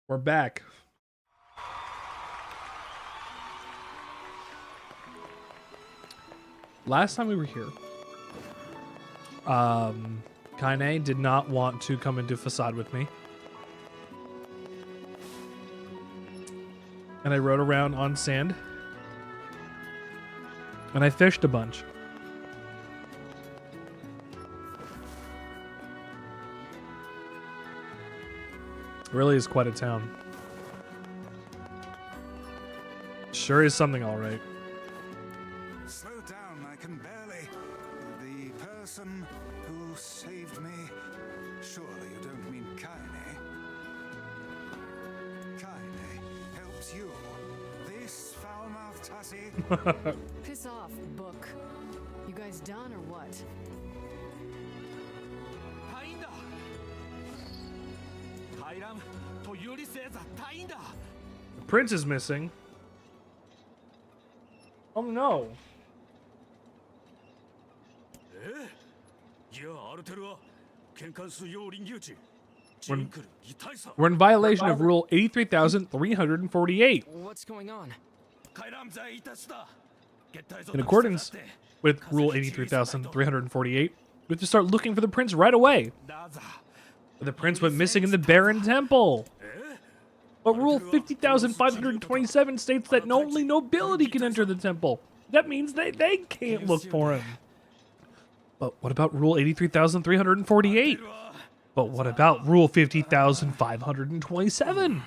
We're back. Last time we were here, Kaine did not want to come into Facade with me. And I rode around on sand. And I fished a bunch. It really is quite a town. Sure is something all right. Slow down, I can barely. The person who saved me. Surely you don't mean Kaine. Kaine helps you. This foul-mouthed hussy. Piss off, book. You guys done or what? The prince is missing. Oh no. We're in violation of Rule 83,348. What's going on? In accordance with Rule 83,348, we have to start looking for the prince right away. The prince went missing in the Baron Temple. But Rule 50,527 states that only nobility can enter the temple. That means they can't look for him. But what about Rule 83,348? But what about Rule 50,527?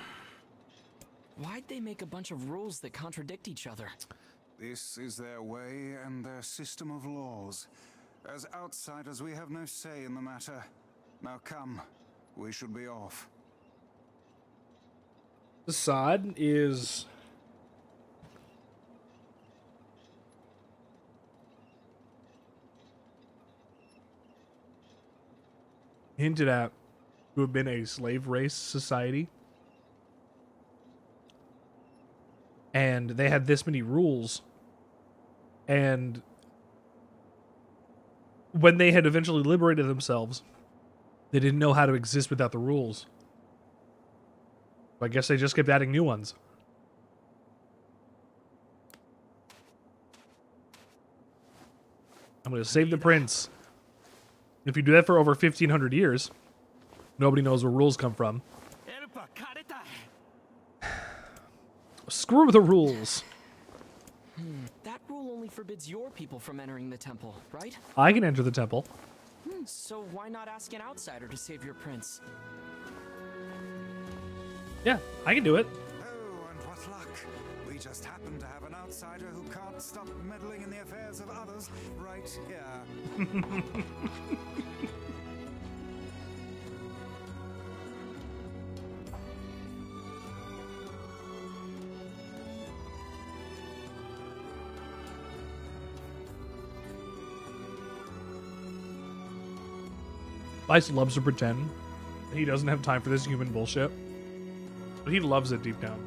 Why'd they make a bunch of rules that contradict each other? This is their way and their system of laws. As outsiders, we have no say in the matter. Now come, we should be off. Facade is hinted at to have been a slave race society. And they had this many rules. And when they had eventually liberated themselves, they didn't know how to exist without the rules. I guess they just kept adding new ones. I'm going to save the prince. If you do that for over 1,500 years, nobody knows where rules come from. Screw the rules. That rule only forbids your people from entering the temple, right? I can enter the temple. So why not ask an outsider to save your prince? Yeah, I can do it. Oh, and what luck. We just happen to have an outsider who can't stop meddling in the affairs of others right here. Weiss loves to pretend that he doesn't have time for this human bullshit. But he loves it deep down.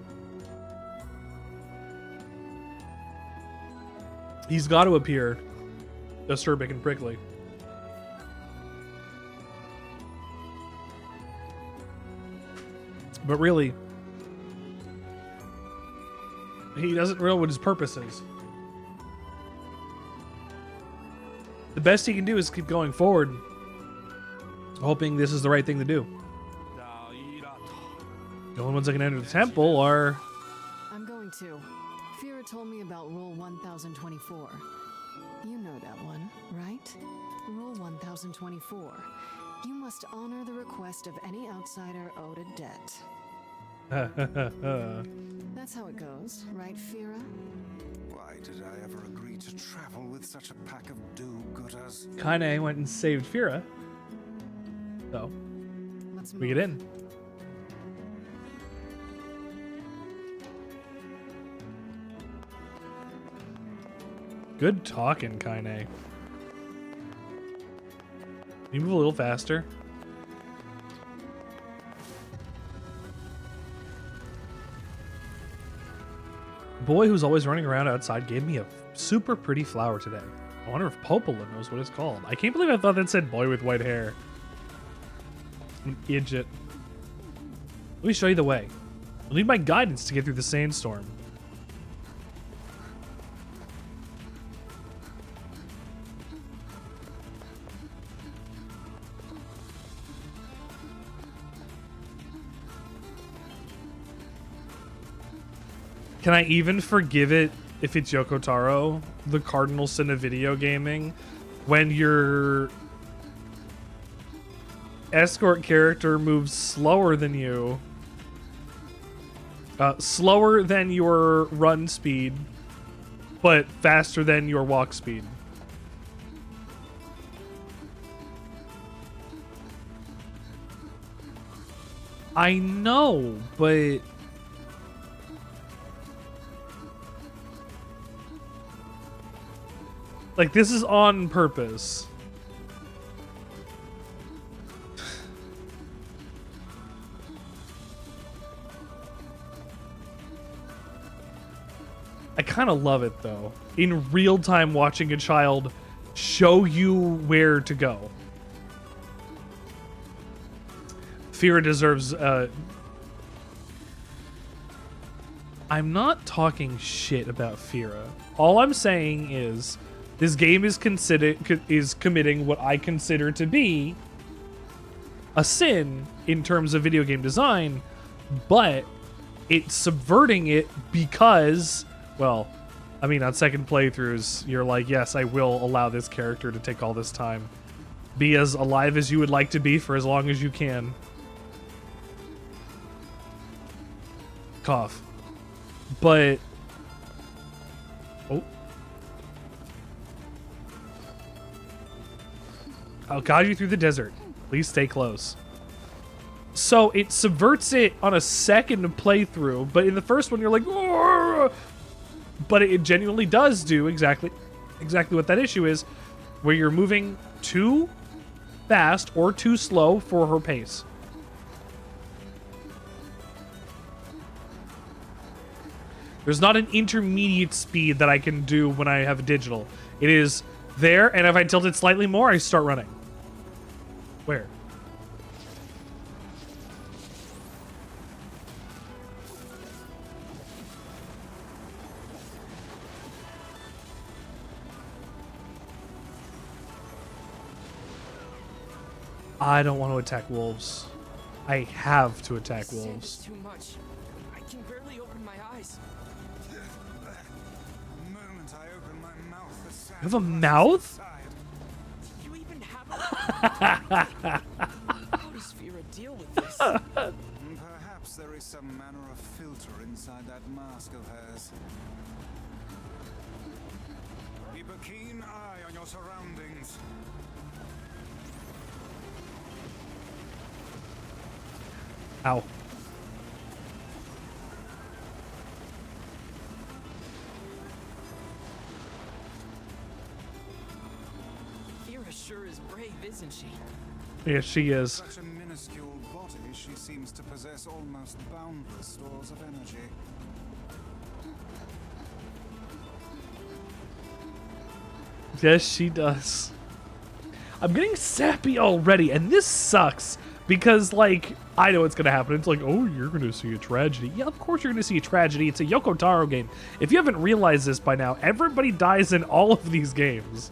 He's got to appear acerbic and prickly. But really, he doesn't know what his purpose is. The best he can do is keep going forward, hoping this is the right thing to do. The only ones that can enter the temple are... I'm going to. Fira told me about Rule 1024. You know that one, right? Rule 1024. You must honor the request of any outsider owed a debt. That's how it goes, right, Fira? Why did I ever agree to travel with such a pack of do-gooders? Kaine went and saved Fira. So, Let's we get in. Good talking, Kaine. Can you move a little faster? Boy who's always running around outside gave me a super pretty flower today. I wonder if Popola knows what it's called. I can't believe I thought that said boy with white hair. I'm an idiot. Let me show you the way. You'll need my guidance to get through the sandstorm. Can I even forgive it if it's Yoko Taro, the cardinal sin of video gaming, when your escort character moves slower than you, slower than your run speed, but faster than your walk speed? I know, but like, this is on purpose. I kind of love it, though. In real time, watching a child show you where to go. Fira deserves... I'm not talking shit about Fira. All I'm saying is... this game is committing what I consider to be a sin in terms of video game design, but it's subverting it because, well, I mean, on second playthroughs, you're like, yes, I will allow this character to take all this time. Be as alive as you would like to be for as long as you can. Cough. But... oh. I'll guide you through the desert. Please stay close. So it subverts it on a second playthrough, but in the first one you're like, "Argh!" But it genuinely does do exactly what that issue is, where you're moving too fast or too slow for her pace. There's not an intermediate speed that I can do when I have digital. It is there, and if I tilt it slightly more, I start running. Where? I don't want to attack wolves. I have to attack Sand is wolves. too much. I can barely open my eyes. The moment I open my mouth, the sand You have a rushes mouth? inside. You even have a... How does Fira deal with this? Perhaps there is some manner of filter inside that mask of hers. Keep a keen eye on your surroundings. Ow. Fira sure is brave, isn't she? Yeah, she is. Such a minuscule body, she seems to possess almost boundless stores of energy. Yes, she does. I'm getting sappy already, and this sucks because, like, I know what's gonna happen. It's like, oh, you're gonna see a tragedy. Yeah, of course you're gonna see a tragedy. It's a Yoko Taro game. If you haven't realized this by now, everybody dies in all of these games.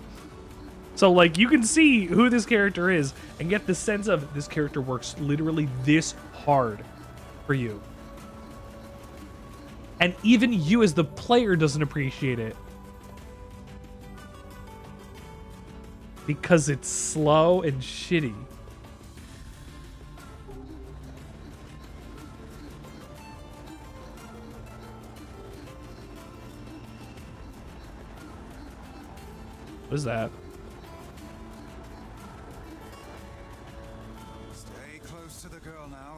So, like, you can see who this character is and get the sense of this character works literally this hard for you. And even you as the player doesn't appreciate it. Because it's slow and shitty. What is that? Stay close to the girl now.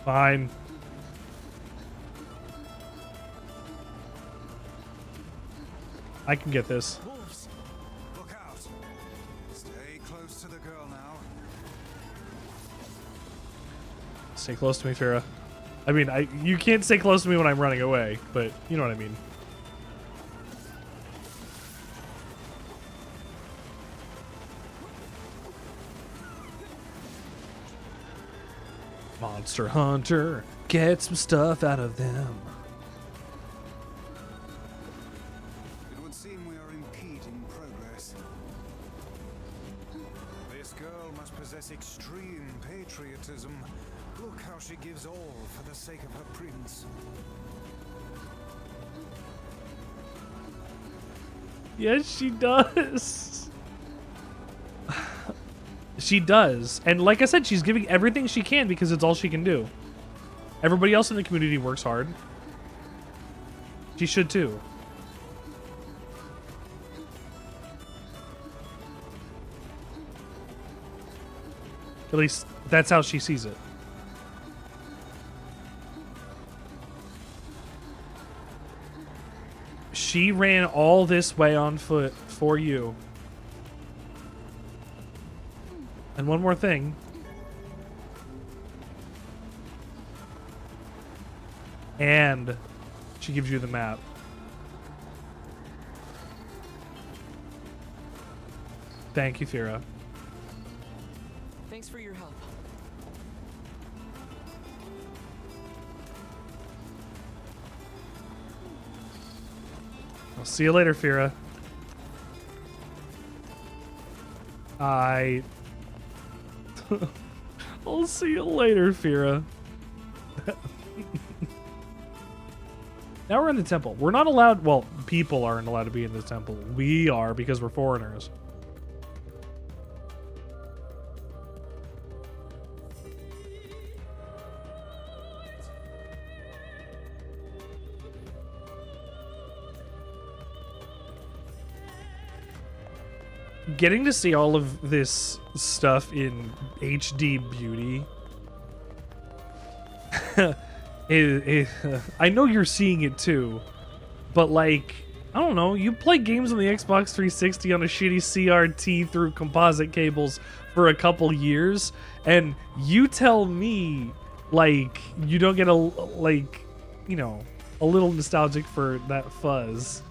Fine. I can get this. Wolves. Look out. Stay close to the girl now. Stay close to me, Fira. I mean, you can't stay close to me when I'm running away, but you know what I mean. Monster Hunter, get some stuff out of them. It would seem we are impeding progress. This girl must possess extreme patriotism. Look how she gives all for the sake of her prince. Yes, she does. She does. And like I said, she's giving everything she can because it's all she can do. Everybody else in the community works hard. She should too. At least that's how she sees it. She ran all this way on foot for you. And one more thing. And she gives you the map. Thank you, Thera. Thanks for your help. I'll see you later, Fira. I'll see you later, Fira. Now we're in the temple. We're not allowed... Well, people aren't allowed to be in the temple. We are because we're foreigners. Getting to see all of this stuff in HD beauty. I know you're seeing it too, but like, I don't know, you play games on the Xbox 360 on a shitty CRT through composite cables for a couple years, and you tell me, like, you don't get a, like, you know, a little nostalgic for that fuzz.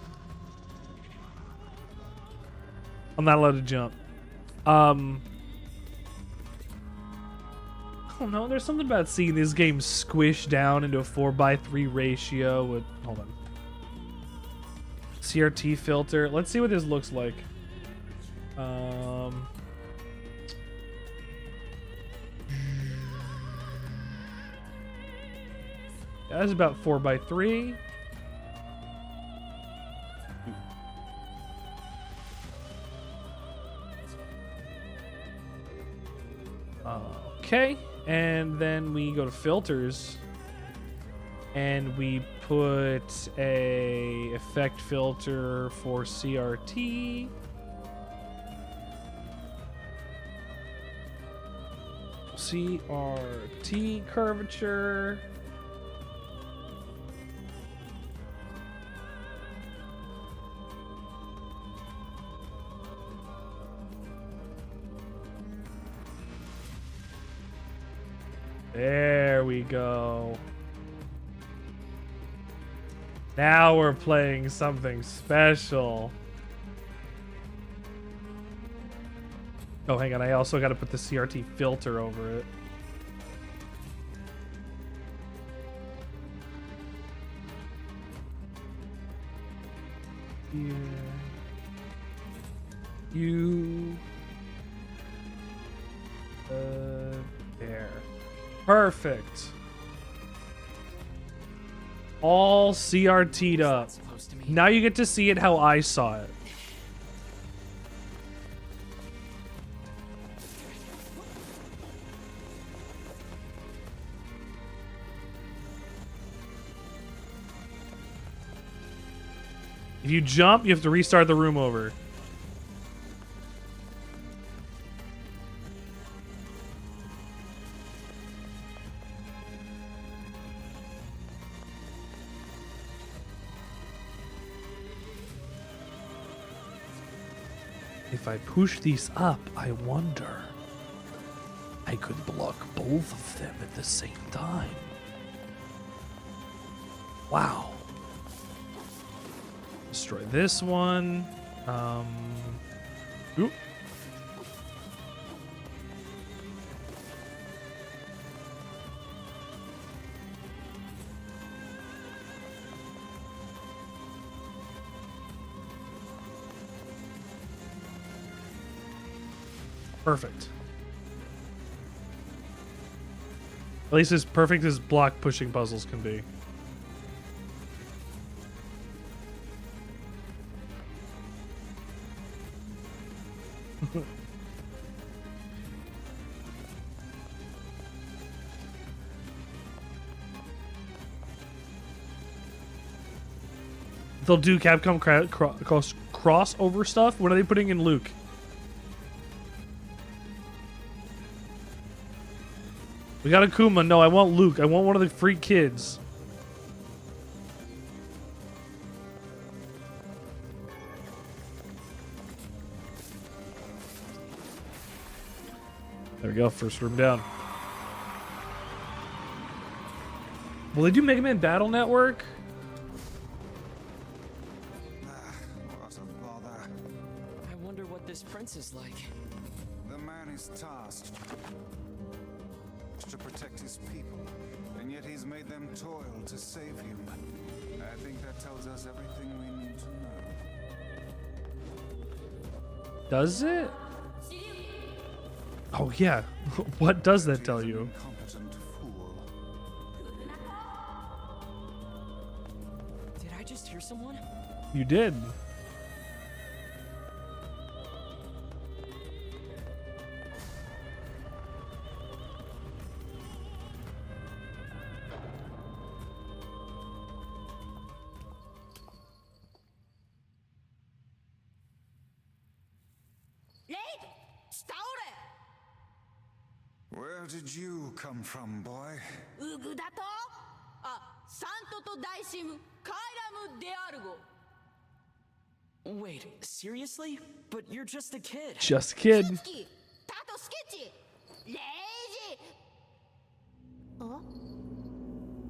I'm not allowed to jump. I don't know. There's something about seeing this game squish down into a 4:3 ratio with... Hold on. CRT filter. Let's see what this looks like. That's about 4:3. Okay, and then we go to filters, and we put a effect filter for CRT. CRT curvature. There we go. Now we're playing something special. Oh, hang on. I also got to put the CRT filter over it. Here. You. There. Perfect. All CRT'd up. Now you get to see it how I saw it. If you jump, you have to restart the room over. If I push these up, I wonder. I could block both of them at the same time. Wow. Destroy this one. Oop. Perfect. At least as perfect as block pushing puzzles can be. They'll do Capcom crossover stuff. What are they putting in Luke? We got Akuma. No, I want Luke. I want one of the free kids. There we go. First room down. Will they do Mega Man Battle Network? What a bother. I wonder what this prince is like. The man is tasked to protect his people, and yet he's made them toil to save him. I think that tells us everything we need to know. Does it? Oh, yeah. What does that tell you? Incompetent fool. Did I just hear someone? You did. Where did you come from, boy? ウグだとあ、サントと大神カイラムであるご Wait, seriously? But you're just a kid. Just a kid. スキタトスケチレイジあ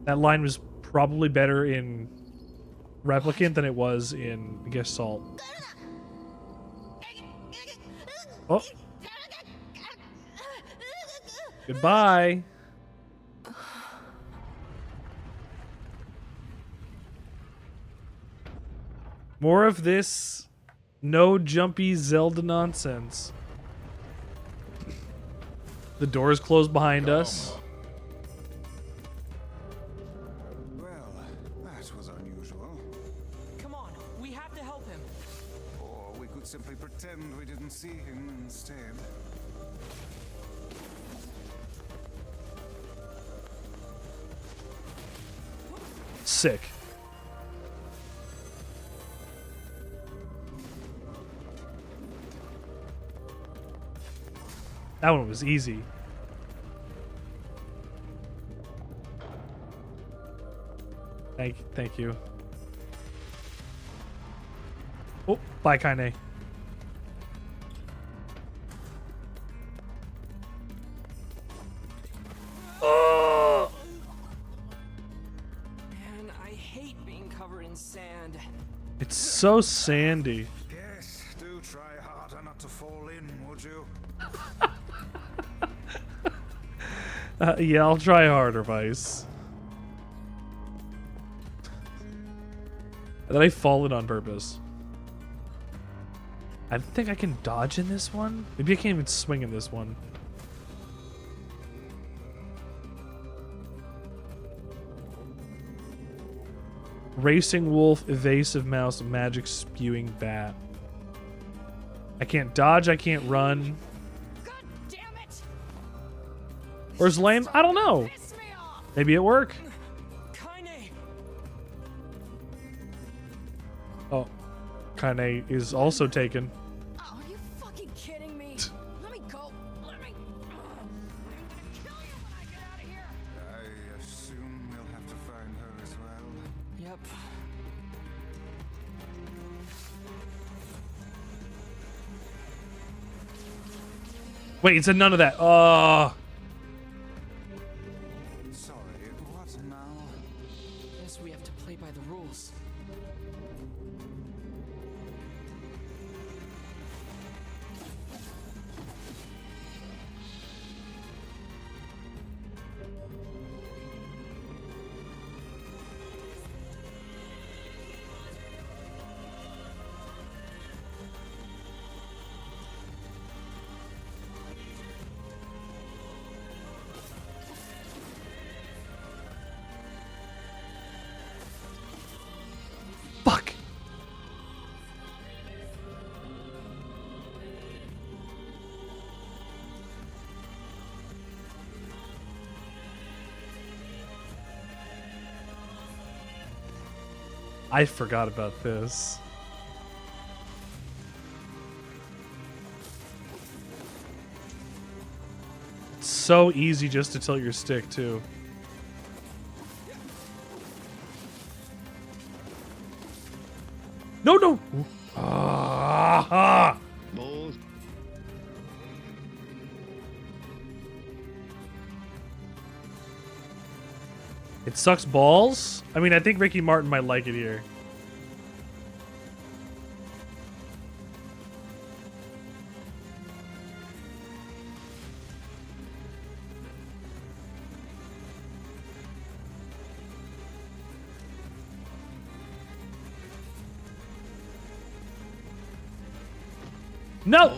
That line was probably better in Replicant than it was in, I guess, Salt. Oh. Goodbye. More of this no jumpy Zelda nonsense. The door is closed behind us. Well, that was unusual. Come on, we have to help him. Or we could simply pretend we didn't see him instead. Sick. That one was easy. Thank you. Oh, bye, Kaine. Man, I hate being covered in sand. It's so sandy. Yes, do try harder not to fall in, would you? Yeah, I'll try harder, Weiss. Did I fall in on purpose? I think I can dodge in this one. Maybe I can't even swing in this one. Racing wolf, evasive mouse, magic spewing bat. I can't dodge, I can't run. God damn it! Where's lame? I don't know. Piss me off! Maybe it work. Kaine! Oh, Kaine is also taken. Oh, are you fucking kidding me? Let me go. Let me. I'm gonna kill you when I get out of here. I assume we'll have to find her as well. Yep. Wait, it said none of that. Oh, Sorry, what now? Guess we have to play by the rules. Fuck. I forgot about this. It's so easy just to tilt your stick, too. No, no! Ah! It sucks balls? I mean, I think Ricky Martin might like it here. No!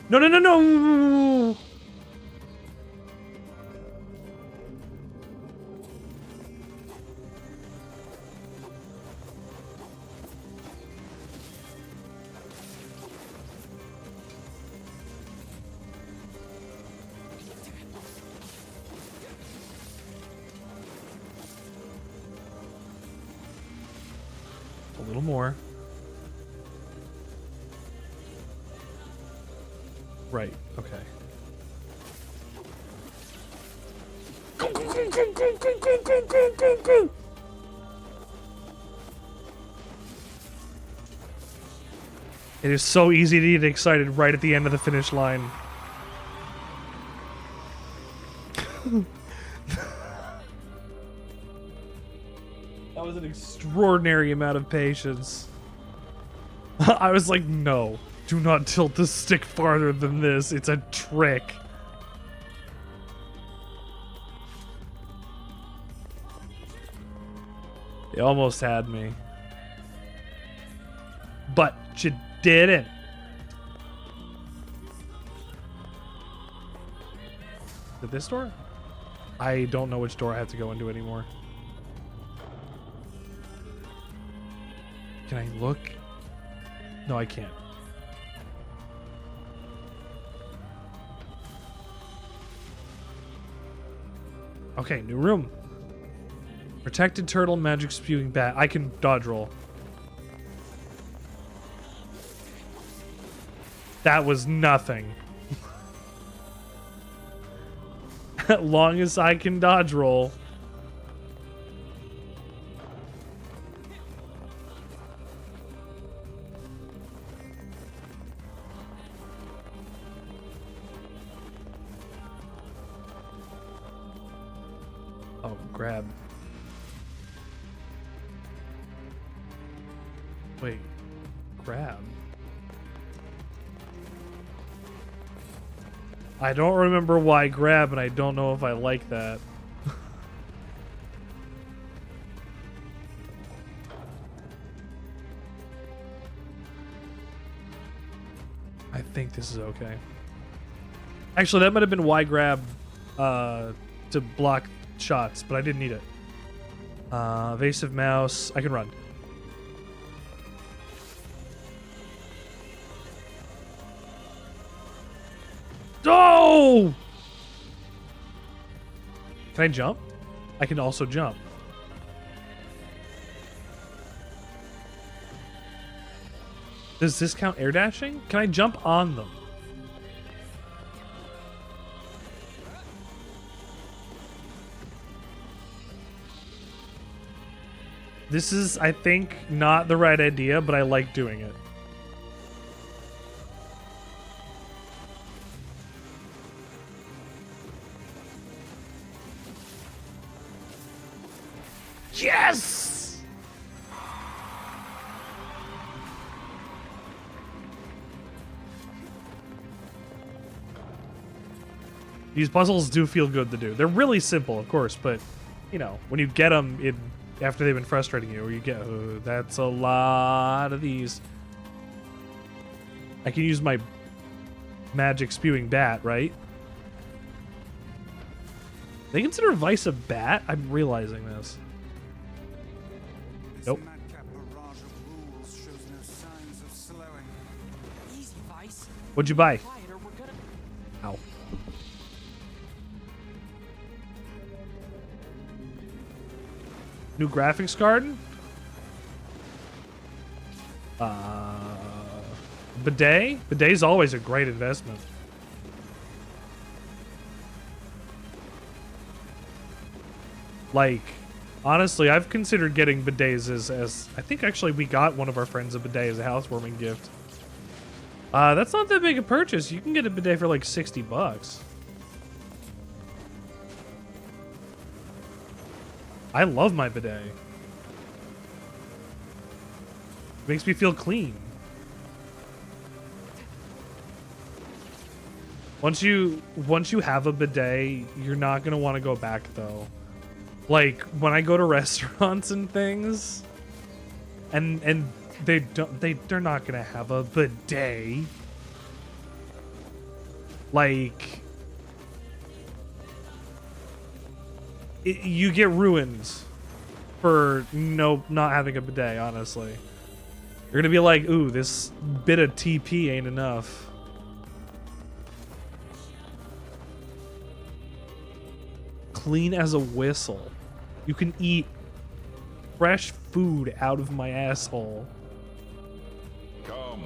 No, no, no, no! A little more. Right, okay. Go, go, go, go, go, go, go, go, go, go, go! It is so easy to get excited right at the end of the finish line. That was an extraordinary amount of patience. I was like, no. Do not tilt the stick farther than this. It's a trick. They almost had me. But you didn't. Did this door? I don't know which door I have to go into anymore. Can I look? No, I can't. Okay, new room. Protected turtle, magic spewing bat. I can dodge roll. That was nothing. As long as I can dodge roll. Oh, grab. Wait, grab. I don't remember why grab, and I don't know if I like that. I think this is okay. Actually, that might have been why grab to block shots, but I didn't need it. Evasive mouse. I can run. Oh! Can I jump? I can also jump. Does this count air dashing? Can I jump on them? This is, I think, not the right idea, but I like doing it. Yes! These puzzles do feel good to do. They're really simple, of course, but, you know, when you get them after they've been frustrating you, or you get, oh, that's a lot of these. I can use my magic spewing bat, right? They consider Weiss a bat? I'm realizing this. This Nope. madcap barrage of rules shows no signs of slowing. Easy, Weiss. What'd you buy? Quiet or we're gonna. Ow. New graphics card? Bidet? Bidet's always a great investment. Like, honestly, I've considered getting bidets as I think actually we got one of our friends a bidet as a housewarming gift. That's not that big a purchase. You can get a bidet for like 60 bucks. I love my bidet. Makes me feel clean. Once you have a bidet, you're not gonna want to go back though. Like when I go to restaurants and things, and they're not gonna have a bidet. Like you get ruined for not having a bidet. Honestly, you're gonna be like, ooh, this bit of TP ain't enough. Clean as a whistle. You can eat fresh food out of my asshole. Come.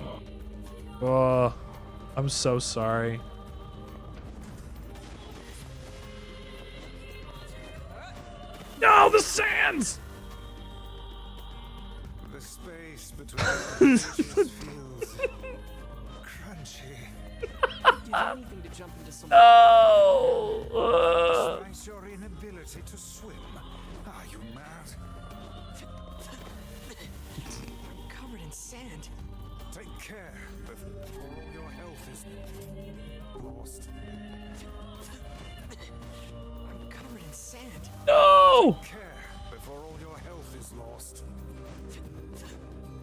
I'm so sorry. No, the sands! The space between the feels crunchy. Do anything to jump into some. Oh! Despite your inability to swim. Are you mad? I'm covered in sand. Take care before all your health is lost. I'm covered in sand. No! Care before all your health is lost.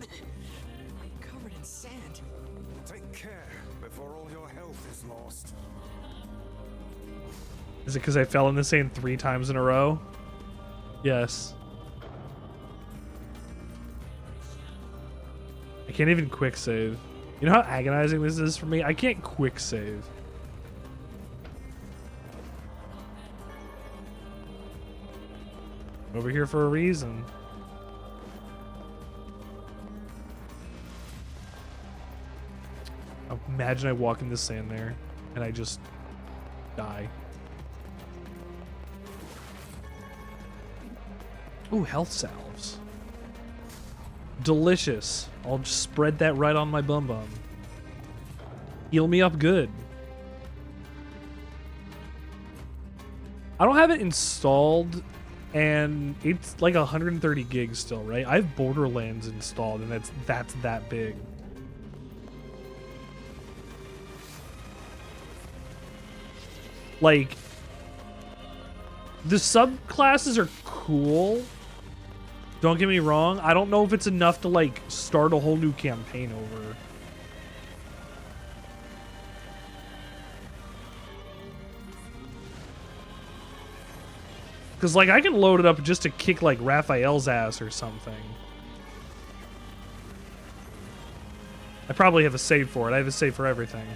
I'm covered in sand. Take care before all your health is lost. Is it because I fell in the sand 3 times in a row? Yes. I can't even quick save. You know how agonizing this is for me? I can't quick save. Over here for a reason. Imagine I walk in the sand there and I just die. Ooh, health salves. Delicious. I'll just spread that right on my bum bum. Heal me up good. I don't have it installed, and it's like 130 gigs still, right? I have Borderlands installed, and that's that big. Like, the subclasses are cool. Don't get me wrong. I don't know if it's enough to, like, start a whole new campaign over. Because, like, I can load it up just to kick, like, Raphael's ass or something. I probably have a save for it. I have a save for everything.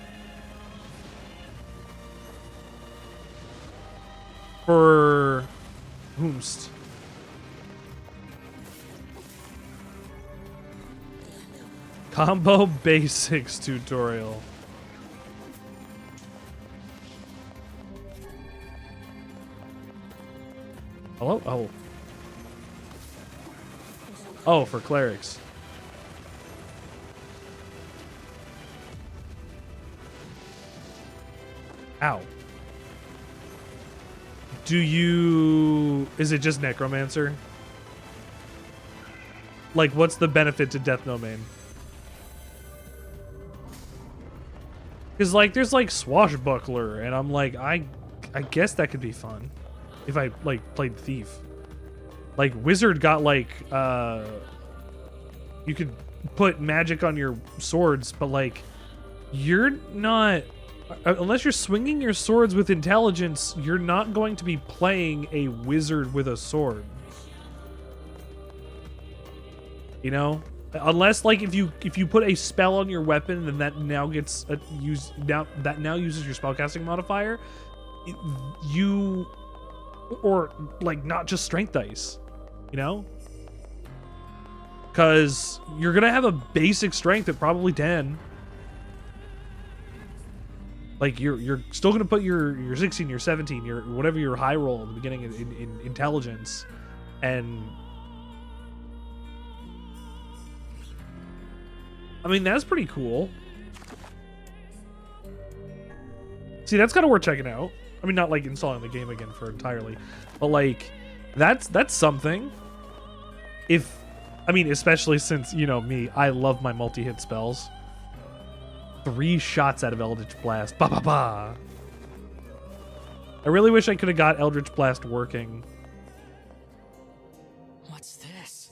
For whomst? Combo basics tutorial. Hello? Oh. Oh, for clerics. Ow. Is it just Necromancer? Like, what's the benefit to Death No Main? Because, like, there's, like, Swashbuckler, and I'm like, I guess that could be fun. If I, like, played Thief. Like, Wizard got, like, you could put magic on your swords, but, like, you're not... Unless you're swinging your swords with intelligence, you're not going to be playing a wizard with a sword. You know? Unless, like, if you put a spell on your weapon, then that now gets uses your spellcasting modifier. Or like not just strength dice, you know? Because you're gonna have a basic strength at probably 10. Like you're still gonna put your 16, your 17, your whatever your high roll at the beginning in intelligence, and I mean that's pretty cool. See, that's kind of worth checking out. I mean, not like installing the game again for entirely, but like that's something. I mean, especially since, you know me, I love my multi-hit spells. 3 shots out of Eldritch Blast. Ba ba ba. I really wish I could have got Eldritch Blast working. What's this?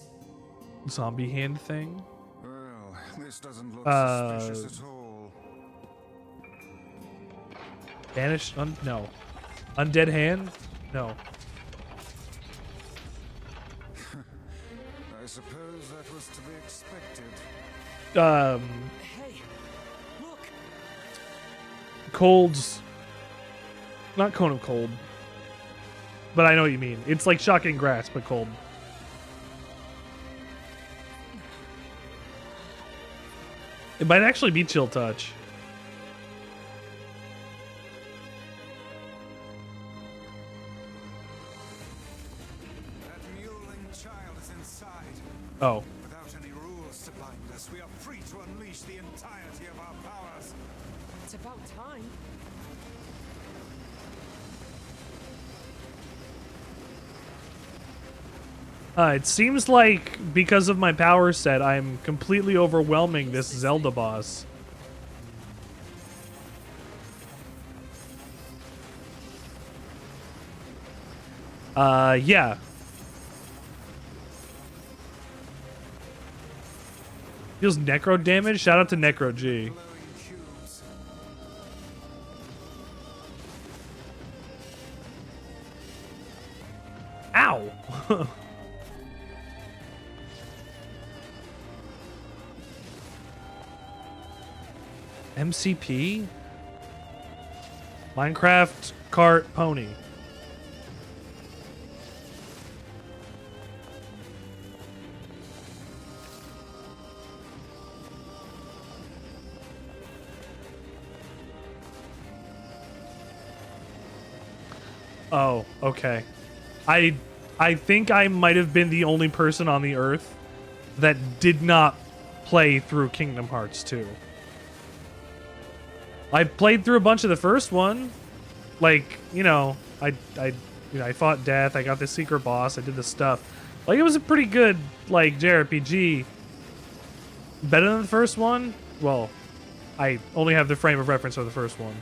Zombie hand thing. Well, this doesn't look suspicious at all. Banished? No. Undead hand? No. I suppose that was to be expected. Hey, look. Cold's... Not Cone of Cold. But I know what you mean. It's like Shocking Grass, but cold. It might actually be Chill Touch. That mewling child is inside. Oh. Without any rules to bind us, we are free to unleash the entirety of our powers. It's about time. It seems like because of my power set, I'm completely overwhelming this Zelda boss. Yeah. Deals necro damage? Shout out to Necro G. Glowing cubes. Ow! MCP? Minecraft Cart Pony. Oh, okay. I think I might have been the only person on the earth that did not play through Kingdom Hearts 2. I played through a bunch of the first one. Like, you know, I fought death, I got the secret boss, I did the stuff. Like, it was a pretty good, like, JRPG. Better than the first one? Well, I only have the frame of reference for the first one.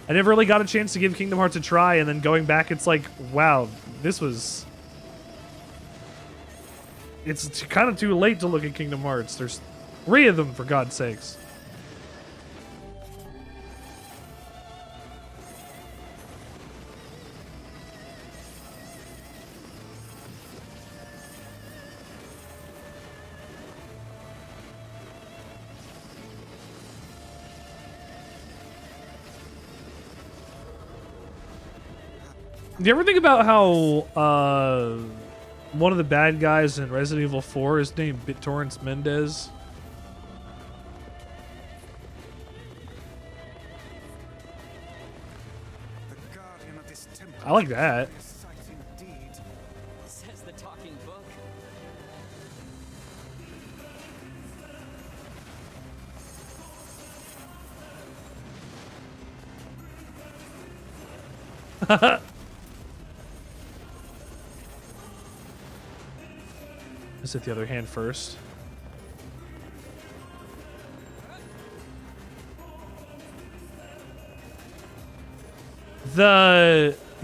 I never really got a chance to give Kingdom Hearts a try, and then going back, it's like, wow, this was... It's kind of too late to look at Kingdom Hearts. There's 3 of them, for God's sakes. Do you ever think about how one of the bad guys in Resident Evil 4 is named BitTorrents Mendez? This temple I like that. is a sight indeed. Says the talking book. Let's hit the other hand first.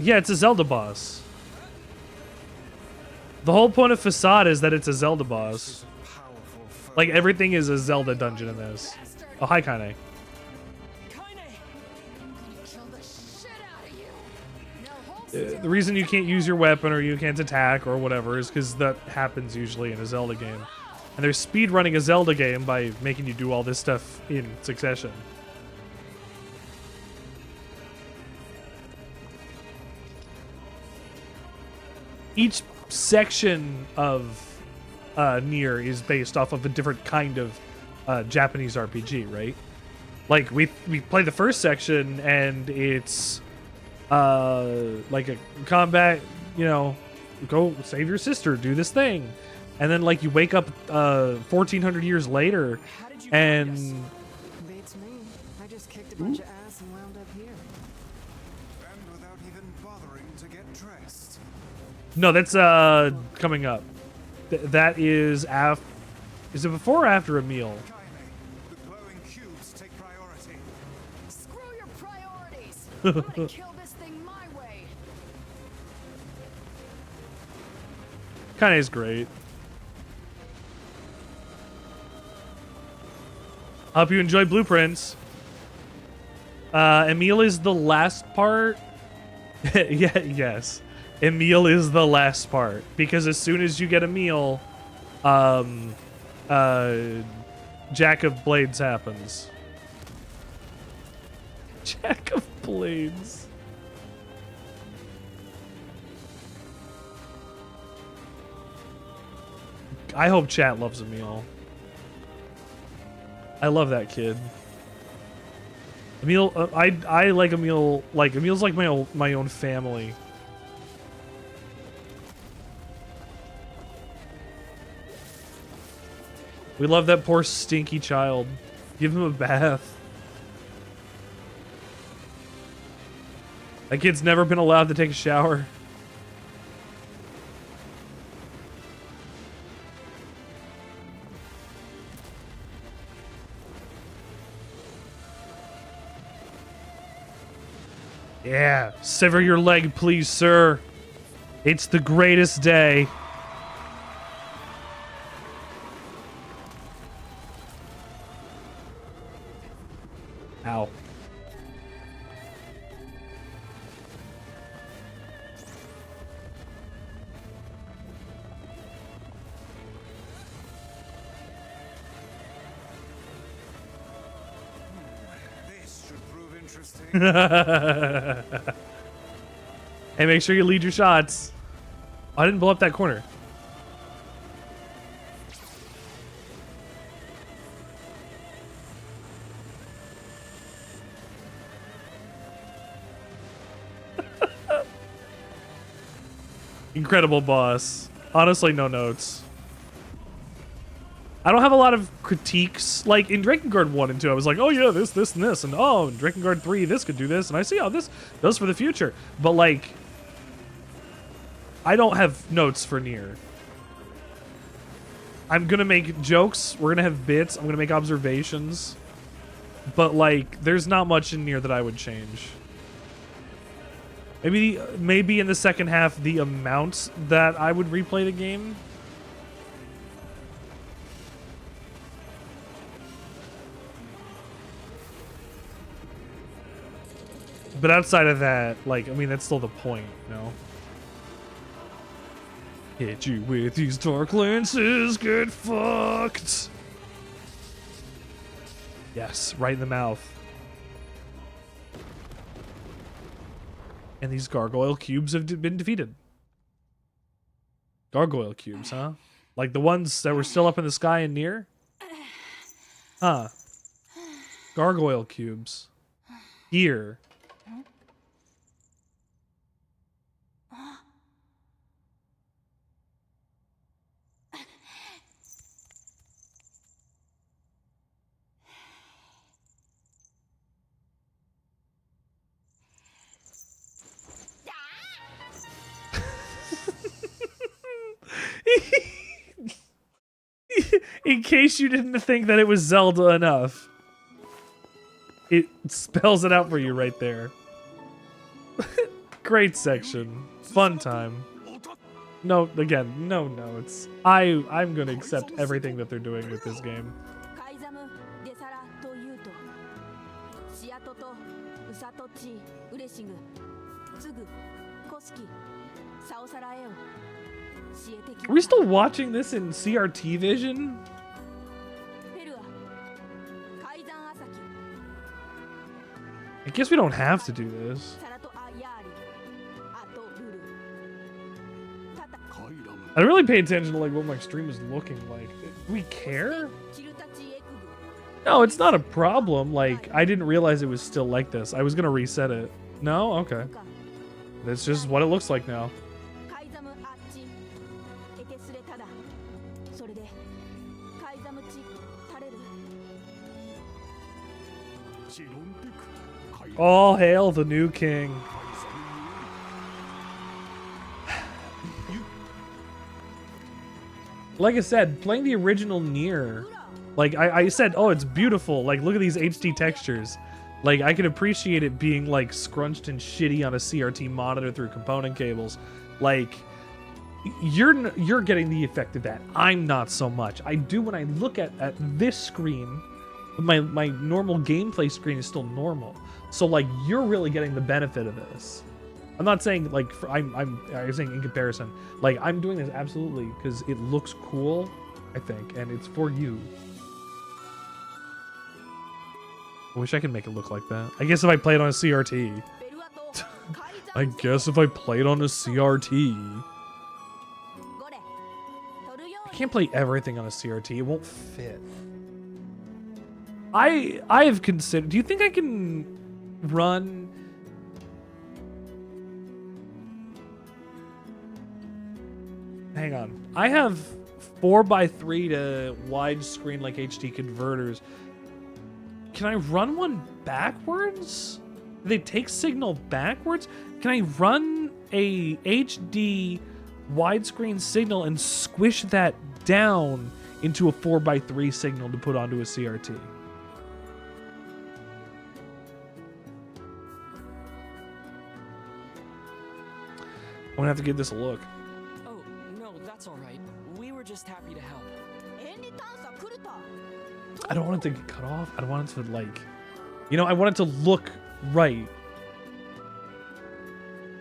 Yeah, it's a Zelda boss. The whole point of Facade is that it's a Zelda boss. Powerful foe. Like, everything is a Zelda dungeon in this. Oh, hi, Kaine. Kill the shit out of you. Now hold still. The reason you can't use your weapon or you can't attack or whatever is because that happens usually in a Zelda game. And they're speedrunning a Zelda game by making you do all this stuff in succession. Each section of NieR is based off of a different kind of Japanese RPG, right? Like we play the first section and it's like a combat, you know, go save your sister, do this thing, and then like you wake up 1400 years later How did you and Beats me. I just kicked a bunch of ass and wound up here. And without even bothering to get dressed. no, that's coming up. That is is it before or after a meal? Kaine, the glowing cubes take priority. Screw your priorities. I'm gonna kill this thing my way. Kaine is great. Hope you enjoy Blueprints. Emil is the last part. Yeah, yes. Emil is the last part. Because as soon as you get a meal, Jack of Blades happens. Jack of Blades. I hope chat loves Emil. I love that kid. Emil, I like Emil. Like Emil's like my own family. We love that poor stinky child. Give him a bath. That kid's never been allowed to take a shower. Yeah, sever your leg, please, sir. It's the greatest day. Ow. This should prove interesting. Hey, make sure you lead your shots. I didn't blow up that corner. Incredible boss. Honestly, no notes. I don't have a lot of critiques. Like, in Drakengard 1 and 2, I was like, oh yeah, this, and this. And oh, in Drakengard 3, this could do this. And I see how this does for the future. But, like, I don't have notes for NieR. I'm gonna make jokes. We're gonna have bits. I'm gonna make observations. But, like, there's not much in NieR that I would change. Maybe in the second half, the amount that I would replay the game. But outside of that, like, I mean, that's still the point, you know? Hit you with these dark lances, get fucked! Yes, right in the mouth. And these gargoyle cubes have been defeated. Gargoyle cubes, huh? Like the ones that were still up in the sky in NieR? Huh. Gargoyle cubes. Here. In case you didn't think that it was Zelda enough, it spells it out for you right there. Great section. Fun time. No, again, no notes. I'm gonna accept everything that they're doing with this game. カイザム・デサラというとシアトとウサトチウレシグツグコスキサオサラエオシエテキ Are we still watching this in CRT vision? ペルアカイザンアサキ I guess we don't have to do this. サラトアヤーリアトルルタタ I don't really pay attention to like what my stream is looking like. Do we care? チルタチエクグ No, it's not a problem. Like, I didn't realize it was still like this. I was gonna reset it. No? Okay. カ That's just what it looks like now. カイザムアッチエテスレタダそれでカイザムチタレル All hail the new king. Like I said, playing the original NieR, like I said, oh, it's beautiful. Like, look at these HD textures. Like, I can appreciate it being like scrunched and shitty on a CRT monitor through component cables. Like, you're getting the effect of that. I'm not so much. I do when I look at this screen. My normal gameplay screen is still normal. So like, you're really getting the benefit of this. I'm not saying like I'm saying in comparison. Like, I'm doing this absolutely because it looks cool, I think, and it's for you. I wish I could make it look like that. I guess if I played on a CRT. ベルアとカイザ I ムチ guess if I played on a CRT. ゴレトルヨ I ー can't play everything on a CRT. It won't fit. I've considered. Do you think I can run? Hang on. I have 4x3 to widescreen like HD converters. Can I run one backwards? Do they take signal backwards? Can I run a HD widescreen signal and squish that down into a 4x3 signal to put onto a CRT? I'm gonna have to give this a look. Oh, no, that's all right. We were just happy to help. エンリ探査来るた I don't want it to get cut off. I don't want it to like, you know, I want it to look right.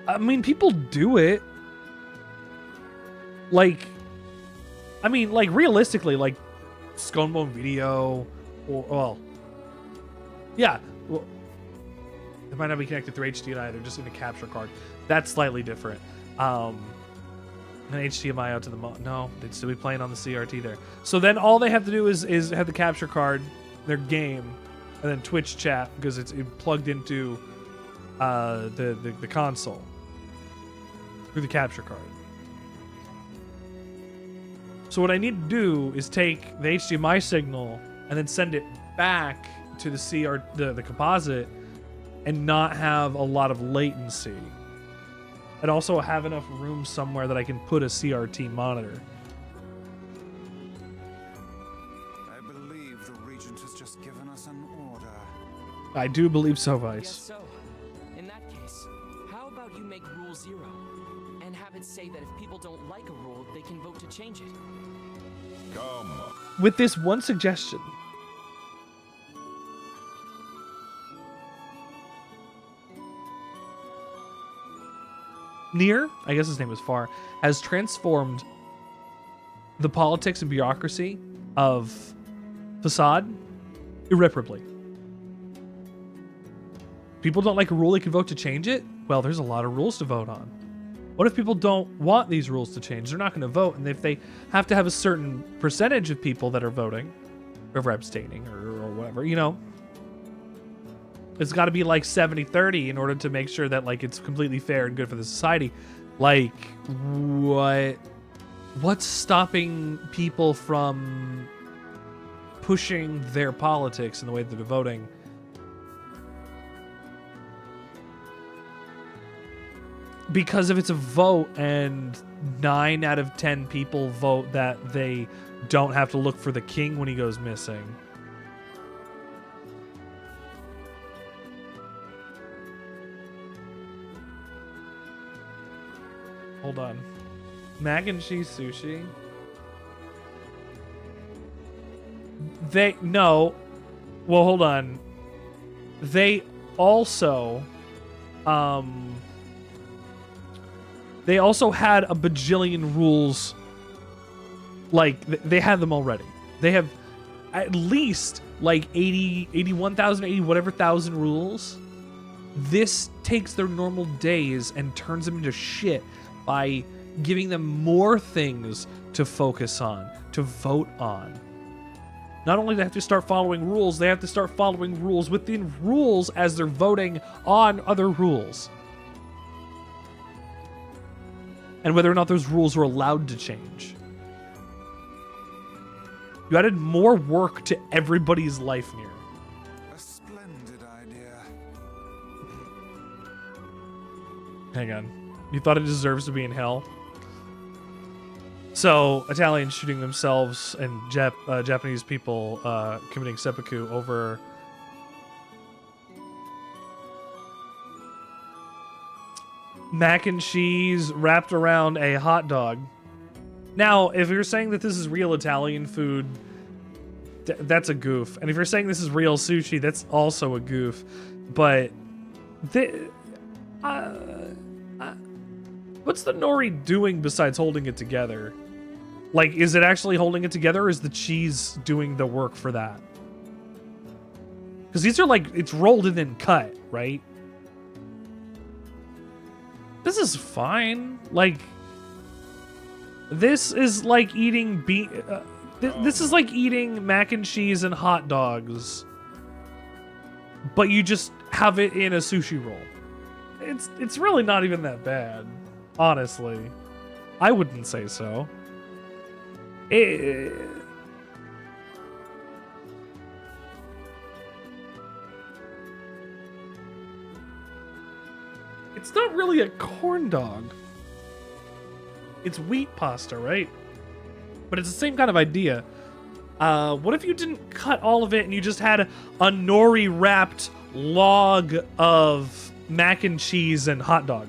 I mean, people do it. Like, I mean, like realistically, like Skull and Bone Video, or well, yeah, well, it might not be connected through HDMI. They're just in a capture card. That's slightly different. An HDMI out to the no, they'd still be playing on the CRT there. So then all they have to do is have the capture card, their game, and then Twitch chat because it's plugged into the console through the capture card. So what I need to do is take the HDMI signal and then send it back to the composite and not have a lot of latency. And also have enough room somewhere that I can put a CRT monitor. I believe the Regent has just given us an order. I do believe so, Guess Vice. so. In that case, how about you make Rule 0 and have it say that if people don't like a rule, they can vote to change it? With this one suggestion. NieR, I guess his name is Far, has transformed the politics and bureaucracy of Facade irreparably. People don't like a rule, they can vote to change it? Well, there's a lot of rules to vote on. What if people don't want these rules to change? They're not going to vote, and if they have to have a certain percentage of people that are voting, or abstaining, or whatever, you know, it's got to be like 70-30 in order to make sure that like it's completely fair and good for the society. Like, what's stopping people from pushing their politics in the way that they're voting? because if it's a vote and 9 out of 10 people vote that they don't have to look for the king when he goes missing. Hold on. Mac and cheese sushi. No. Well, hold on. They also had a bajillion rules. Like, they had them already. They have at least like 81,000, 80 whatever thousand rules. This takes their normal days and turns them into shit by giving them more things to focus on, to vote on. Not only do they have to start following rules, they have to start following rules within rules as they're voting on other rules. And whether or not those rules are allowed to change. You added more work to everybody's life, NieR. A splendid idea. Hang on. You thought it deserves to be in hell? So, Italians shooting themselves and Japanese people committing seppuku over mac and cheese wrapped around a hot dog. Now, if you're saying that this is real Italian food, that's a goof. And if you're saying this is real sushi, that's also a goof. But what's the nori doing besides holding it together? Like, is it actually holding it together, or is the cheese doing the work for that? Because these are like, it's rolled and then cut, right? This is fine. Like, this is like eating this is like eating mac and cheese and hot dogs, but you just have it in a sushi roll. It's really not even that bad, honestly. I wouldn't say so. It's not really a corn dog. It's wheat pasta, right? But it's the same kind of idea. What if you didn't cut all of it and you just had a nori wrapped log of mac and cheese and hot dog?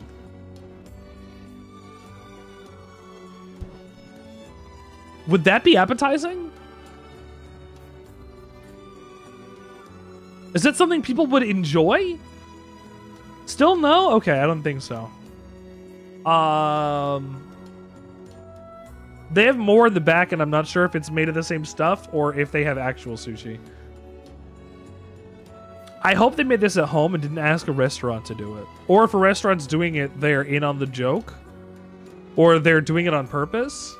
Would that be appetizing? Is that something people would enjoy? Still no? Okay, I don't think so. They have more in the back, and I'm not sure if it's made of the same stuff or if they have actual sushi. I hope they made this at home and didn't ask a restaurant to do it. Or if a restaurant's doing it, they're in on the joke. Or they're doing it on purpose.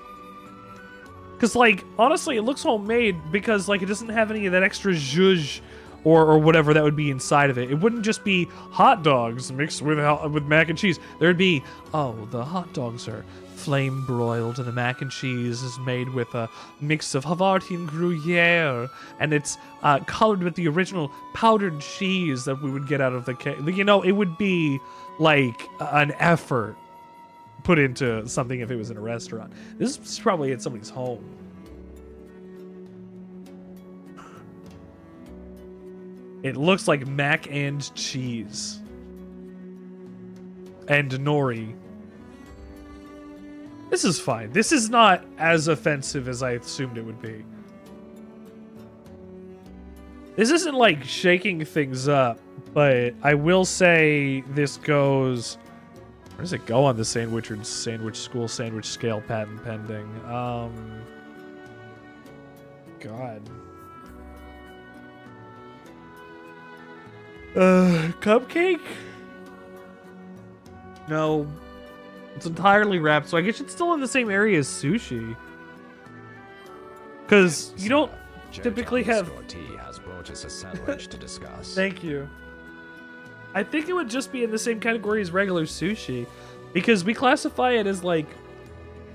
Because, like, honestly, it looks homemade because, like, it doesn't have any of that extra zhuzh or whatever that would be inside of it. It wouldn't just be hot dogs mixed with mac and cheese. There'd be, oh, the hot dogs are flame broiled and the mac and cheese is made with a mix of Havartian Gruyere, and it's colored with the original powdered cheese that we would get out of the cake. You know, it would be like an effort put into something if it was in a restaurant. This is probably at somebody's home. It looks like mac and cheese. And nori. This is fine. This is not as offensive as I assumed it would be. This isn't like shaking things up, but I will say this goes... Where does it go on the Sandwichard Sandwich School Sandwich Scale patent pending? God. Cupcake? No. It's entirely wrapped, so I guess it's still in the same area as sushi. Because you don't typically have... has brought us a sandwich to discuss. Thank you. I think it would just be in the same category as regular sushi. Because we classify it as like...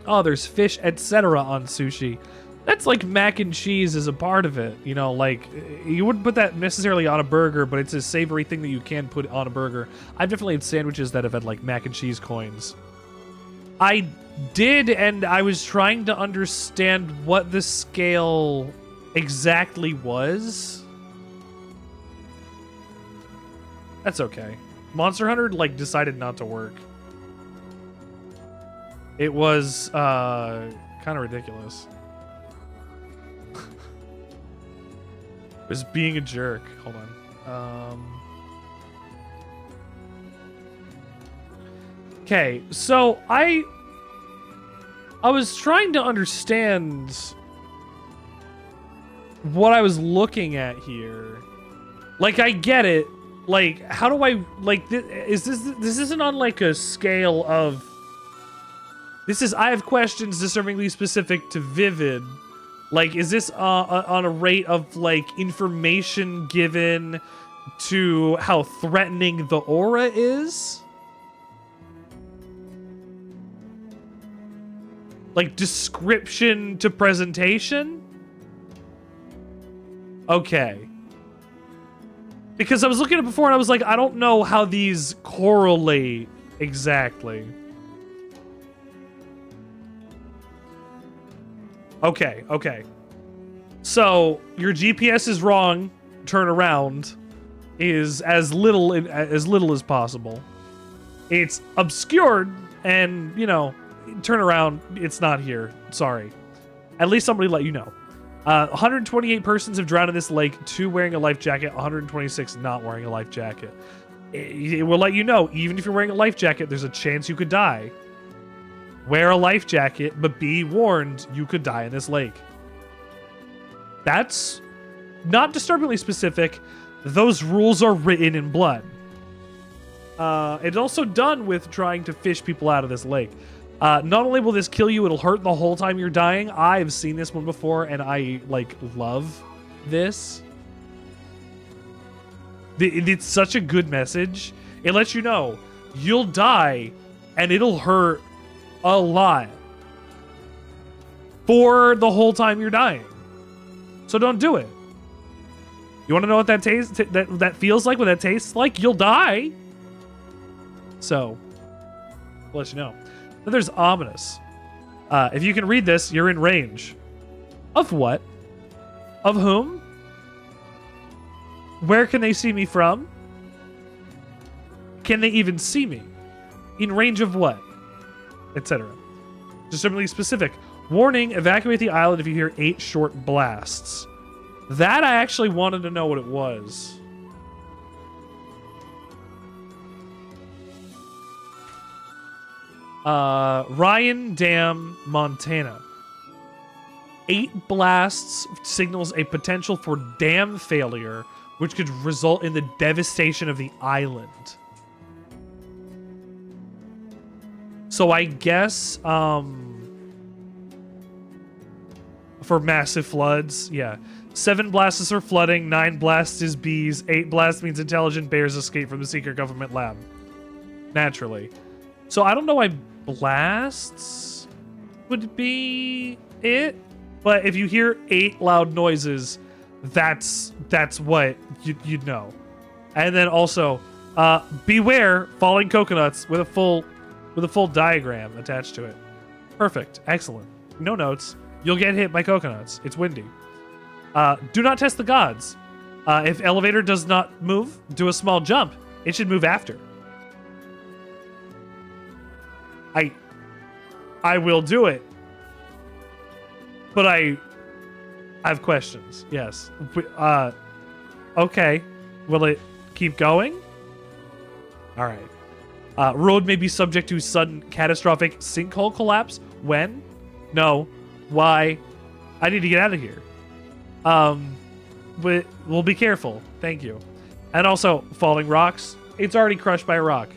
Oh, there's fish, etc. on sushi. That's like mac and cheese is a part of it. You know, like, you wouldn't put that necessarily on a burger, but it's a savory thing that you can put on a burger. I've definitely had sandwiches that have had, like, mac and cheese coins. I did, and I was trying to understand what the scale exactly was. That's okay. Monster Hunter, like, decided not to work. It was, kind of ridiculous. Was being a jerk. Hold on. Okay, so I was trying to understand what I was looking at here. Like, I get it. Like, how do I, like, this isn't on, like, a scale of, this is, I have questions disturbingly specific to vivid. Like, is this on a rate of, like, information given to how threatening the aura is? Like, description to presentation? Okay. Because I was looking at it before and I was like, I don't know how these correlate exactly. Okay. So, your GPS is wrong, turn around, is as little as possible. It's obscured, and, you know, turn around, it's not here. Sorry. At least somebody let you know. 128 persons have drowned in this lake, 2 wearing a life jacket, 126 not wearing a life jacket. It will let you know, even if you're wearing a life jacket, there's a chance you could die. Wear a life jacket, but be warned, you could die in this lake. That's not disturbingly specific. Those rules are written in blood. It's also done with trying to fish people out of this lake. Not only will this kill you, it'll hurt the whole time you're dying. I've seen this one before, and I, like, love this. It's such a good message. It lets you know you'll die, and it'll hurt a lot for the whole time you're dying. So don't do it. You want to know what that tastes, that feels like, what that tastes like? You'll die. So, I'll let you know. Then there's ominous. If you can read this, you're in range. Of what? Of whom? Where can they see me from? Can they even see me? In range of what? Etc. Disturbingly specific. Warning, evacuate the island if you hear 8 short blasts. That I actually wanted to know what it was. Ryan Dam, Montana. 8 blasts signals a potential for dam failure, which could result in the devastation of the island. So I guess, for massive floods, yeah. 7 blasts are flooding, 9 blasts is bees, 8 blasts means intelligent bears escape from the secret government lab. Naturally. So I don't know why blasts would be it, but if you hear 8 loud noises, that's what you'd know. And then also, beware falling coconuts with a full diagram attached to it. Perfect. Excellent. No notes. You'll get hit by coconuts. It's windy. Do not test the gods. If elevator does not move, do a small jump. It should move after. I will do it. But I have questions. Yes. Okay. Will it keep going? All right. Road may be subject to sudden catastrophic sinkhole collapse. When? No. Why? I need to get out of here. But we'll be careful. Thank you. And also, falling rocks. It's already crushed by a rock.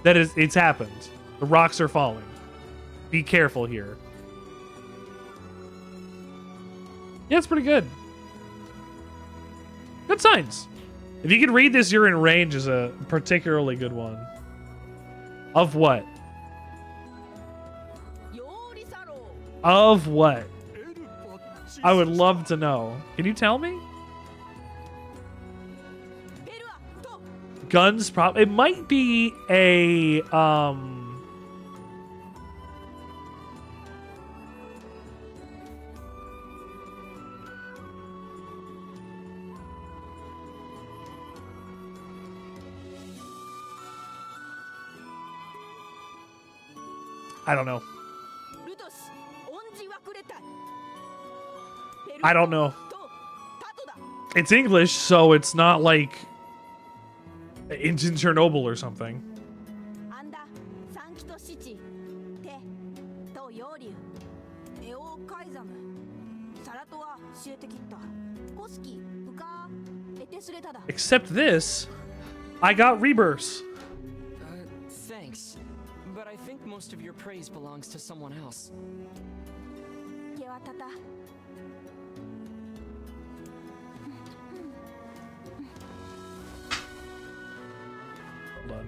It's happened. The rocks are falling. Be careful here. Yeah, it's pretty good. Good signs. If you can read this, you're in range is a particularly good one. Of what? Of what? I would love to know. Can you tell me? ベルアと Guns, it might be a I don't know. ルトシ恩じわくれたい。ベル I don't know. とタトだ。 It's English, so it's not like it's in Chernobyl or something. アンダサンキトシチテとヨーリュエオカイザムサラトは教えてきったコスキウカエテスレタだ。 Except this, I got rebirths. Thanks. But I think most of your praise belongs to someone else. ケワタタ Hold on.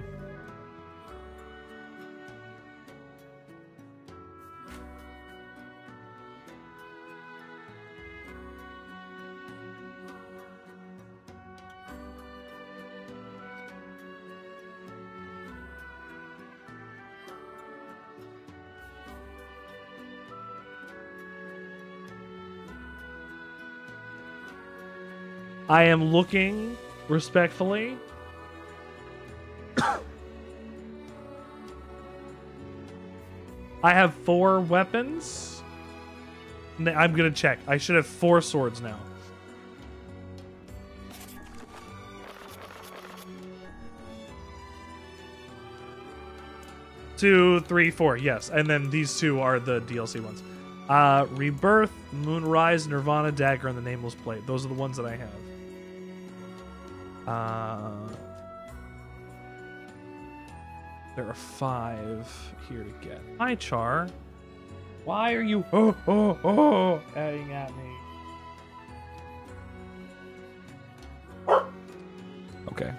I am looking respectfully. I have 4 weapons. I'm gonna check. I should have 4 swords now. Two, 3, 4. Yes, and then these 2 are the DLC ones. Rebirth, Moonrise, Nirvana, Dagger, and the Nameless Plate. Those are the ones that I have. There are 5 here to get. Hi, Char. Why are you adding at me? Okay.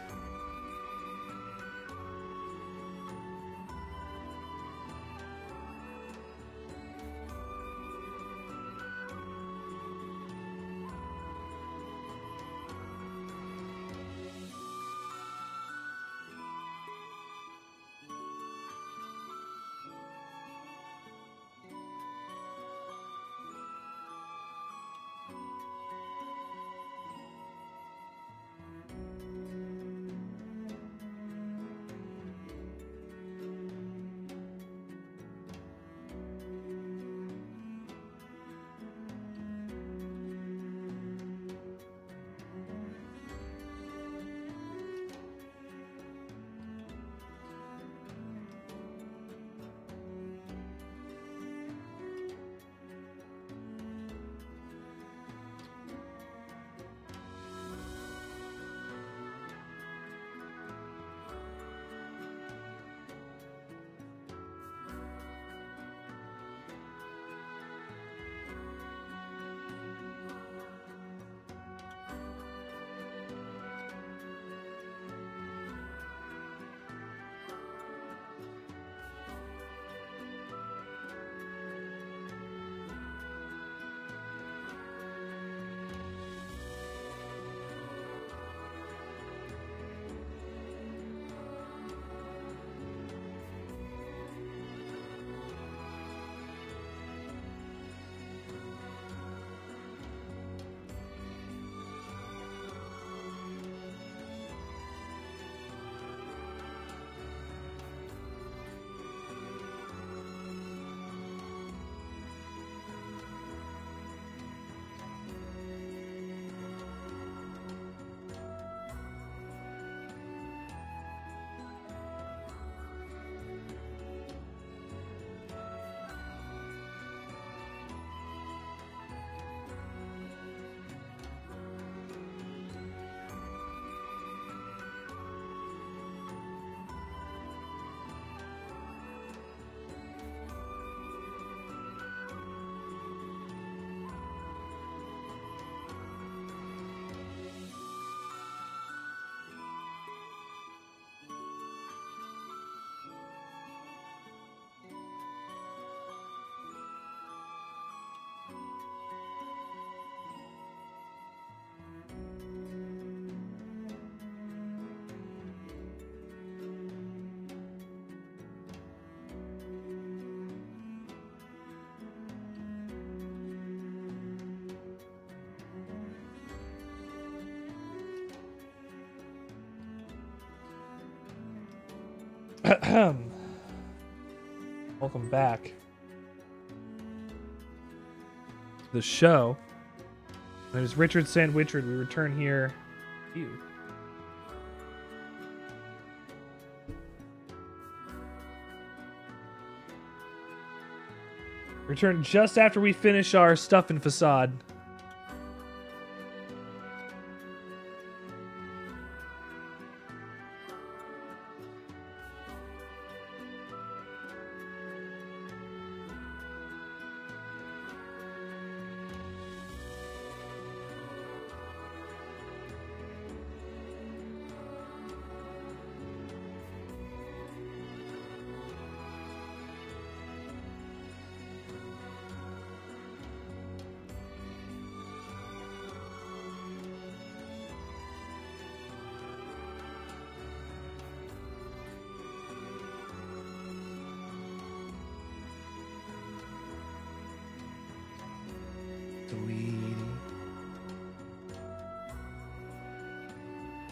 Welcome back to the show. My name is Richard Sandwichard. We return here. You. Return just after we finish our stuff in Facade.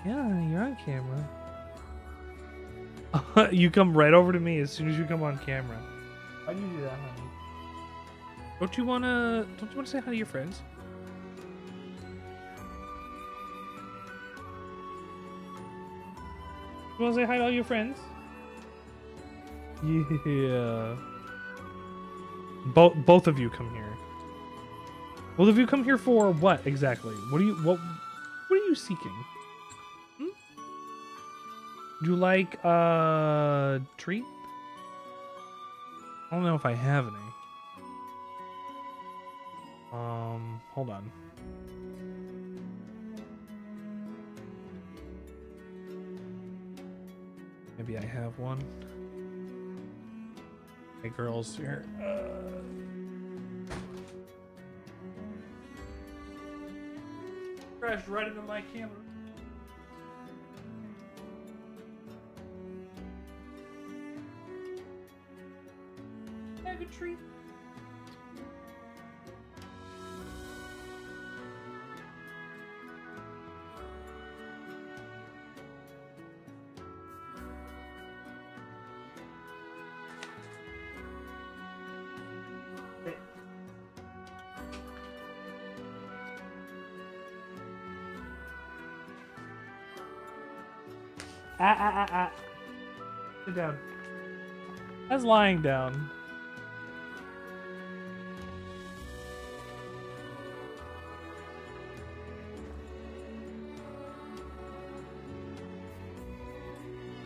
Yeah, you're on camera. You come right over to me as soon as you come on camera. Why do you do that, honey? Don't you wanna say hi to your friends? You wanna say hi to all your friends? Yeah. Both of you come here. Both of you come here for what exactly? What are you seeking? Would you like a treat? I don't know if I have any. Hold on. Maybe I have one. Hey girls, here. Crashed right into my camera. Have a treat. Sit down. That's lying down.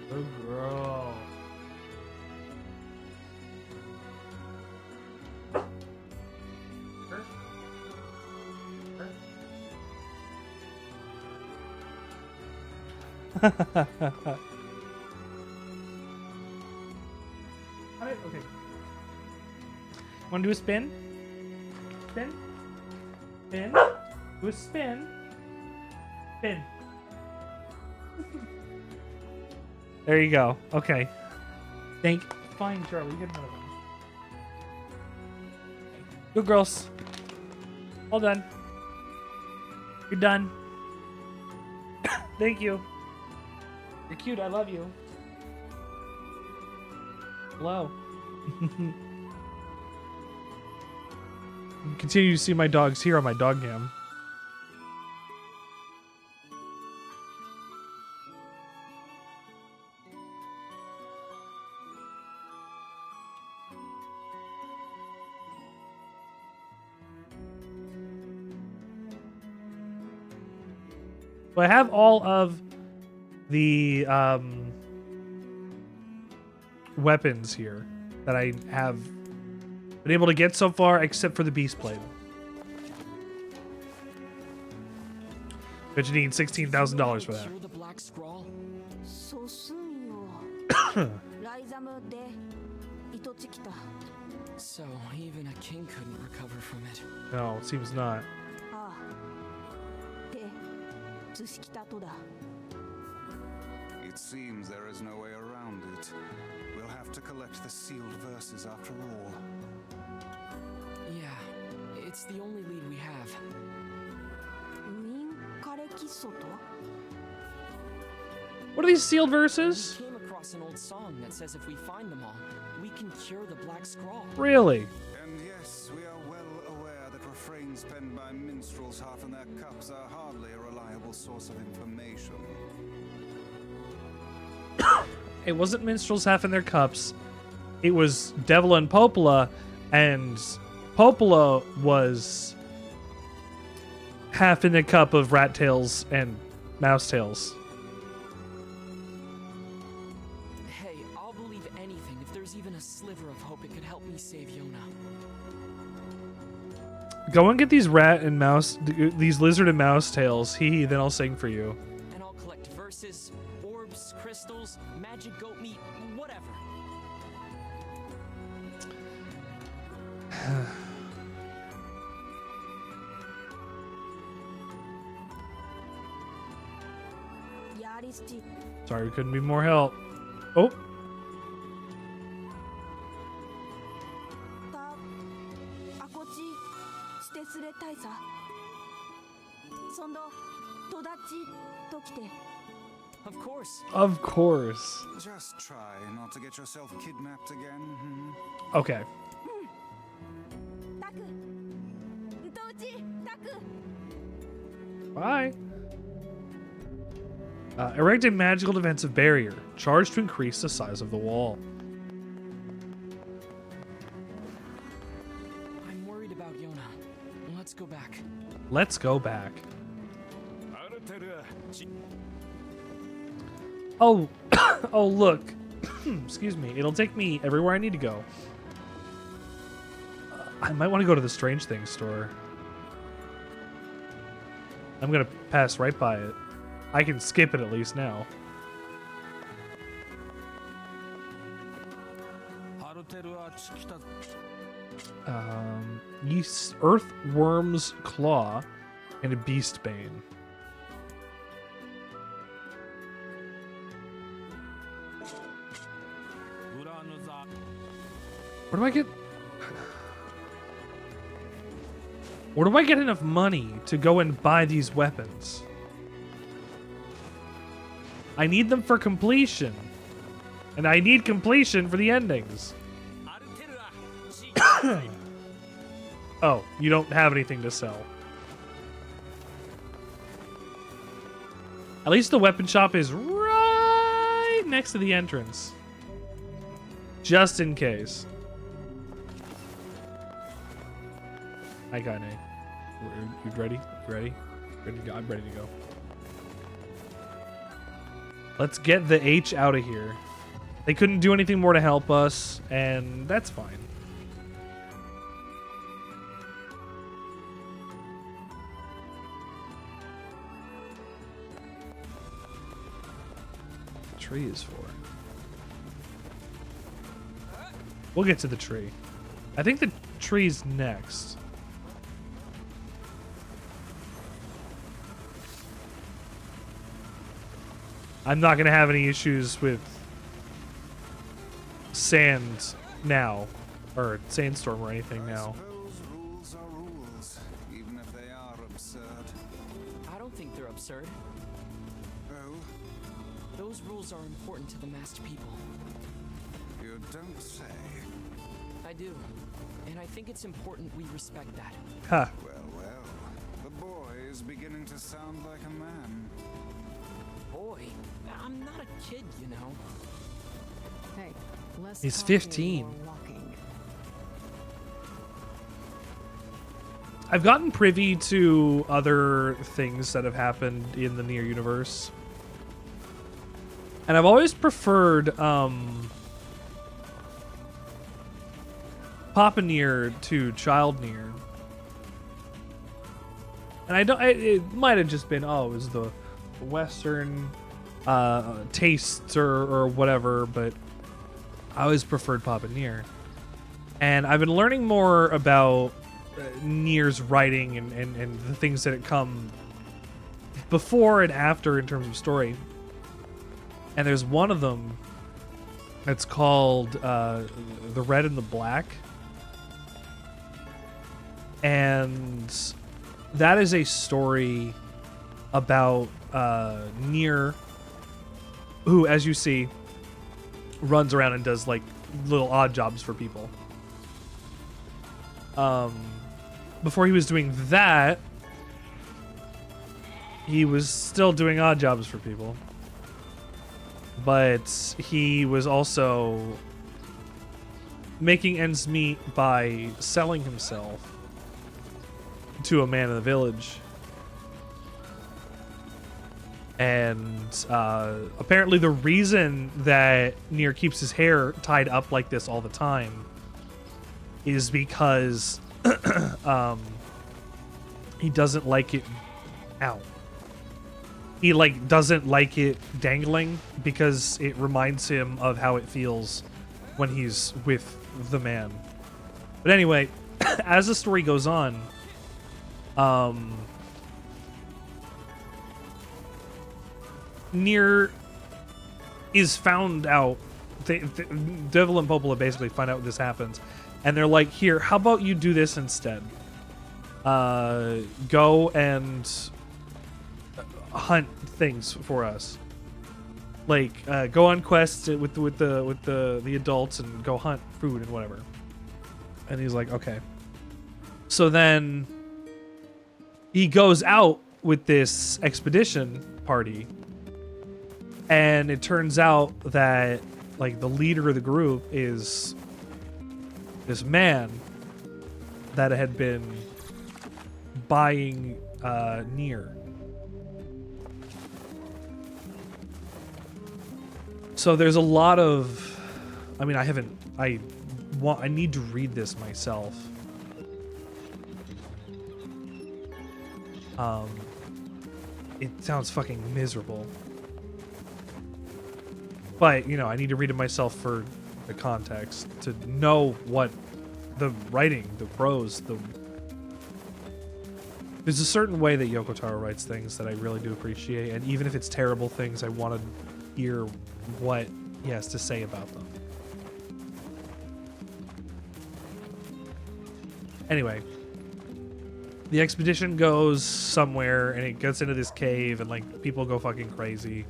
Good girl. Okay. Want to do a spin? Spin? Spin? Do a spin? Spin. There you go. Okay. Fine, Charlie. You get another one. Good girls. All done. You're done. Thank you. You're cute. I love you. Hello. Continue to see my dogs here on my dog cam. So I have all of the weapons here that I have been able to get so far, except for the beast blade. But you need $16,000 for that. Cure the Black Scrawl? そうすんよライザムで糸チキタ So even a king couldn't recover from it. No, it seems not. ああで図式タとだ It seems there is no way around it. We'll have to collect the sealed verses after all. Yeah, it's the only lead we have. ウィンカレキソト What are these sealed verses? We came across an old song that says if we find them all, we can cure the Black Scrawl. Really? And yes, we are well aware that refrains penned by minstrels half in their cups are hardly a reliable source of information. It wasn't minstrels half in their cups. It was Devil and Popola, and Popola was half in a cup of rat tails and mouse tails. Hey, I'll believe anything if there's even a sliver of hope it could help me save Yonah. Go and get these rat and mouse, these lizard and mouse tails. Then I'll sing for you. And I'll collect verses, orbs, crystals, magic goat meat, whatever. Yaristi. Sorry, we couldn't be more help. Oh, Ta. Akochi. Shite suretai sa. Sondo. Todachi. To kite. Of course. of course. Just try not to get yourself kidnapped again. Hmm? Okay. Taku. Touchi. Taku. Bye. Erect a magical defensive barrier. Charged to increase the size of the wall. I'm worried about Yonah. Let's go back. Let's go back. Oh, oh look. Excuse me. It'll take me everywhere I need to go. I might want to go to the Strange Things store. I'm gonna pass right by it. I can skip it at least now. Earthworm's Claw and a Beastbane. Where do I get... Where do I get enough money to go and buy these weapons? I need them for completion. And I need completion for the endings. Oh, you don't have anything to sell. At least the weapon shop is right next to the entrance. Just in case. Hi, Kaine. You ready? Ready? Ready to go? I'm ready to go. Let's get the H out of here. They couldn't do anything more to help us, and that's fine. The tree is for. We'll get to the tree. I think the tree's next. I'm not going to have any issues with sand now, or sandstorm or anything now. Suppose rules are rules, even if they are absurd. I don't think they're absurd. Oh, Those rules are important to the masked people. you don't say. I do. And I think it's important we respect that. Huh. Well, well. The boy is beginning to sound like a man. Boy, I'm not a kid, you know. Hey, less He's talking, 15. more walking. I've gotten privy to other things that have happened in the NieR universe. And I've always preferred Papa NieR to Child NieR. And I don't. It might have just been, oh, it was the Western tastes or whatever, but I always preferred Papa NieR. And I've been learning more about NieR's writing and the things that had come before and after in terms of story. And there's one of them that's called The Red and the Black. And that is a story about NieR, who, as you see, runs around and does like little odd jobs for people. Before he was doing that, he was still doing odd jobs for people. But he was also making ends meet by selling himself to a man in the village. And apparently the reason that NieR keeps his hair tied up like this all the time is because he doesn't like it out. He like doesn't like it dangling because it reminds him of how it feels when he's with the man. But anyway, as the story goes on, NieR is found out. Devil and Popola basically find out this happens, and they're like, "Here, how about you do this instead? Go and hunt things for us. Like, go on quests with the adults and go hunt food and whatever." And he's like, "Okay." So then he goes out with this expedition party. And it turns out that, like, the leader of the group is this man that had been buying NieR. So there's a lot of, I mean, I need to read this myself. It sounds fucking miserable. But, you know, I need to read it myself for the context, to know what the writing, the prose, There's a certain way that Yoko Taro writes things that I really do appreciate, and even if it's terrible things, I want to hear what he has to say about them. Anyway, the expedition goes somewhere, and it gets into this cave, and, like, people go fucking crazy.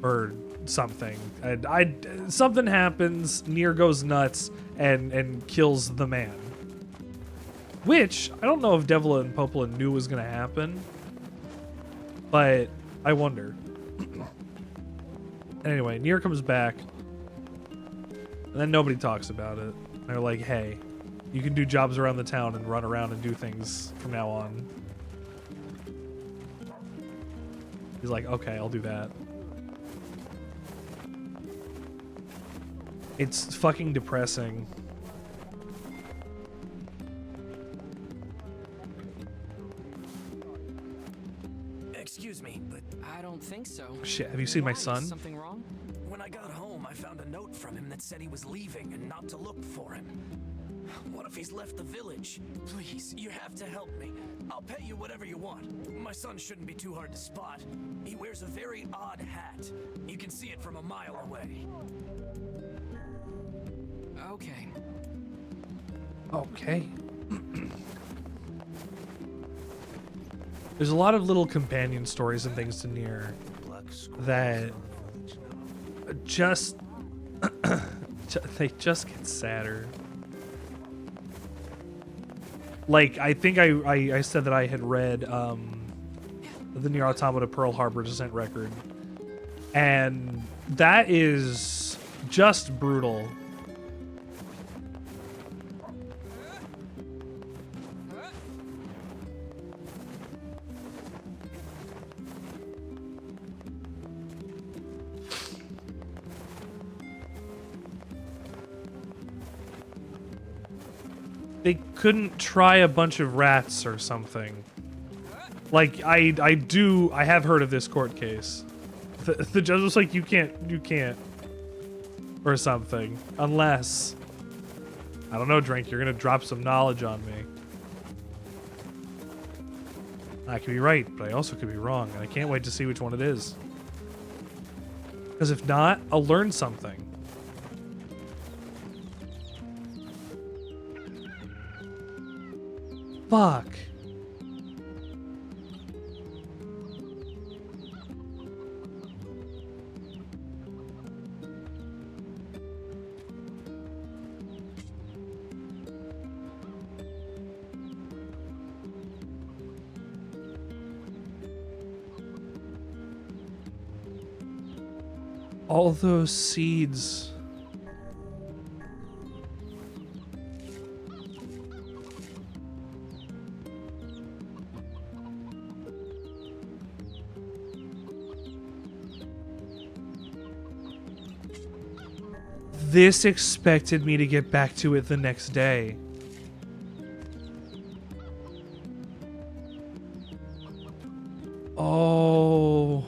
Or something. Something happens, NieR goes nuts and kills the man. Which, I don't know if Devil and Popola knew was going to happen. But, I wonder. Anyway, NieR comes back. And then nobody talks about it. They're like, "Hey, you can do jobs around the town and run around and do things from now on." He's like, "Okay, I'll do that." It's fucking depressing. Excuse me, but I don't think so. Shit, have you seen my Why? son? Something wrong? when I got home, I found a note from him that said he was leaving and not to look for him. What if he's left the village? Please, you have to help me. I'll pay you whatever you want. My son shouldn't be too hard to spot. He wears a very odd hat. You can see it from a mile away. Okay. Okay. There's a lot of little companion stories and things to NieR that just they just get sadder. Like, I think I said that I had read the NieR Automata Pearl Harbor Descent record, and that is just brutal. They couldn't try a bunch of rats or something. Like, I have heard of this court case. The judge was like, you can't. Or something. Unless, I don't know, Drink, you're gonna drop some knowledge on me. I could be right, but I also could be wrong, and I can't wait to see which one it is. Because if not, I'll learn something. Fuck. All those seeds. This expected me to get back to it the next day. Oh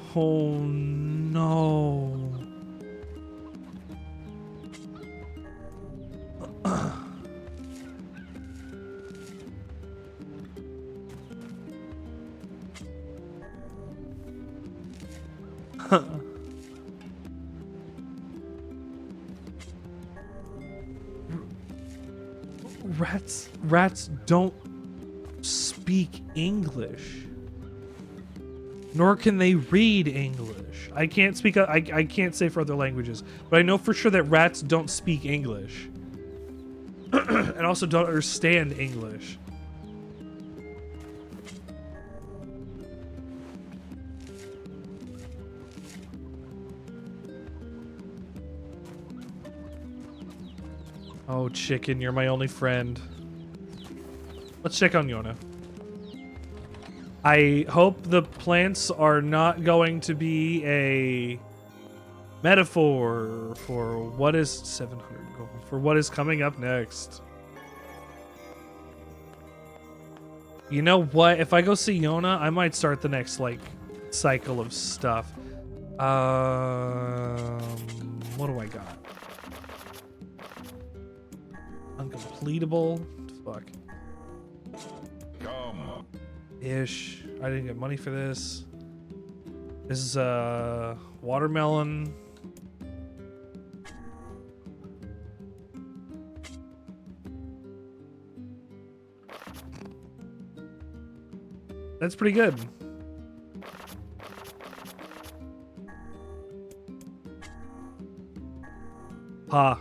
no. Rats don't speak English. Nor can they read English. I can't speak, I can't say for other languages, but I know for sure that rats don't speak English. And also don't understand English. Oh, chicken, you're my only friend. Let's check on Yonah. I hope the plants are not going to be a metaphor for what is 700 gold, for what is coming up next. You know what? If I go see Yonah, I might start the next, like, cycle of stuff. What do I got? Uncompletable. Fuck. Come. Ish. I didn't get money for this. This is watermelon. That's pretty good. Ha.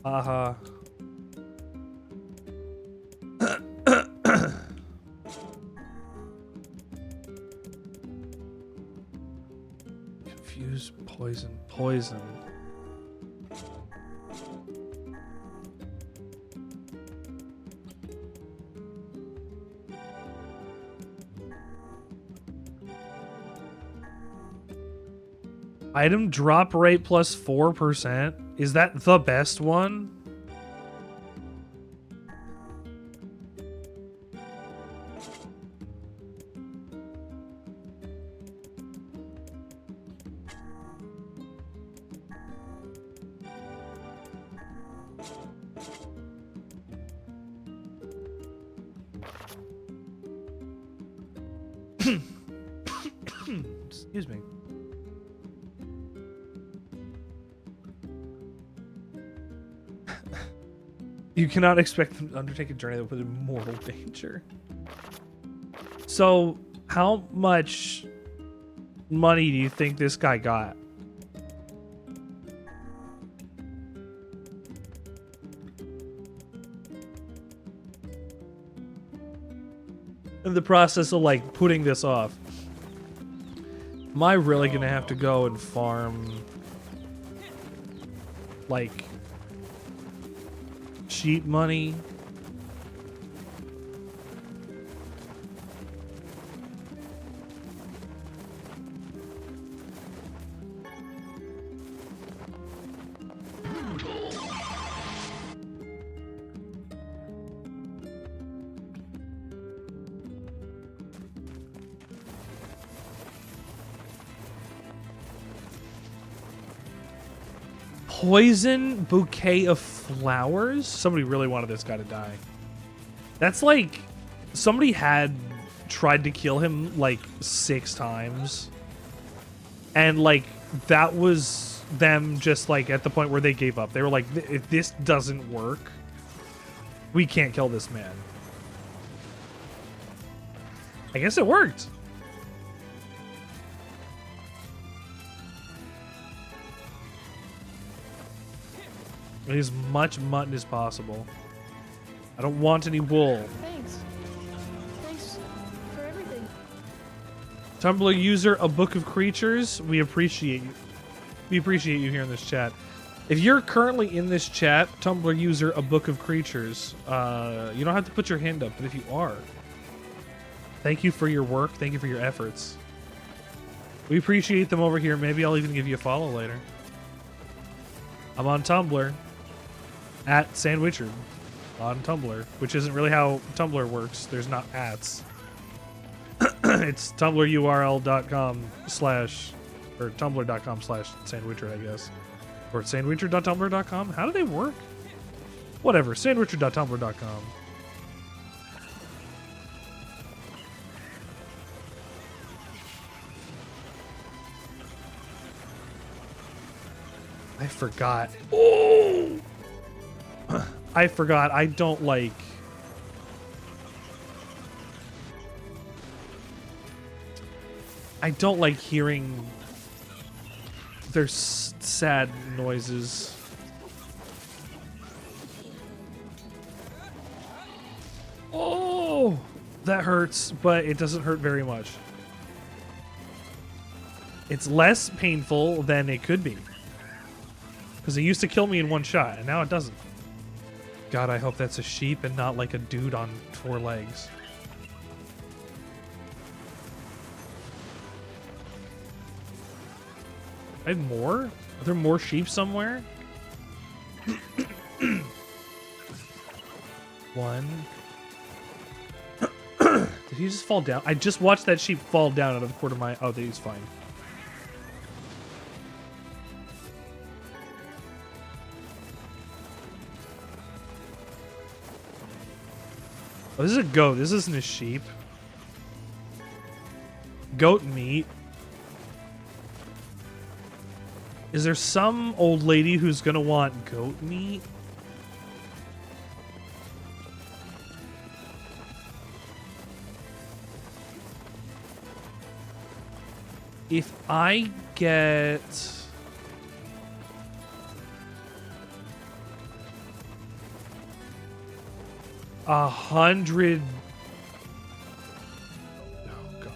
Aha. Confuse poison. Item drop rate plus 4%. Is that the best one? Excuse me. You cannot expect them to undertake a journey that was in mortal danger. So, how much money do you think this guy got? In the process of, like, putting this off. Am I really gonna have to go and farm, like, cheap money? Poison bouquet of flowers? Somebody really wanted this guy to die. That's like, somebody had tried to kill him like 6 times. And like, that was them just like at the point where they gave up. They were like, if this doesn't work, we can't kill this man. I guess it worked. As much mutton as possible. I don't want any wool. Thanks. Thanks for everything. Tumblr user, A Book of Creatures. We appreciate you. We appreciate you here in this chat. If you're currently in this chat, Tumblr user, A Book of Creatures, you don't have to put your hand up, but if you are, thank you for your work. Thank you for your efforts. We appreciate them over here. Maybe I'll even give you a follow later. I'm on Tumblr at Sandwichard on Tumblr, which isn't really how Tumblr works. There's not ats. It's tumblrurl.com/ or tumblr.com/Sandwichard, I guess. Or sandwichard.tumblr.com? How do they work? Whatever. Sandwichard.tumblr.com. I forgot. Oh! I forgot. I don't like... hearing their sad noises. Oh! That hurts, but it doesn't hurt very much. It's less painful than it could be. Because it used to kill me in one shot, and now it doesn't. God, I hope that's a sheep and not like a dude on 4 legs. I have more? Are there more sheep somewhere? One. Did he just fall down? I just watched that sheep fall down out of the corner of my... Oh, he's fine. Oh, this is a goat. This isn't a sheep. Goat meat. Is there some old lady who's gonna want goat meat? If I get... $100... Oh, God.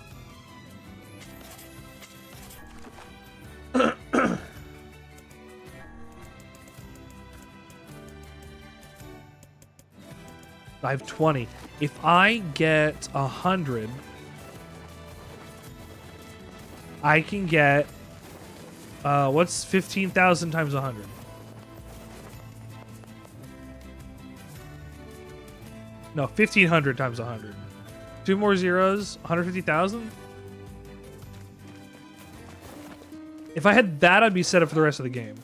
I have 20. If I get 100, I can get what's 15,000 times 100? No, 1,500 times 100. 2 more zeros, 150,000. If I had that, I'd be set up for the rest of the game.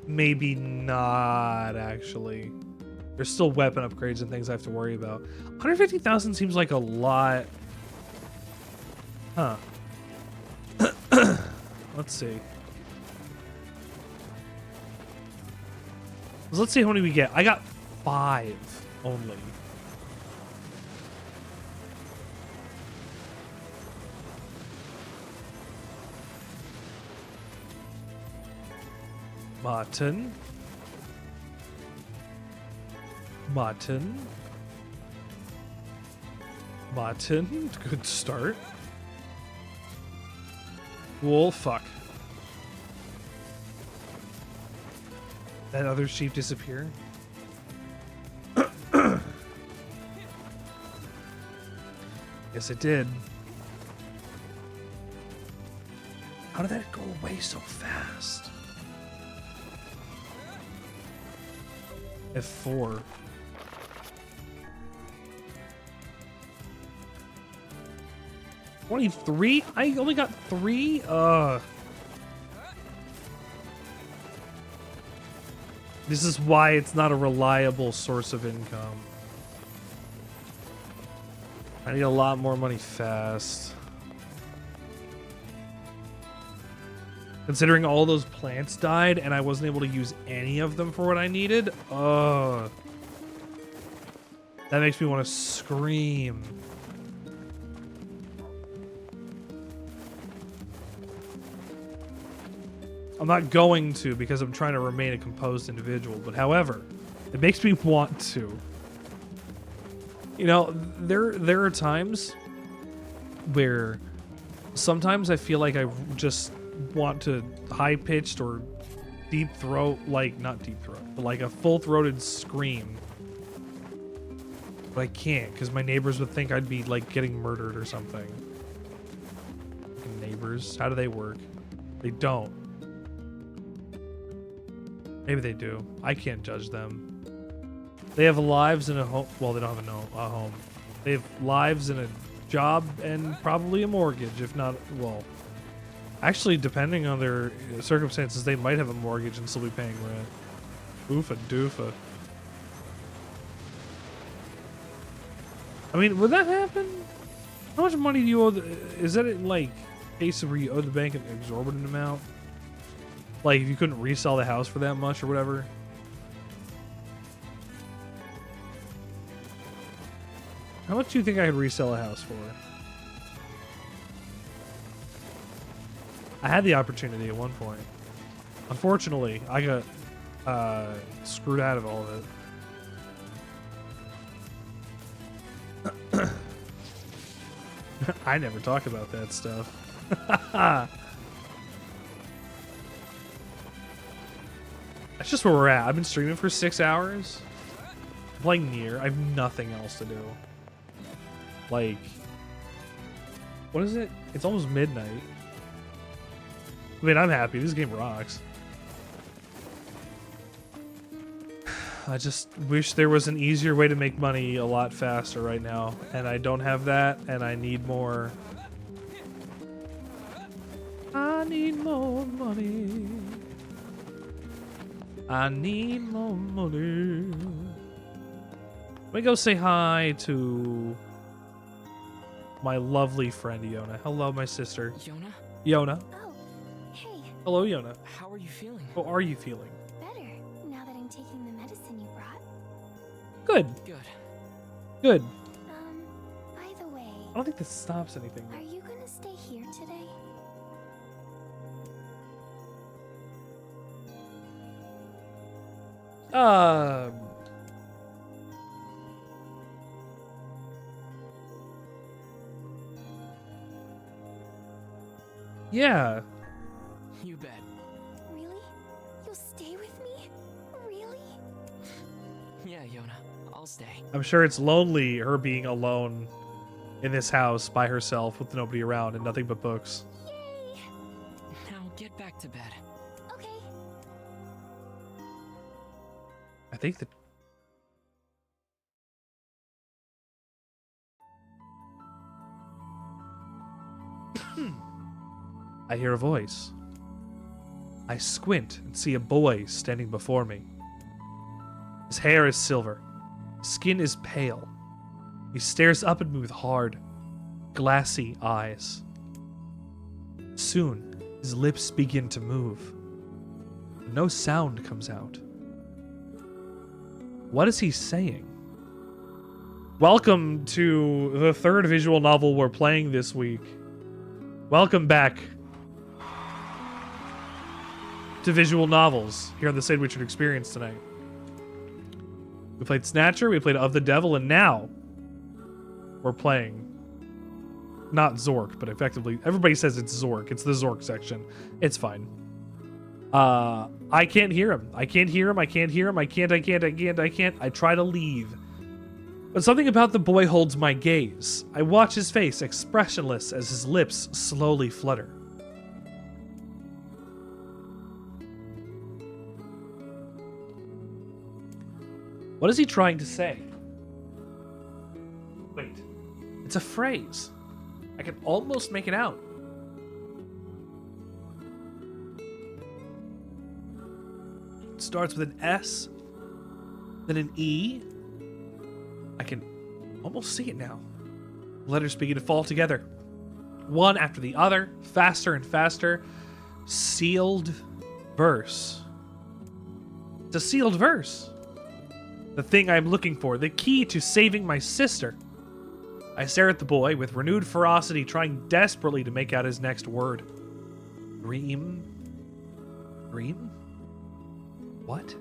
Maybe not, actually. There's still weapon upgrades and things I have to worry about. 150,000 seems like a lot. Huh. Let's see. Let's see how many we get. I got 5 only. Mutton. Mutton. Mutton. Good start. Wool. Fuck. That other sheep disappear? Yes, it did. How did that go away so fast? F4. $23? I only got 3? This is why it's not a reliable source of income. I need a lot more money fast. Considering all those plants died and I wasn't able to use any of them for what I needed. That makes me want to scream. I'm not going to because I'm trying to remain a composed individual, but however, it makes me want to. You know, there are times where sometimes I feel like I just want to high-pitched or deep throat, like, not deep throat, but like a full-throated scream. But I can't, because my neighbors would think I'd be, like, getting murdered or something. Fucking neighbors, how do they work? They don't. Maybe they do. I can't judge them. They have lives in a home. Well, they don't have a home. They have lives in a job and probably a mortgage, if not, well, actually, depending on their circumstances, they might have a mortgage and still be paying rent. Oofa doofa. I mean, would that happen? How much money do you owe? Is that like a case where you owe the bank an exorbitant amount? Like, if you couldn't resell the house for that much or whatever? How much do you think I could resell a house for? I had the opportunity at one point. Unfortunately, I got screwed out of all of it. I never talk about that stuff. That's just where we're at. I've been streaming for 6 hours. I'm playing NieR. I have nothing else to do. Like, what is it? It's almost midnight. I mean, I'm happy. This game rocks. I just wish there was an easier way to make money a lot faster right now. And I don't have that, and I need more. I need more money. I need more money. Let me go say hi to my lovely friend Yonah. Hello, my sister. Yonah? Yonah. Oh, hey, Hello, Yonah. How are you feeling? How are you feeling? better now that I'm taking the medicine you brought. Good. Good. Good. By the way, I don't think this stops anything. are you gonna stay here today? Yeah. You bet. Really? You'll stay with me? Really? Yeah, Yonah. I'll stay. I'm sure it's lonely, her being alone in this house by herself with nobody around and nothing but books. Yay! Now get back to bed. Okay. I think that... I hear a voice. I squint and see a boy standing before me. His hair is silver. His skin is pale. He stares up at me with hard, glassy eyes. Soon, his lips begin to move. No sound comes out. What is he saying? Welcome to the third visual novel we're playing this week. Welcome back to visual novels here on the Sandwichard Experience tonight. We played Snatcher, we played Of the Devil, and now we're playing not Zork, but effectively everybody says it's Zork. It's the Zork section. It's fine. I can't hear him. I can't hear him. I can't hear him. I can't. I try to leave. But something about the boy holds my gaze. I watch his face, expressionless as his lips slowly flutter. What is he trying to say? Wait. It's a phrase. I can almost make it out. It starts with an S, then an E. I can almost see it now. Letters begin to fall together. One after the other, faster and faster. Sealed verse. It's a sealed verse. The thing I'm looking for, the key to saving my sister. I stare at the boy with renewed ferocity, trying desperately to make out his next word. Dream? Dream? What?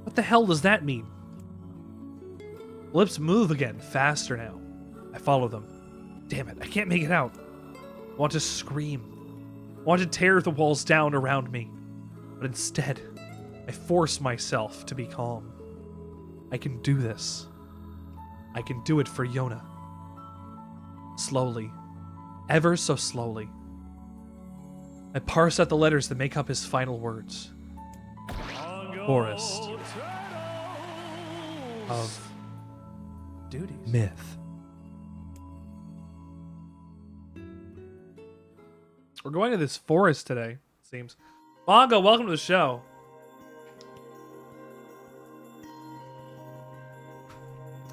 What the hell does that mean? Lips move again, faster now. I follow them. Damn it, I can't make it out. I want to scream. I want to tear the walls down around me. But instead, I force myself to be calm. I can do this. I can do it for Yonah. Slowly, ever so slowly, I parse out the letters that make up his final words. Forest of Duties. Myth. We're going to this forest today, it seems. Bongo, welcome to the show.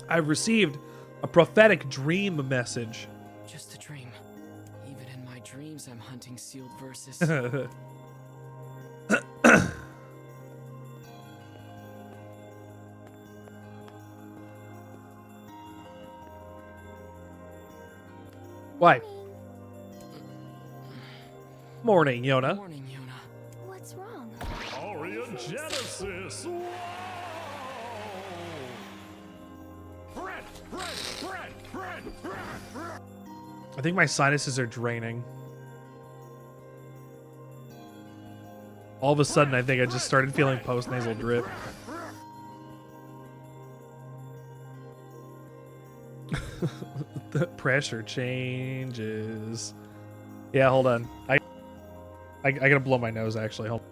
I've received a prophetic dream message. Just a dream. Even in my dreams, I'm hunting sealed verses. Why? Morning, Yonah. Morning, Yonah. What's wrong? Genesis. I think my sinuses are draining. All of a sudden, I think I just started feeling post-nasal drip. The pressure changes. Yeah, hold on. I gotta blow my nose, actually. Hold on.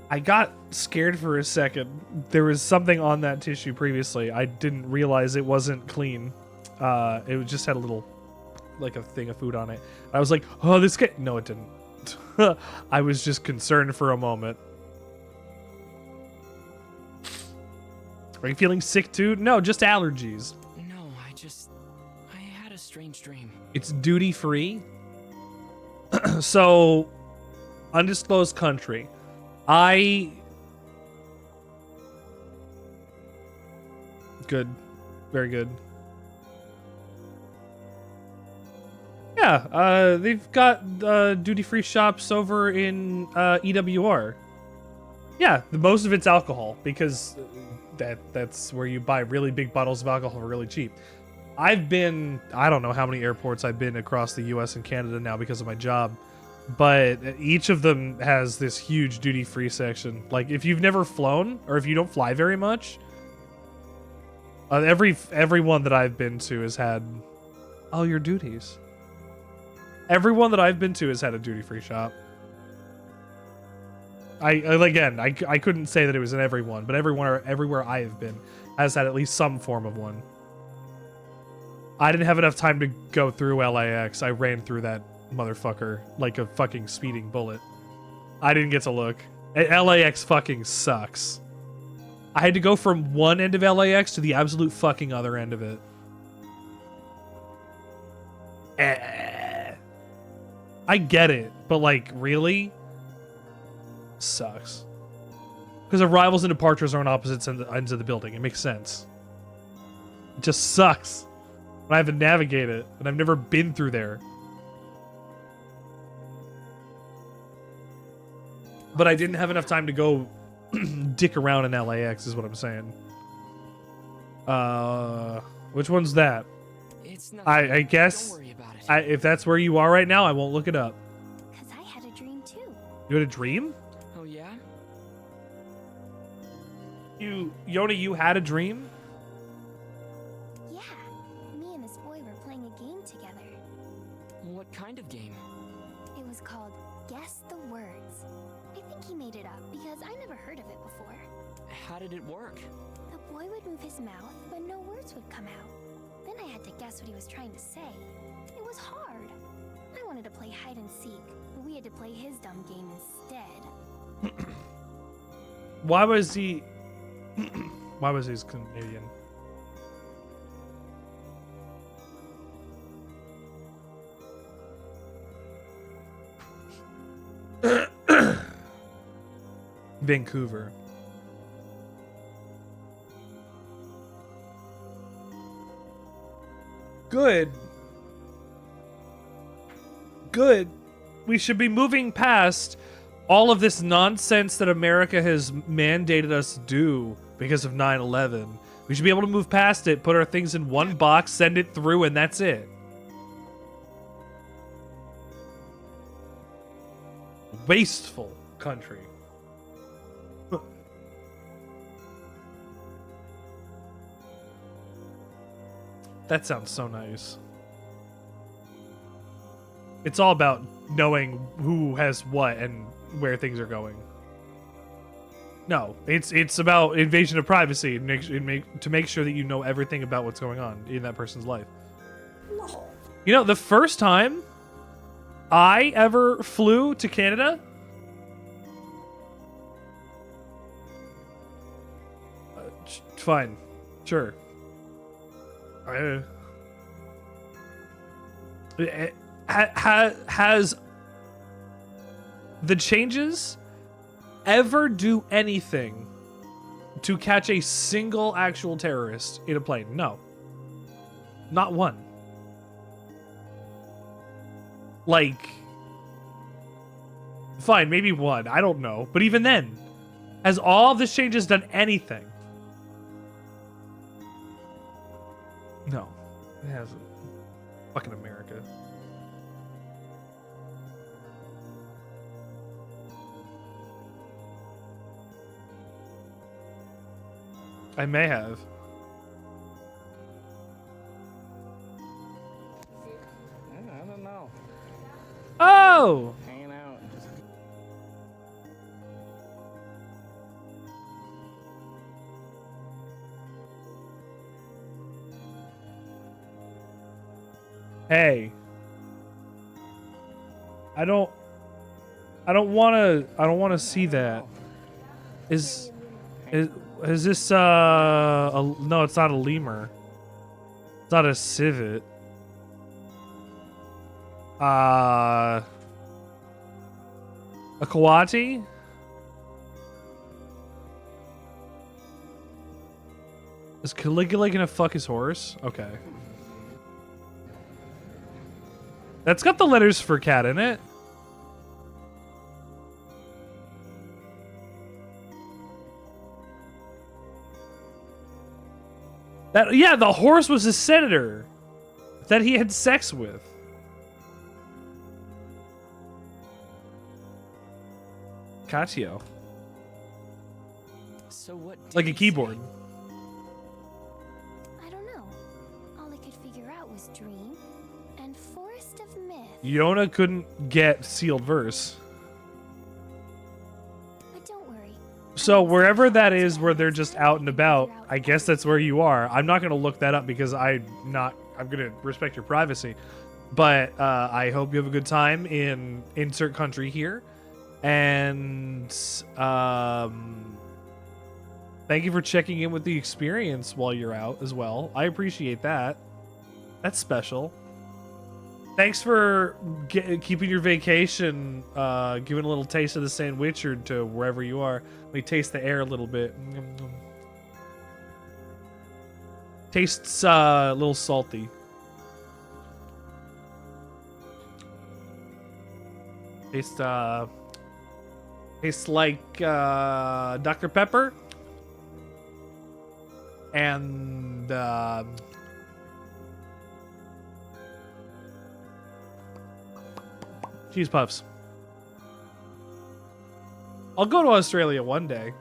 I got scared for a second. There was something on that tissue previously. I didn't realize it wasn't clean. It just had a little, like a thing of food on it. I was like, oh, this guy. No, it didn't. I was just concerned for a moment. Are you feeling sick too? No, just allergies. No, I had a strange dream. It's duty free. So, undisclosed country. Good. Very good. Yeah, they've got duty-free shops over in EWR. Yeah, most of it's alcohol, because that's where you buy really big bottles of alcohol for really cheap. I've been, I don't know how many airports I've been across the US and Canada now because of my job. But each of them has this huge duty-free section. Like, if you've never flown, or if you don't fly very much, every one that I've been to has had all your duties. Everyone that I've been to has had a duty-free shop. I couldn't say that it was in everyone, but everywhere I have been has had at least some form of one. I didn't have enough time to go through LAX. I ran through that motherfucker like a fucking speeding bullet. I didn't get to look. LAX fucking sucks. I had to go from one end of LAX to the absolute fucking other end of it. I get it, but like, really? Sucks. Because arrivals and departures are on opposite ends of the building. It makes sense. It just sucks when I have to navigate it, and I've never been through there. But I didn't have enough time to go dick around in LAX, is what I'm saying. Which one's that? It's not. I guess Don't worry about it. if that's where you are right now, I won't look it up. Because I had a dream too. You had a dream? Oh yeah? Yonah, you had a dream? Yeah. Me and this boy were playing a game together. What kind of game? It was called Guess the Words. I think he made it up because I never heard of it before. How did it work? The boy would move his mouth, but no words would come out. Then I had to guess what he was trying to say. It was hard. I wanted to play hide and seek, but we had to play his dumb game instead. Why was he... Why was he Canadian? Vancouver. Good. Good. We should be moving past all of this nonsense that America has mandated us to do because of 9/11. We should be able to move past it, put our things in one box, send it through, and that's it. Wasteful country. That sounds so nice. It's all about knowing who has what and where things are going. No, it's about invasion of privacy to make sure that you know everything about what's going on in that person's life. No. You know, the first time I ever flew to Canada, fine, sure. Has the changes ever do anything to catch a single actual terrorist in a plane? No. Not one. Like, fine, maybe one. I don't know. But even then, has all this changes done anything? No, it hasn't. Fucking America. I may have. I don't know. Oh! Hanging out. Just... Hey. I don't want to see that. Is this no, it's not a lemur. It's not a civet. A coati? Is Caligula gonna fuck his horse? Okay. That's got the letters for cat in it. That, yeah, the horse was a senator that he had sex with. Catio. So what? did Like a he keyboard. say? I don't know. All I could figure out was dream and forest of myth. Yonah couldn't get sealed verse. But don't worry. So wherever that is where they're just out and about, I guess that's where you are. I'm not going to look that up because I'm going to respect your privacy. But I hope you have a good time in insert country here. And thank you for checking in with the experience while you're out as well. I appreciate that. That's special. Thanks for keeping your vacation, giving a little taste of the Sandwichard to wherever you are. Let me taste the air a little bit. Tastes a little salty. Tastes like Dr. Pepper and cheese puffs. I'll go to Australia one day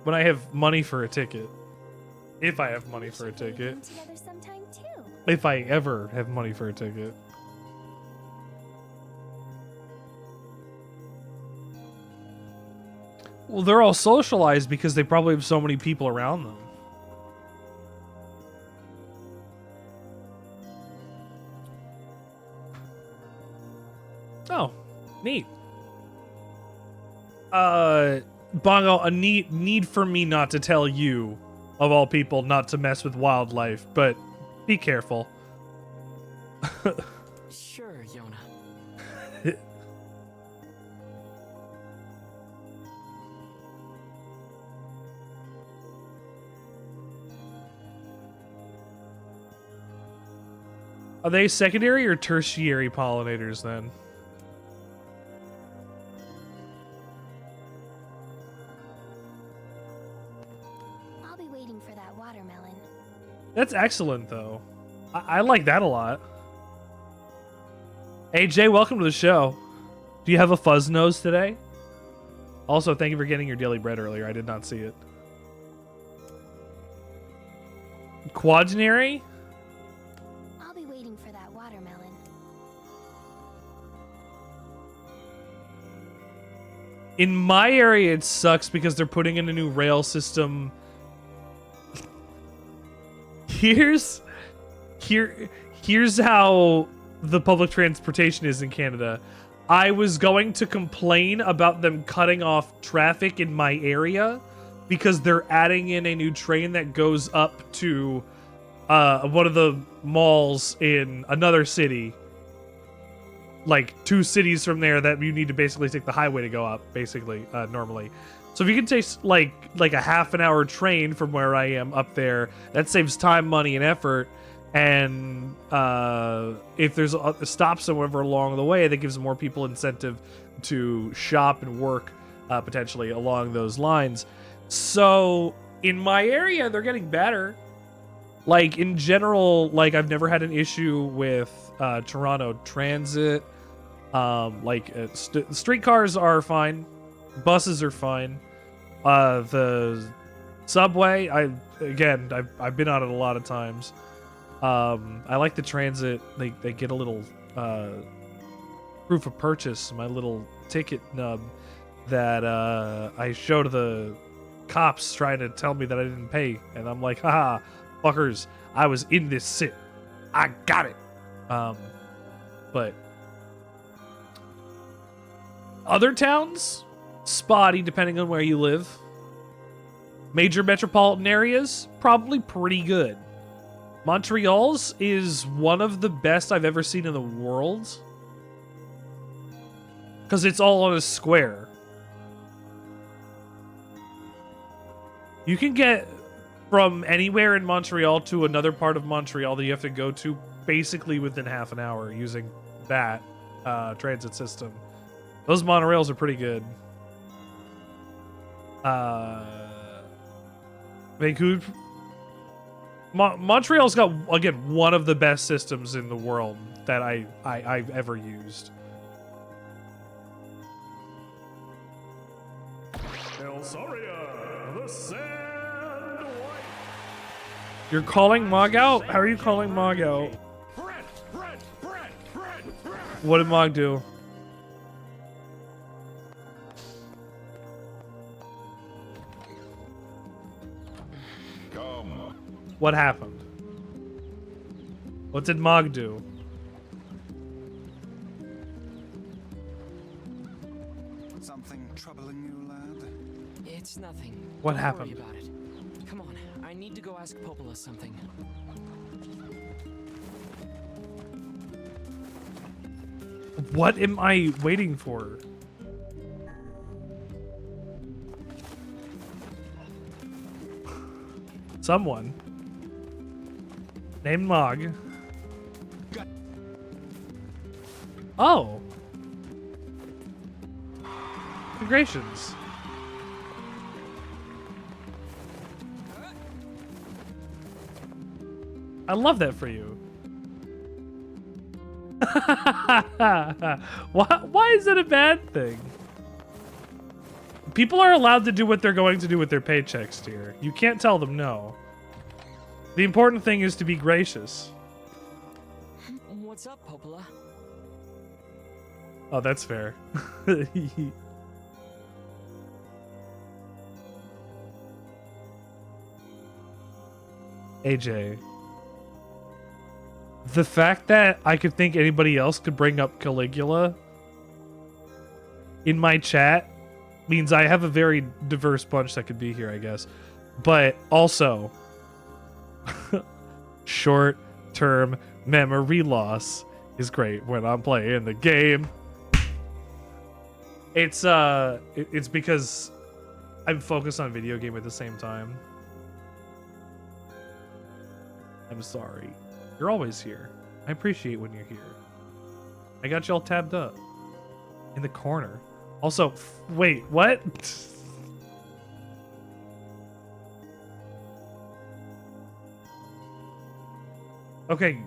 when I have money for a ticket. If I have money for a ticket. Together sometime too. If I ever have money for a ticket. Well, they're all socialized because they probably have so many people around them. Neat. Bongo, a need for me not to tell you, of all people, not to mess with wildlife, but be careful. Sure, Yonah. Are they secondary or tertiary pollinators then? I'll be waiting for that watermelon. That's excellent, though. I like that a lot. Hey, Jay, welcome to the show. Do you have a fuzz nose today? Also, thank you for getting your daily bread earlier. I did not see it. Quadrantary? I'll be waiting for that watermelon. In my area, it sucks because they're putting in a new rail system. Here's how the public transportation is in Canada. I was going to complain about them cutting off traffic in my area because they're adding in a new train that goes up to one of the malls in another city. Like 2 cities from there that you need to basically take the highway to go up, basically, normally. So if you can take like a half an hour train from where I am up there, that saves time, money, and effort. And if there's a stop somewhere along the way, that gives more people incentive to shop and work potentially along those lines. So in my area, they're getting better. Like in general, like I've never had an issue with Toronto Transit. Streetcars are fine, buses are fine. The subway, I've been on it a lot of times. I like the transit. They get a little proof of purchase, my little ticket nub that I show to the cops trying to tell me that I didn't pay, and I'm like, haha, fuckers, I was in this sit. I got it. But other towns, spotty depending on where you live. Major metropolitan areas, probably pretty good. Montreal's is one of the best I've ever seen in the world. Because it's all on a square. You can get from anywhere in Montreal to another part of Montreal that you have to go to basically within half an hour using that transit system. Those monorails are pretty good. Vancouver... Montreal's got, again, one of the best systems in the world that I've ever used. You're calling Mog out? How are you calling Mog out? What did Mog do? What happened? What did Mog do? Something troubling you, lad? It's nothing. What Don't happened? worry about it. Come on, I need to go ask Popola something. What am I waiting for? Someone named Mog. Oh. Congratulations. I love that for you. Why is that a bad thing? People are allowed to do what they're going to do with their paychecks, dear. You can't tell them no. The important thing is to be gracious. What's up, Popola? Oh, that's fair. AJ. The fact that I could think anybody else could bring up Caligula in my chat means I have a very diverse bunch that could be here, I guess. But also, short-term memory loss is great when I'm playing the game. It's because I'm focused on video game at the same time. I'm sorry. You're always here. I appreciate when you're here. I got y'all tabbed up in the corner. Also, wait, what? Okay.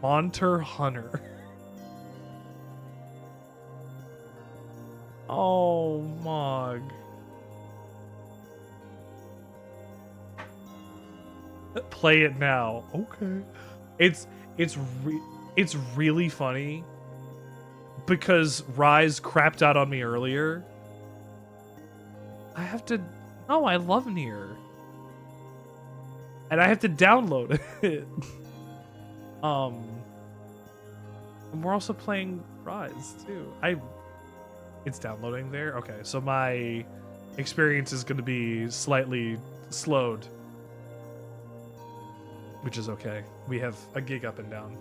Monter Hunter. Oh, Mog. Play it now. Okay. It's really funny because Rise crapped out on me earlier. I have to. No, I love NieR. And I have to download it. And we're also playing Rise too. It's downloading there. Okay, so my experience is going to be slightly slowed, which is okay. We have a gig up and down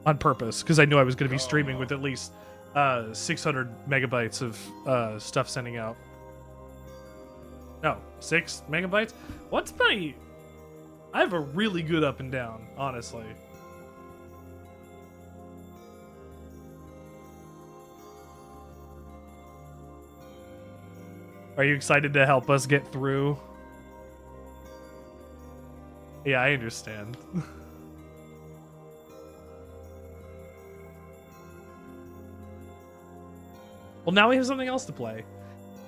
on purpose because I knew I was going to be streaming with at least 600 megabytes of stuff sending out. No, 6 megabytes? What's my... I have a really good up and down, honestly. Are you excited to help us get through? Yeah, I understand. Well, now we have something else to play.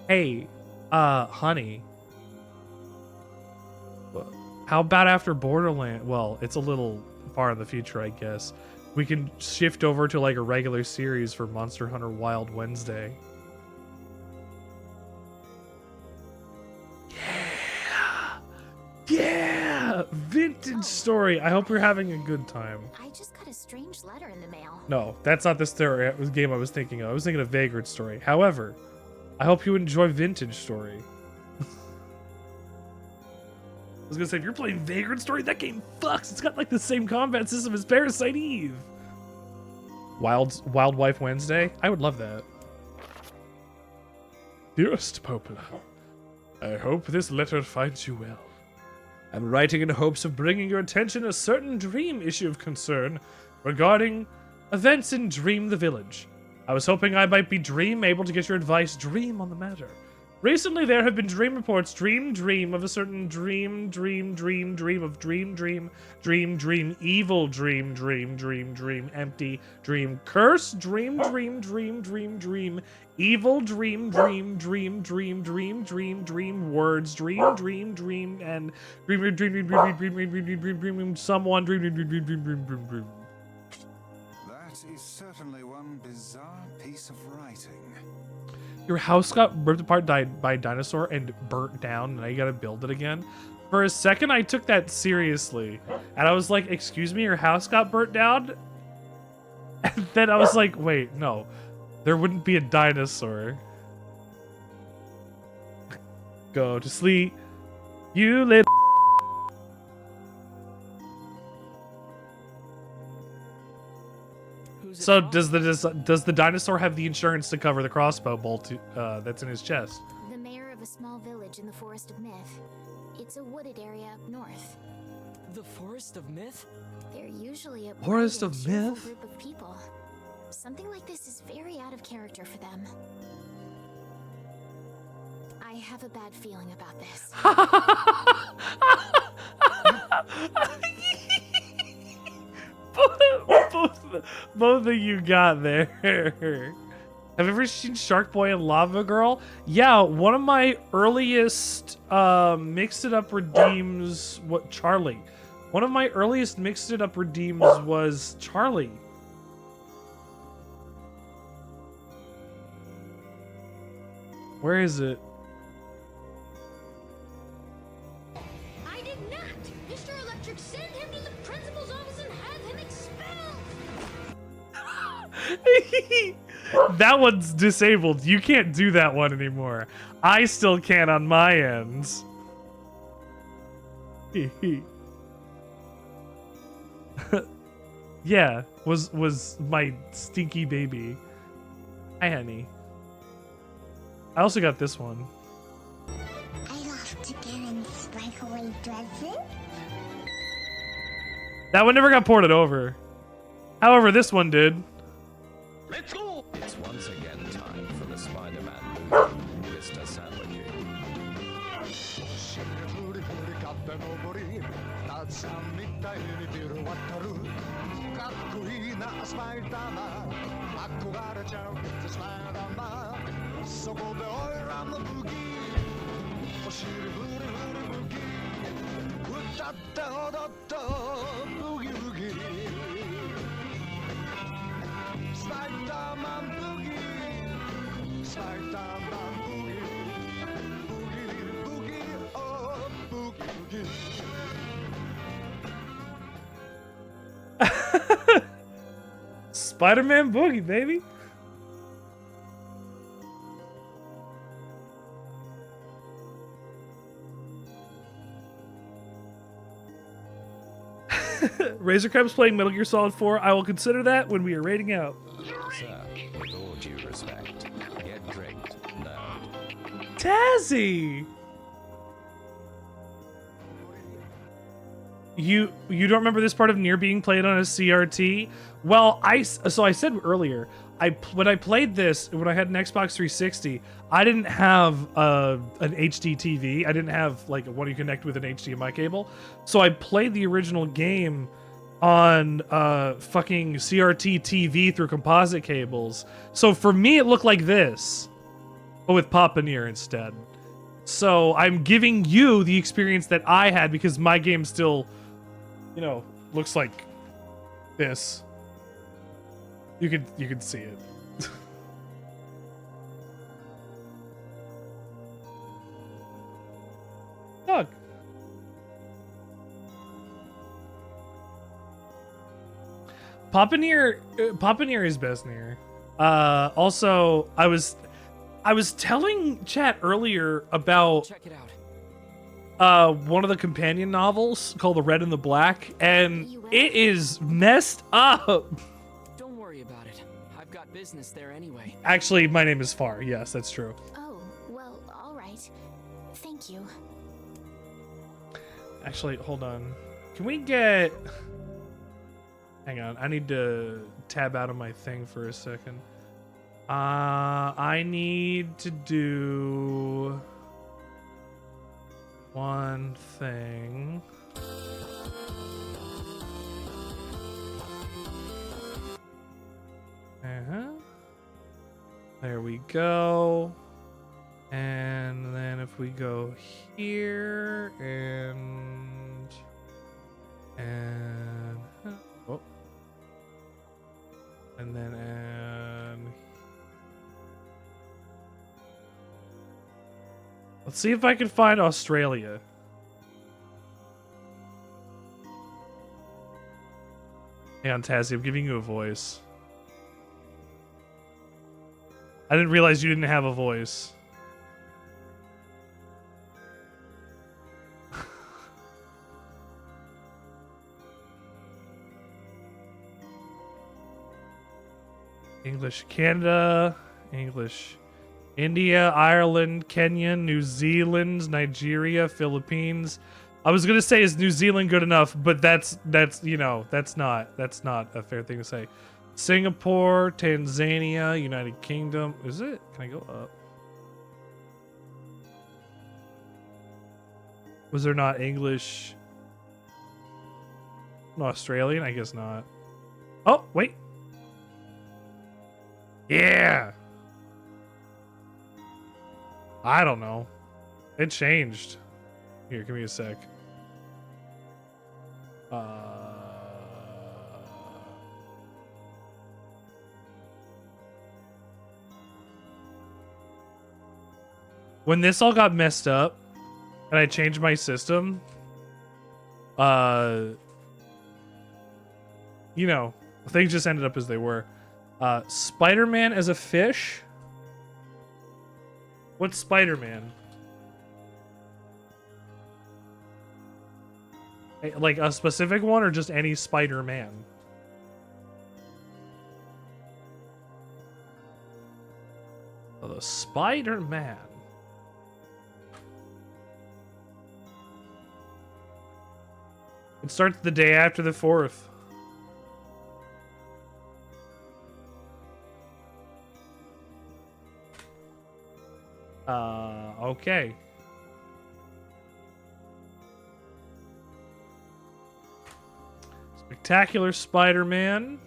Hey, honey. How about after Borderlands? Well, it's a little far in the future, I guess. We can shift over to like a regular series for Monster Hunter Wild Wednesday. Yeah! Vintage story. I hope you're having a good time. I just got a strange letter in the mail. No, that's not the story game I was thinking of. I was thinking of Vagrant Story. However, I hope you enjoy Vintage Story. I was gonna say, if you're playing Vagrant Story, that game fucks. It's got like the same combat system as Parasite Eve. Wild Wife Wednesday? I would love that. Dearest Popola, I hope this letter finds you well. I'm writing in hopes of bringing your attention a certain Dream issue of concern regarding events in Dream the Village. I was hoping I might be able to get your advice Dream on the matter. Recently there have been dream reports, dream of a certain dream of dream, evil dream, empty dream, curse, dream, evil dream, words, dream, and dream, someone, dream. That is certainly one bizarre piece of writing. Your house got ripped apart by a dinosaur and burnt down, and now you gotta build it again. For a second, I took that seriously. And I was like, excuse me, your house got burnt down? And then I was like, wait, no. There wouldn't be a dinosaur. Go to sleep, you little... So does the dinosaur have the insurance to cover the crossbow bolt that's in his chest? The mayor of a small village in the Forest of Myth. It's a wooded area up north. The Forest of Myth? They're usually a Forest of cheerful Myth? group of people. Something like this is very out of character for them. I have a bad feeling about this. both of you got there. Have you ever seen Shark Boy and Lava Girl? Yeah, one of my earliest Mixed It Up redeems. Charlie? One of my earliest Mixed It Up redeems was Charlie. Where is it? I did not That one's disabled. You can't do that one anymore. I still can on my ends. Yeah, was my stinky baby. Hi, honey. I also got this one. I love to get in sparkly dresses. That one never got ported over. However, this one did. Let's go! It's once again time for the Spider-Man movie, Mr. Sandwichard. Spider-Man boogie, Spider-Man boogie, boogie, boogie, oh boogie. Spider-Man Boogie, baby. Razor Crab's playing Metal Gear Solid 4. I will consider that when we are rating out. Sir, with all due respect, get drinked, nerd. Tazzy! You don't remember this part of NieR being played on a CRT? Well, I said earlier, when I played this, when I had an Xbox 360, I didn't have an HD TV. I didn't have like one you connect with an HDMI cable. So I played the original game on fucking CRT TV through composite cables. So for me, it looked like this, but with Papa NieR instead. So I'm giving you the experience that I had because my game still, you know, looks like this. You could see it. Dog. Papa NieR is best NieR. Also, I was telling chat earlier about Check it out. one of the companion novels called The Red and the Black, and it is messed up. Don't worry about it. I've got business there anyway. Actually, my name is Far. Yes, that's true. Oh, well, alright. Thank you. Actually, hold on. Can we get... Hang on. I need to tab out of my thing for a second. I need to do one thing. There we go. And then if we go here and oh, and then let's see if I can find Australia. Hey, on Tazzy, I'm giving you a voice. I didn't realize you didn't have a voice. English Canada, English India, Ireland, Kenya, New Zealand, Nigeria, Philippines. I was gonna say, is New Zealand good enough? But that's you know, that's not a fair thing to say. Singapore, Tanzania, United Kingdom. Is it? Can I go up? Was there not English? No, Australian? I guess not. Oh, wait. Yeah. I don't know. It changed. Here, give me a sec. When this all got messed up and I changed my system, you know, things just ended up as they were. Spider-Man as a fish? What's Spider-Man? Like a specific one or just any Spider-Man? Oh, the Spider-Man. It starts the day after the 4th. Okay. Spectacular Spider-Man.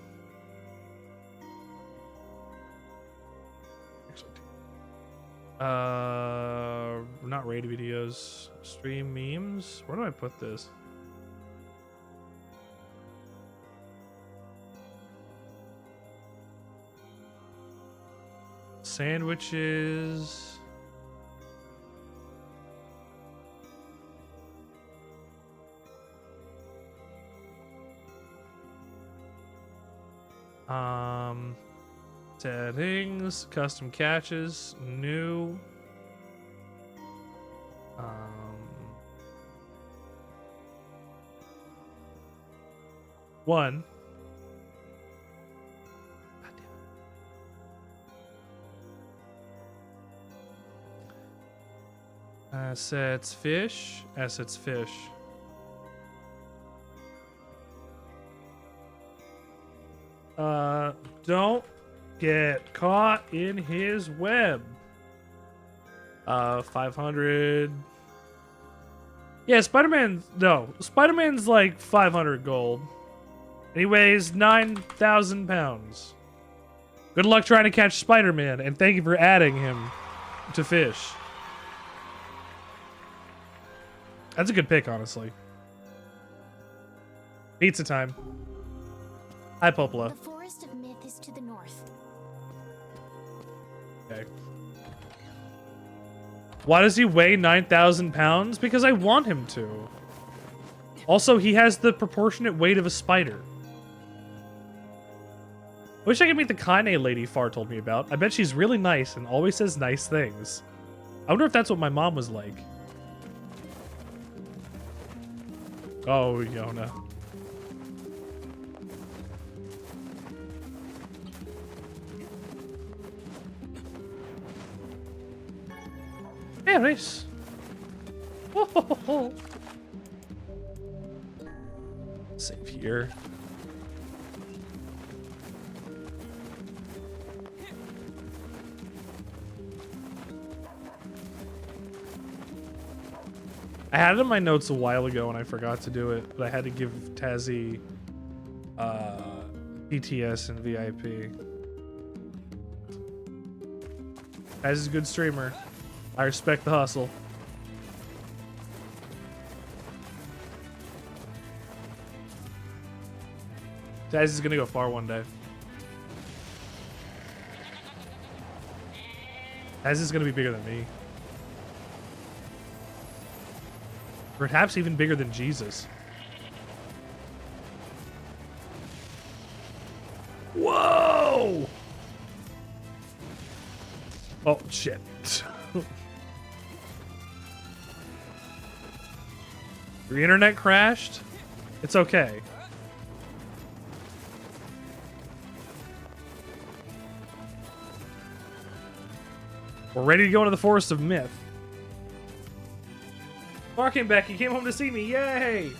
Not raid videos. Stream memes. Where do I put this? Sandwiches. Settings, custom catches, new. One. God damn it. Assets fish. Assets fish. Don't get caught in his web. 500. Yeah, Spider-Man. No, Spider-Man's like 500 gold. And he weighs 9,000 pounds. Good luck trying to catch Spider-Man, and thank you for adding him to fish. That's a good pick, honestly. Pizza time. Hi, Popola. The Forest of Myth is to the north. Okay. Why does he weigh 9,000 pounds? Because I want him to. Also, he has the proportionate weight of a spider. Wish I could meet the Kane lady Far told me about. I bet she's really nice and always says nice things. I wonder if that's what my mom was like. Oh, Yonah. Paris. Oh. Save here. I had it in my notes a while ago and I forgot to do it, but I had to give Tazzy PTS and VIP. Tazzy's a good streamer. I respect the hustle. Tazzy's gonna go far one day. Tazzy's gonna be bigger than me. Perhaps even bigger than Jesus. Whoa! Oh, shit. Your internet crashed? It's okay. We're ready to go into the Forest of Myth. Mark came back. He came home to see me. Yay!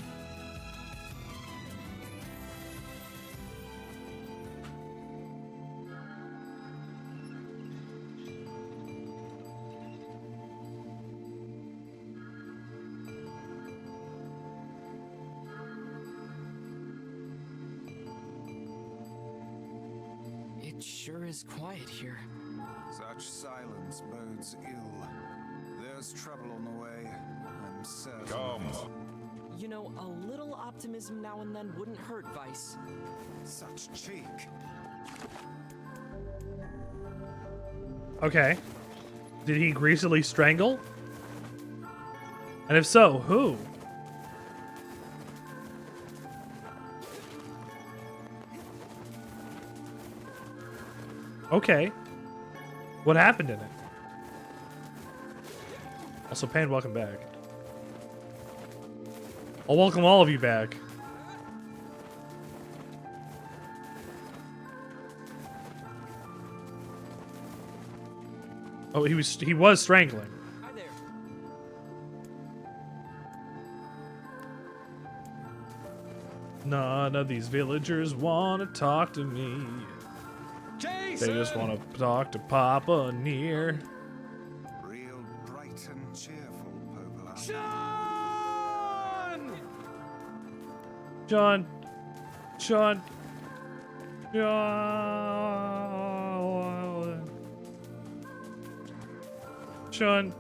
It sure is quiet here. Such silence bodes ill. There's trouble on the way. I'm certain. Come. You know, a little optimism now and then wouldn't hurt, Weiss. Such cheek. Okay. Did he greasily strangle? And if so, who? Okay. What happened in it? Also, Pan, welcome back. I'll welcome all of you back. Oh, he was strangling. Hi there. None of these villagers want to talk to me. Jason! They just want to talk to Papa NieR. Real bright and cheerful, Poplar. John. John. John.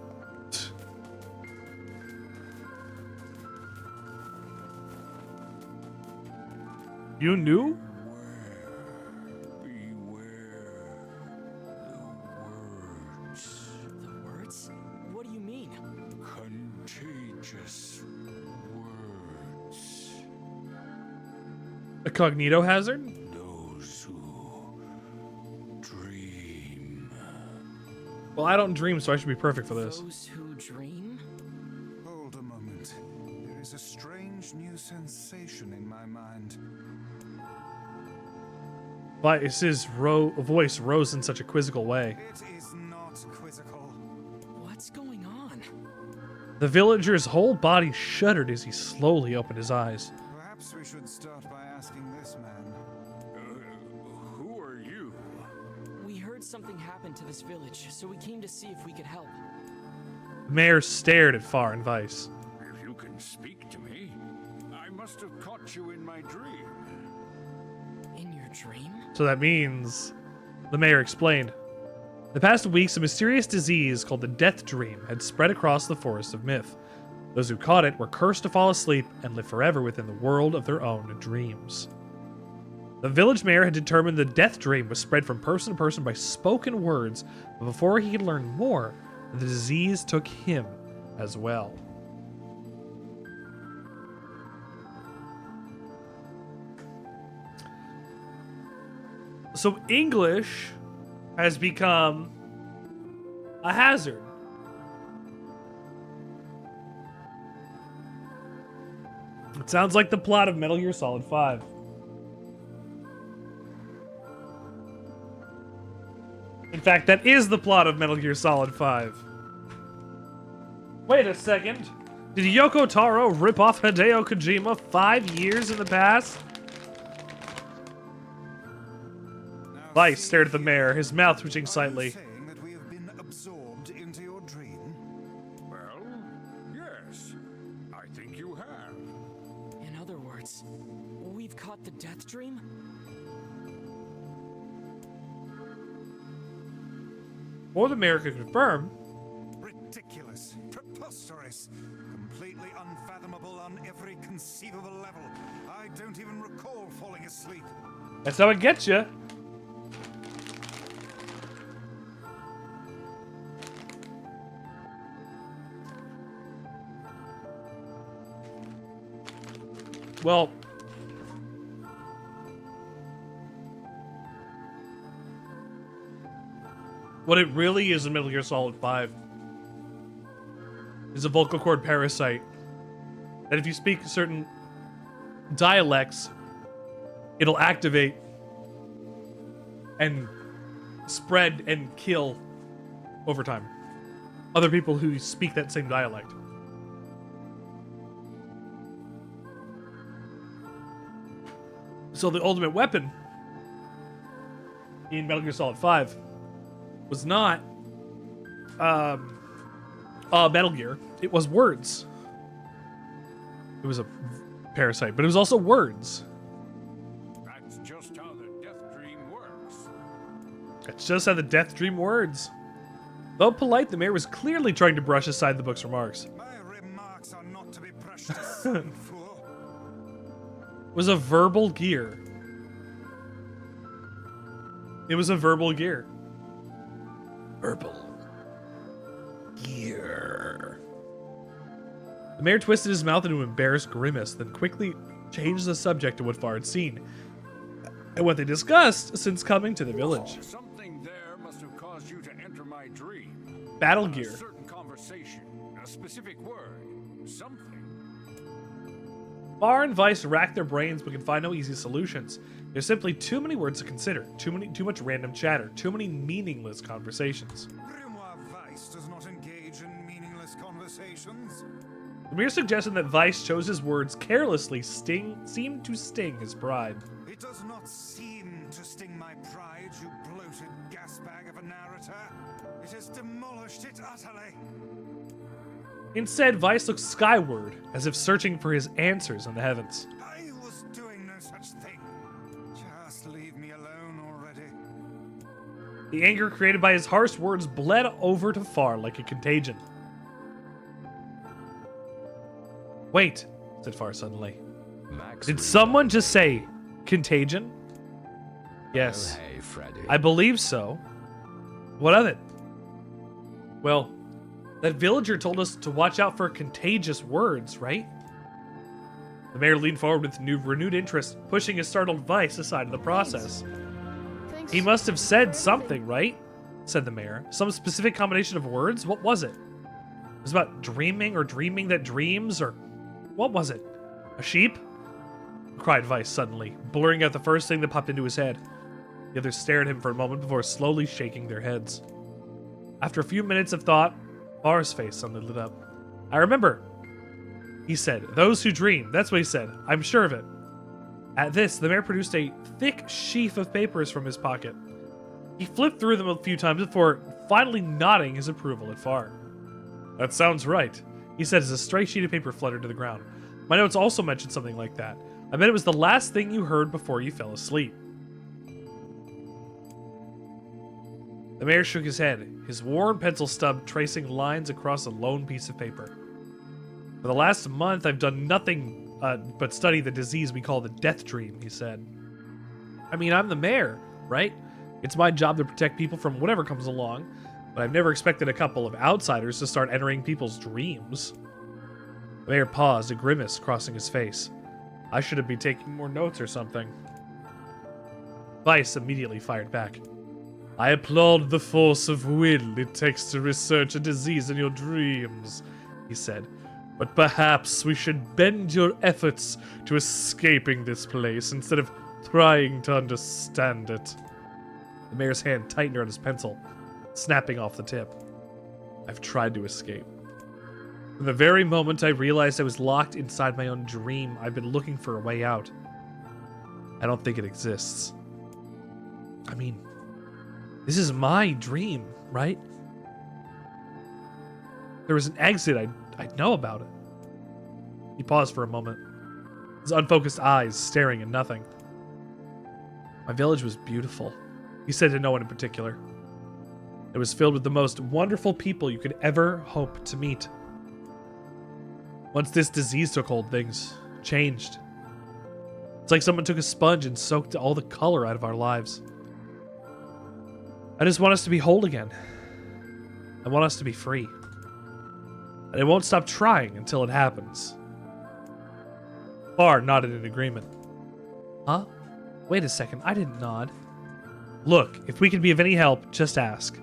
You knew? The words? What do you mean? Contagious words. A cognito hazard? Those who dream. Well, I don't dream, so I should be perfect for this. Those who dream? Hold a moment. There is a strange new sensation in my mind. Why is his voice rose in such a quizzical way? It is not quizzical. What's going on? The villager's whole body shuddered as he slowly opened his eyes. Perhaps we should start by asking this man. Who are you? We heard something happened to this village, so we came to see if we could help. The mayor stared at Far and Weiss. If you can speak to me, I must have caught you in my dream. In your dream? So that means, the mayor explained, the past weeks a mysterious disease called the Death Dream had spread across the forest of myth. Those who caught it were cursed to fall asleep and live forever within the world of their own dreams. The village mayor had determined the Death Dream was spread from person to person by spoken words, but before he could learn more, the disease took him as well. So English has become a hazard. It sounds like the plot of Metal Gear Solid 5. In fact, that is the plot of Metal Gear Solid 5. Wait a second. Did Yoko Taro rip off Hideo Kojima 5 years in the past? Weiss stared at the mayor, his mouth twitching slightly. Saying that we have been absorbed into your dream? Well, yes. I think you have. In other words, we've caught the Death Dream? Or the mayor could confirm. Ridiculous. Preposterous. Completely unfathomable on every conceivable level. I don't even recall falling asleep. That's how it gets you. Well, what it really is in Metal Gear Solid 5 is a vocal cord parasite that if you speak certain dialects, it'll activate and spread and kill over time other people who speak that same dialect. So the ultimate weapon in Metal Gear Solid 5 was not Metal Gear. It was words. It was a parasite, but it was also words. That's just how the Death Dream works. That's just how the Death Dream words. Though polite, the mayor was clearly trying to brush aside the book's remarks. My remarks are not to be brushed aside, fool. It was a verbal gear. It was a verbal gear. Verbal gear. The mayor twisted his mouth into an embarrassed grimace, then quickly changed the subject to what Far had seen and what they discussed since coming to the village. Something Battle gear. A certain conversation, a specific word, something. Far and Weiss rack their brains but can find no easy solutions. There's simply too many words to consider, too much random chatter, too many meaningless conversations. Grimoire Weiss does not engage in meaningless conversations. The mere suggestion that Weiss chose his words carelessly seemed to sting his pride. It does not seem to sting my pride, you bloated gasbag of a narrator. It has demolished it utterly. Instead, Weiss looked skyward, as if searching for his answers in the heavens. I was doing no such thing. Just leave me alone already. The anger created by his harsh words bled over to Far like a contagion. Wait, said Far suddenly. Max Did someone just say contagion? Yes. Oh, hey, Freddy. I believe so. What of it? Well, that villager told us to watch out for contagious words, right? The mayor leaned forward with renewed interest, pushing his startled Weiss aside in the process. Thanks. He must have said something, right? Said the mayor. Some specific combination of words? What was it? It was about dreaming or dreaming that dreams, or what was it? A sheep? Cried Weiss suddenly, blurring out the first thing that popped into his head. The others stared at him for a moment before slowly shaking their heads. After a few minutes of thought, Far's face suddenly lit up. I remember, he said. Those who dream. That's what he said. I'm sure of it. At this, the mayor produced a thick sheaf of papers from his pocket. He flipped through them a few times before finally nodding his approval at Far. That sounds right, he said as a stray sheet of paper fluttered to the ground. My notes also mentioned something like that. I bet it was the last thing you heard before you fell asleep. The mayor shook his head, his worn pencil stub tracing lines across a lone piece of paper. For the last month, I've done nothing but study the disease we call the death dream, he said. I mean, I'm the mayor, right? It's my job to protect people from whatever comes along, but I've never expected a couple of outsiders to start entering people's dreams. The mayor paused, a grimace crossing his face. I should have been taking more notes or something. Weiss immediately fired back. I applaud the force of will it takes to research a disease in your dreams, he said. But perhaps we should bend your efforts to escaping this place instead of trying to understand it. The mayor's hand tightened around his pencil, snapping off the tip. I've tried to escape. From the very moment I realized I was locked inside my own dream, I've been looking for a way out. I don't think it exists. I mean, this is my dream, right? There was an exit, I'd know about it. He paused for a moment, his unfocused eyes staring at nothing. My village was beautiful, he said to no one in particular. It was filled with the most wonderful people you could ever hope to meet. Once this disease took hold, things changed. It's like someone took a sponge and soaked all the color out of our lives. I just want us to be whole again. I want us to be free. And I won't stop trying until it happens. Far nodded in agreement. Huh? Wait a second, I didn't nod. Look, if we can be of any help, just ask.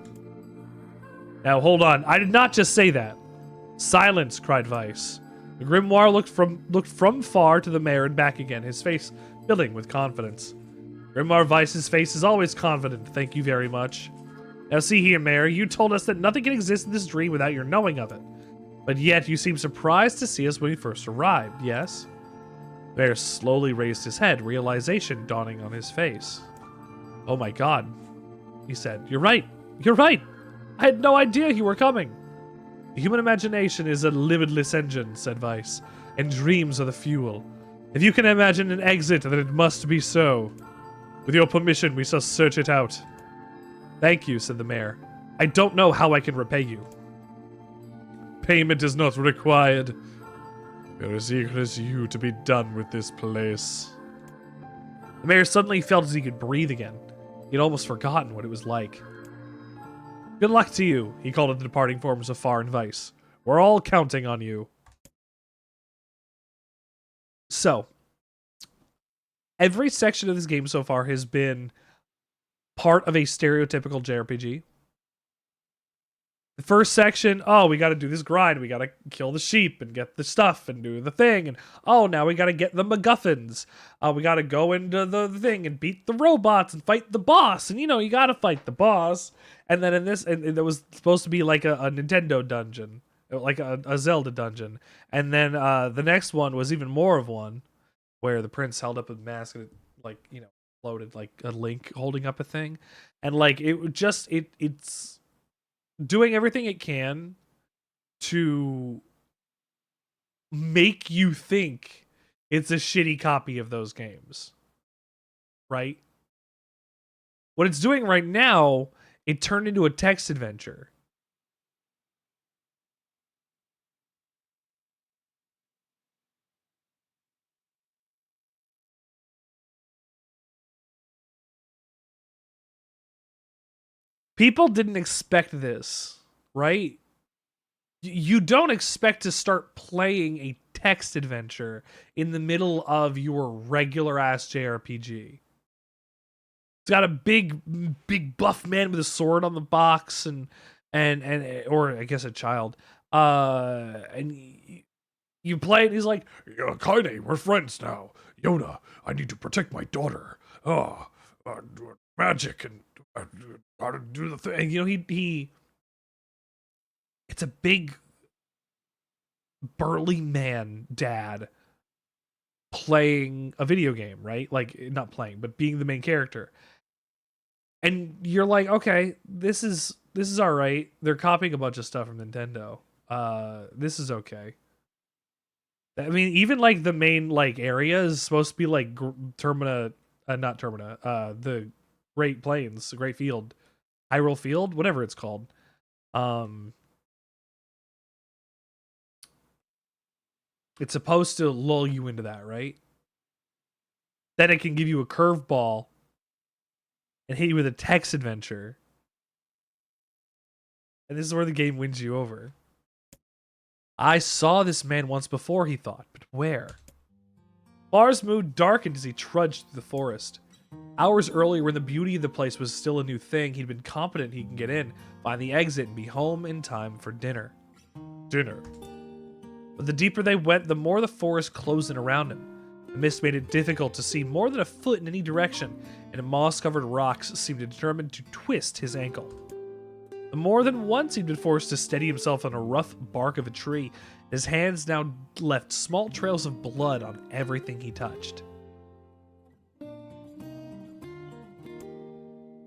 Now hold on, I did not just say that. Silence, cried Weiss. The Grimoire looked from Far to the mayor and back again, his face filling with confidence. Grimoire Weiss's face is always confident, thank you very much. Now see here, Mayor, you told us that nothing can exist in this dream without your knowing of it. But yet you seem surprised to see us when we first arrived, yes? The mayor slowly raised his head, realization dawning on his face. Oh my god, he said. You're right. I had no idea you were coming. The human imagination is a limitless engine, said Weiss, and dreams are the fuel. If you can imagine an exit, then it must be so. With your permission, we shall search it out. Thank you, said the mayor. I don't know how I can repay you. Payment is not required. We're as eager as you to be done with this place. The mayor suddenly felt as he could breathe again. He'd almost forgotten what it was like. Good luck to you, he called at the departing forms of Far and Weiss. We're all counting on you. So, every section of this game so far has been part of a stereotypical JRPG. The first section, oh, we got to do this grind. We got to kill the sheep and get the stuff and do the thing. And oh, now we got to get the MacGuffins. We got to go into the thing and beat the robots and fight the boss. And, you know, you got to fight the boss. And then in this, and it was supposed to be like a Nintendo dungeon, like a Zelda dungeon. And then the next one was even more of one where the prince held up a mask and it, like, you know, floated like a Link holding up a thing. And like, it just, it's doing everything it can to make you think it's a shitty copy of those games, right? What it's doing right now, it turned into a text adventure. People didn't expect this, right? You don't expect to start playing a text adventure in the middle of your regular ass JRPG. It's got a big buff man with a sword on the box and or I guess a child. And you play it and he's like, yeah, Kaine, we're friends now. Yonah, I need to protect my daughter. Magic and how to do the thing. You know, he it's a big burly man dad playing a video game, right? Like, not playing, but being the main character. And you're like, okay, this is all right. They're copying a bunch of stuff from Nintendo. This is okay. I mean, even like the main like area is supposed to be like Termina, not Termina, the Great Plains, the Great Field, Hyrule Field, whatever it's called. It's supposed to lull you into that, right? Then it can give you a curveball and hit you with a text adventure. And this is where the game wins you over. I saw this man once before, he thought, but where? Bar's mood darkened as he trudged through the forest. Hours earlier, when the beauty of the place was still a new thing, he'd been confident he can get in, find the exit, and be home in time for dinner. But the deeper they went, the more the forest closed in around him. The mist made it difficult to see more than a foot in any direction, and moss-covered rocks seemed determined to twist his ankle. More than once he'd been forced to steady himself on a rough bark of a tree. His hands now left small trails of blood on everything he touched.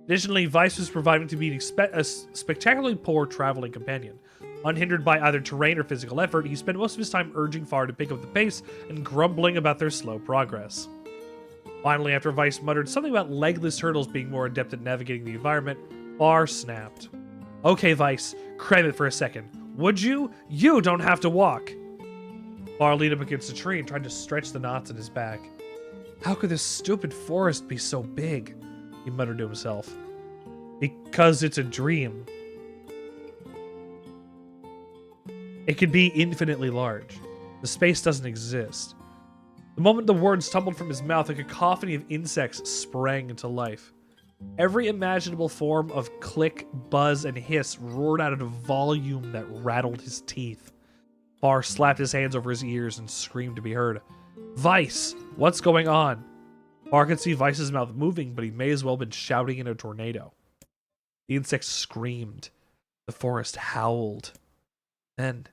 Additionally, Weiss was proving to be a spectacularly poor traveling companion. Unhindered by either terrain or physical effort, he spent most of his time urging Far to pick up the pace and grumbling about their slow progress. Finally, after Weiss muttered something about legless turtles being more adept at navigating the environment, Far snapped. Okay, Weiss, cram it for a second. Would you? You don't have to walk. Far leaned up against a tree and tried to stretch the knots in his back. How could this stupid forest be so big? He muttered to himself. Because it's a dream. It could be infinitely large. The space doesn't exist. The moment the words tumbled from his mouth, a cacophony of insects sprang into life. Every imaginable form of click, buzz, and hiss roared out at a volume that rattled his teeth. Far slapped his hands over his ears and screamed to be heard. Weiss, what's going on? Far could see Weiss's mouth moving, but he may as well have been shouting in a tornado. The insects screamed. The forest howled. Then,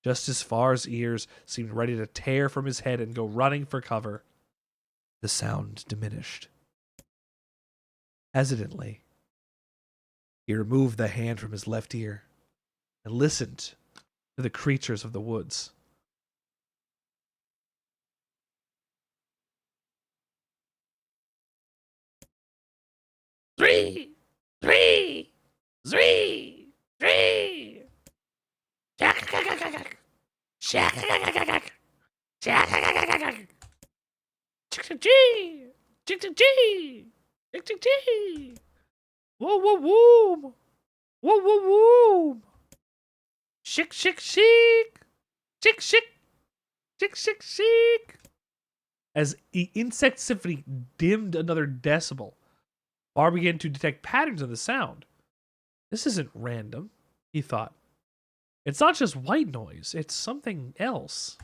just as Far's ears seemed ready to tear from his head and go running for cover, the sound diminished. Hesitantly, he removed the hand from his left ear and listened to the creatures of the woods. Three. Whoa, whoa, whoa. Whoa, whoa, whoa. Shik, shik, shik. Shik, shik. Shik, shik, shik. As the insect symphony dimmed another decibel, Bar began to detect patterns in the sound. This isn't random. he thought. It's not just white noise, it's something else.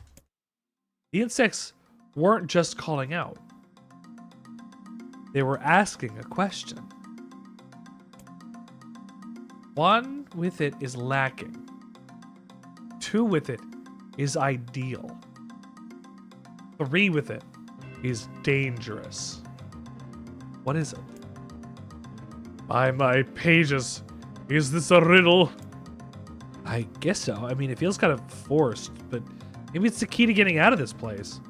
The insects weren't just calling out. They were asking a question. One with it is lacking. Two with it is ideal. Three with it is dangerous. What is it? By my pages, is this a riddle? I guess so. I mean, it feels kind of forced, but maybe it's the key to getting out of this place.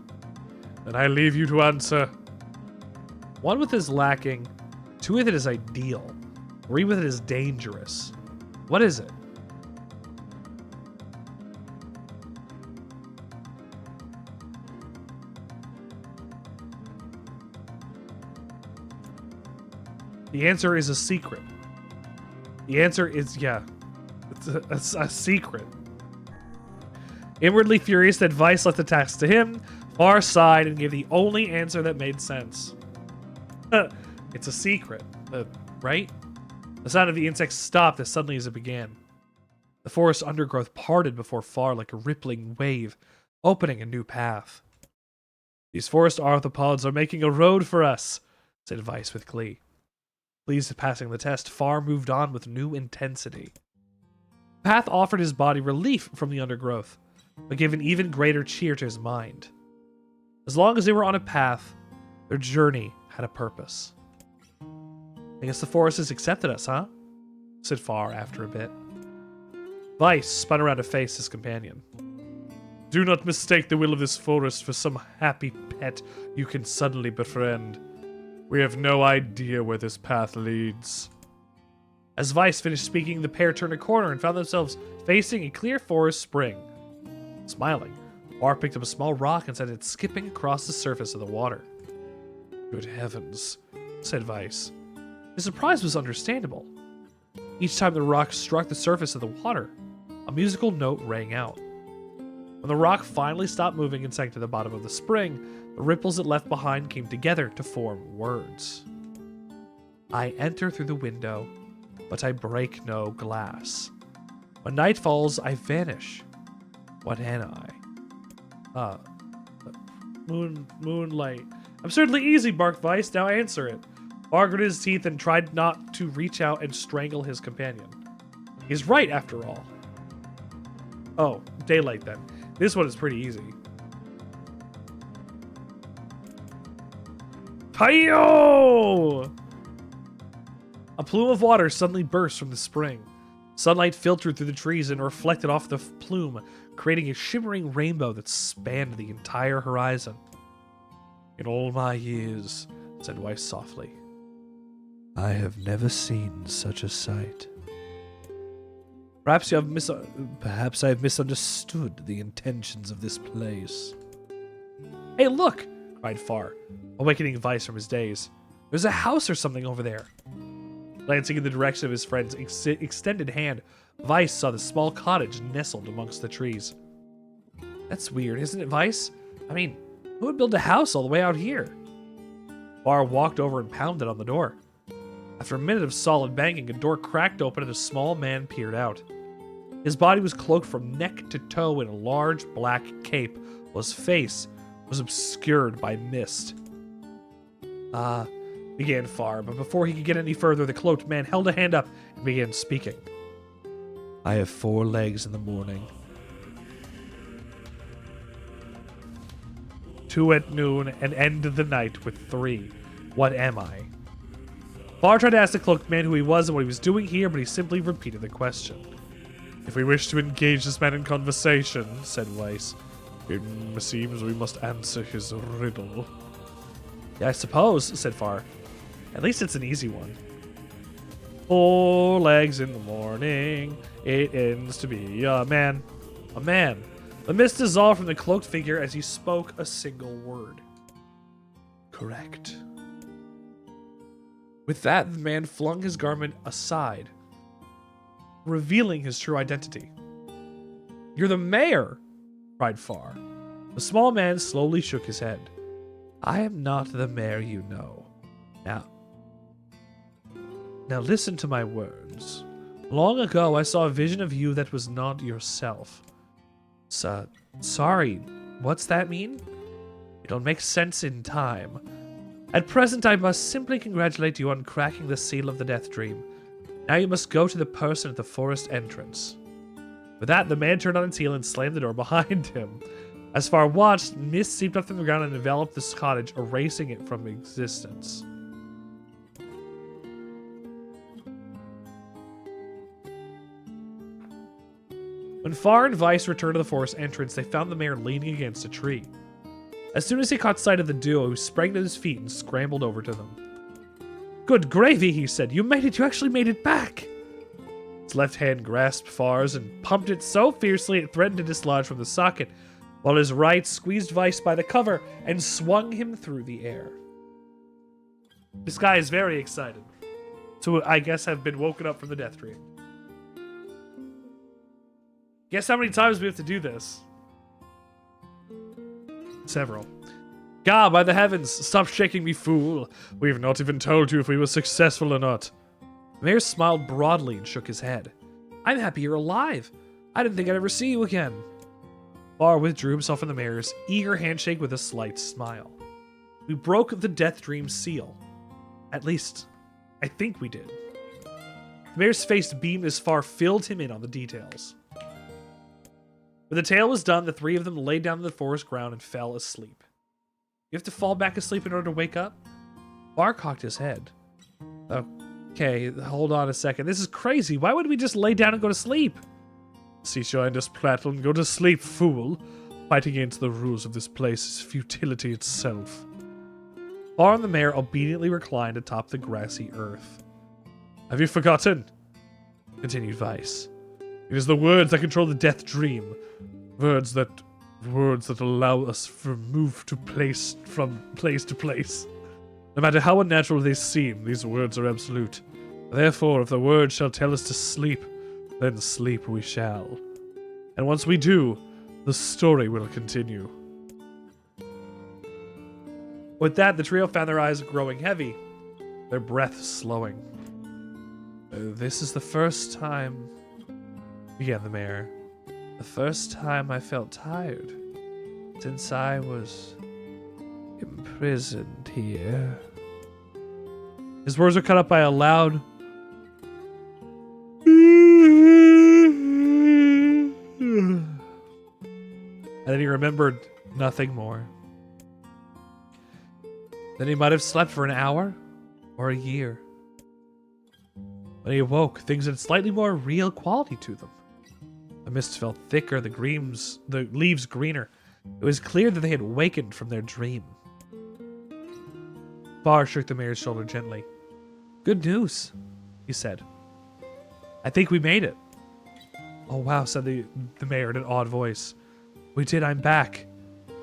Then I leave you to answer. One with it is lacking. Two with it is ideal. Three with it is dangerous. What is it? The answer is a secret. The answer is, yeah, it's a secret. Inwardly furious that Weiss left the task to him, Far sighed and gave the only answer that made sense. It's a secret, right? The sound of the insects stopped as suddenly as it began. The forest undergrowth parted before Far like a rippling wave, opening a new path. These forest arthropods are making a road for us, said Weiss with glee. Pleased at passing the test, Far moved on with new intensity. The path offered his body relief from the undergrowth, but gave an even greater cheer to his mind. As long as they were on a path, their journey had a purpose. I guess the forest has accepted us, huh? Said Far after a bit. Weiss spun around to face his companion. Do not mistake the will of this forest for some happy pet you can suddenly befriend. We have no idea where this path leads. As Weiss finished speaking, the pair turned a corner and found themselves facing a clear forest spring. Smiling, Far picked up a small rock and sent it skipping across the surface of the water. Good heavens, said Weiss. His surprise was understandable. Each time the rock struck the surface of the water, a musical note rang out. When the rock finally stopped moving and sank to the bottom of the spring, the ripples it left behind came together to form words. I enter through the window, but I break no glass. When night falls, I vanish. What am I? Moonlight. Absurdly easy, barked Weiss. Now answer it. Far gritted his teeth and tried not to reach out and strangle his companion. He's right, after all. Oh, daylight then. This one is pretty easy. Hi-yo! A plume of water suddenly burst from the spring. Sunlight filtered through the trees and reflected off the plume, creating a shimmering rainbow that spanned the entire horizon. In all my years, said Weiss softly, I have never seen such a sight. Perhaps I have misunderstood the intentions of this place. Hey, look! Cried Far, awakening Weiss from his daze. There's a house or something over there. Glancing in the direction of his friend's extended hand, Weiss saw the small cottage nestled amongst the trees. That's weird, isn't it, Weiss? I mean, who would build a house all the way out here? Far walked over and pounded on the door. After a minute of solid banging, a door cracked open and a small man peered out. His body was cloaked from neck to toe in a large black cape, while his face was obscured by mist. Began Far, but before he could get any further, the cloaked man held a hand up and began speaking. I have 4 legs in the morning, 2 at noon, and end the night with 3. What am I? Far tried to ask the cloaked man who he was and what he was doing here, but he simply repeated the question. If we wish to engage this man in conversation, said Weiss, it seems we must answer his riddle. Yeah, I suppose, said Far. At least it's an easy one. 4 legs in the morning, it ends to be a man. A man. The mist dissolved from the cloaked figure as he spoke a single word. Correct. With that, the man flung his garment aside, revealing his true identity. You're the mayor, cried Far. The small man slowly shook his head. I am not the mayor you know. Now listen to my words. Long ago, I saw a vision of you that was not yourself. Sorry, what's that mean? It'll make sense in time. At present, I must simply congratulate you on cracking the seal of the Death Dream. Now you must go to the person at the forest entrance. With that, the man turned on its heel and slammed the door behind him. As Far watched, mist seeped up from the ground and enveloped this cottage, erasing it from existence. When Far and Weiss returned to the forest entrance, they found the mayor leaning against a tree. As soon as he caught sight of the duo, he sprang to his feet and scrambled over to them. "Good gravy," he said. "You made it! You actually made it back!" His left hand grasped Far's and pumped it so fiercely it threatened to dislodge from the socket, while his right squeezed Weiss by the cover and swung him through the air. This guy is very excited to, I guess, have been woken up from the death dream. Guess how many times we have to do this? Several. "Gah, by the heavens, stop shaking me, fool. We have not even told you if we were successful or not." The mayor smiled broadly and shook his head. "I'm happy you're alive. I didn't think I'd ever see you again." Far withdrew himself from the mayor's eager handshake with a slight smile. "We broke the Death Dream seal. At least, I think we did." The mayor's face beamed as Far filled him in on the details. When the tale was done, the three of them lay down on the forest ground and fell asleep. "You have to fall back asleep in order to wake up?" Far cocked his head. "Okay, hold on a second. This is crazy. Why would we just lay down and go to sleep?" "Cease your endless prattle and go to sleep, fool. Fighting against the rules of this place is futility itself." Far and the mayor obediently reclined atop the grassy earth. "Have you forgotten?" continued Weiss. "It is the words that control the Death Dream. Words that allow us to move from place to place. No matter how unnatural they seem, these words are absolute. Therefore, if the word shall tell us to sleep, then sleep we shall. And once we do, the story will continue." With that, the trio found their eyes growing heavy, their breath slowing. "This is the first time," began the mayor. "The first time I felt tired since I was imprisoned here." His words were cut up by a loud and then he remembered nothing more. Then he might have slept for an hour or a year. When he awoke, things had slightly more real quality to them. The mist felt thicker, the leaves greener. It was clear that they had wakened from their dream. Far shook the mayor's shoulder gently. "Good news," he said. "I think we made it." "Oh wow," said the mayor in an odd voice. "We did, I'm back."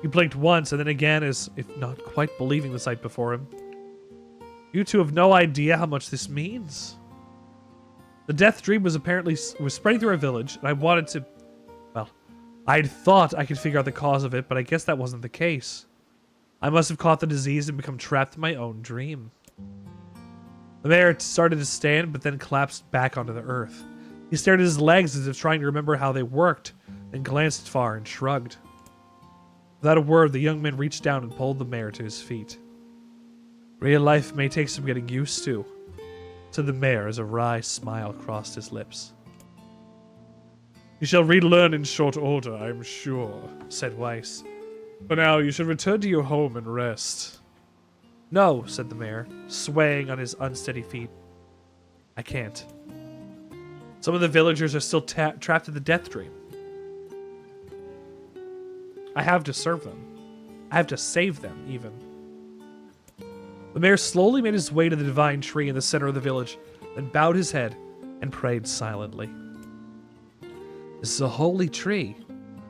He blinked once and then again as if not quite believing the sight before him. "You two have no idea how much this means." The Death Dream was spreading through our village, and I wanted to... Well, I'd thought I could figure out the cause of it, but I guess that wasn't the case. I must have caught the disease and become trapped in my own dream. The mayor started to stand, but then collapsed back onto the earth. He stared at his legs as if trying to remember how they worked, then glanced far and shrugged. Without a word, the young man reached down and pulled the mayor to his feet. "Real life may take some getting used to," said the mayor as a wry smile crossed his lips. "You shall relearn in short order, I am sure," said Weiss. "For now, you should return to your home and rest." "No," said the mayor, swaying on his unsteady feet. "I can't. Some of the villagers are still trapped in the Death Dream. I have to serve them. I have to save them, even." The mayor slowly made his way to the divine tree in the center of the village, then bowed his head and prayed silently. "This is a holy tree,"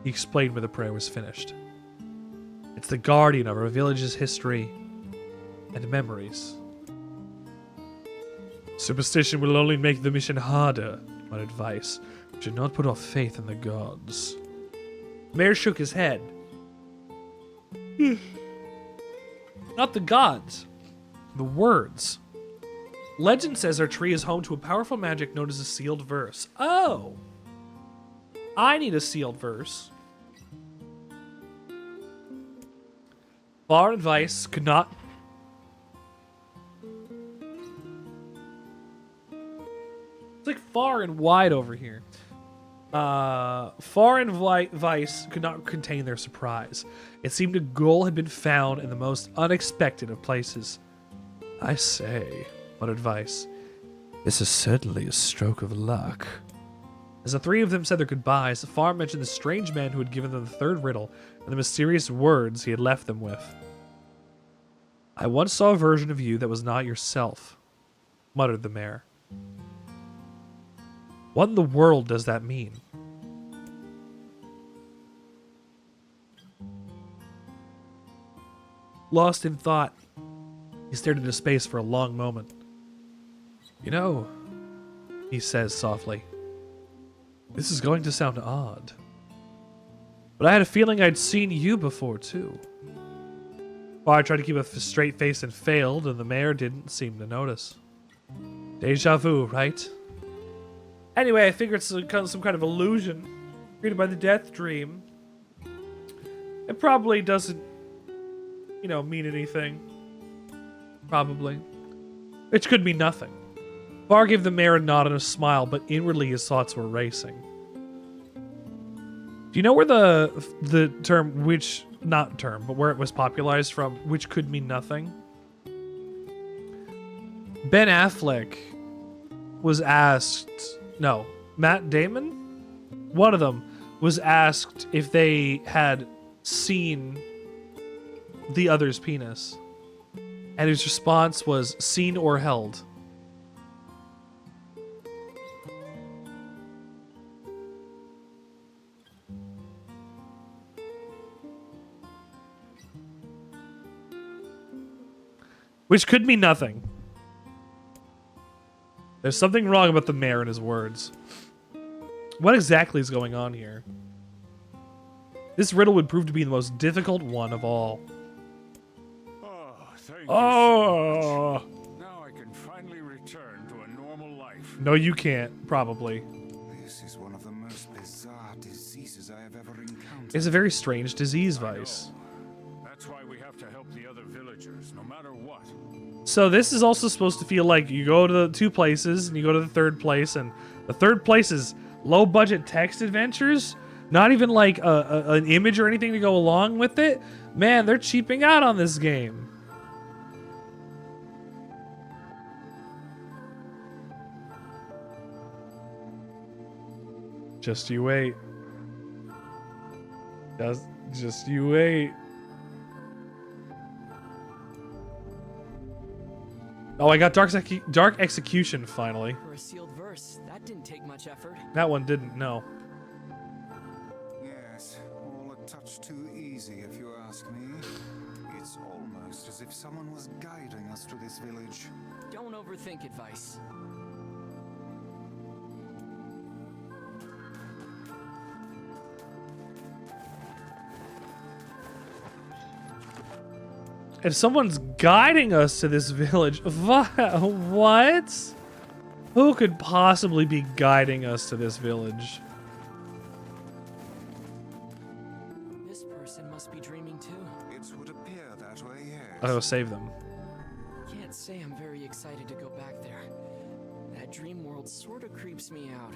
he explained when the prayer was finished. "It's the guardian of our village's history and memories." "Superstition will only make the mission harder," muttered Weiss. "We should not put our faith in the gods." The mayor shook his head. "Not the gods. The words. Legend says our tree is home to a powerful magic known as a sealed verse. Oh! I need a sealed verse. Far and Weiss could not... It's like far and wide over here. Far and Weiss could not contain their surprise. It seemed a goal had been found in the most unexpected of places. I say, muttered Weiss, this is certainly a stroke of luck. As the three of them said their goodbyes, Far mentioned the strange man who had given them the third riddle and the mysterious words he had left them with. I once saw a version of you that was not yourself, muttered the mayor. What in the world does that mean? Lost in thought, he stared into space for a long moment. You know, he says softly, this is going to sound odd, but I had a feeling I'd seen you before too. Far tried to keep a straight face and failed, and the mayor didn't seem to notice. Deja vu, right? Anyway, I figure it's some kind of illusion created by the death dream. It probably doesn't, you know, mean anything. Probably. Which could mean nothing. Far gave the mayor a nod and a smile, but inwardly his thoughts were racing. Do you know where the term which, not term, but where it was popularized from, which could mean nothing? Ben Affleck was asked... No, Matt Damon? One of them was asked if they had seen the other's penis. And his response was, seen or held. Which could mean nothing. There's something wrong about the mayor and his words. What exactly is going on here? This riddle would prove to be the most difficult one of all. Oh, thank you Oh! so much. Now I can finally return to a normal life. No, you can't, probably. This is one of the most bizarre diseases I have ever encountered. It's a very strange disease, Weiss. That's why we have to help the other villagers, no matter what. So this is also supposed to feel like you go to the two places and you go to the third place, and the third place is low-budget text adventures? Not even like an image or anything to go along with it? Man, they're cheaping out on this game. Just you wait. Just you wait. Oh, I got Dark Execution finally. For a sealed verse, that didn't take much effort. That one didn't, no. Yes, all a touch too easy if you ask me. It's almost as if someone was guiding us to this village. Don't overthink advice. If someone's guiding us to this village, what? Who could possibly be guiding us to this village? This person must be dreaming too. It would appear that way, yes. I'll go save them. Can't say I'm very excited to go back there. That dream world sort of creeps me out.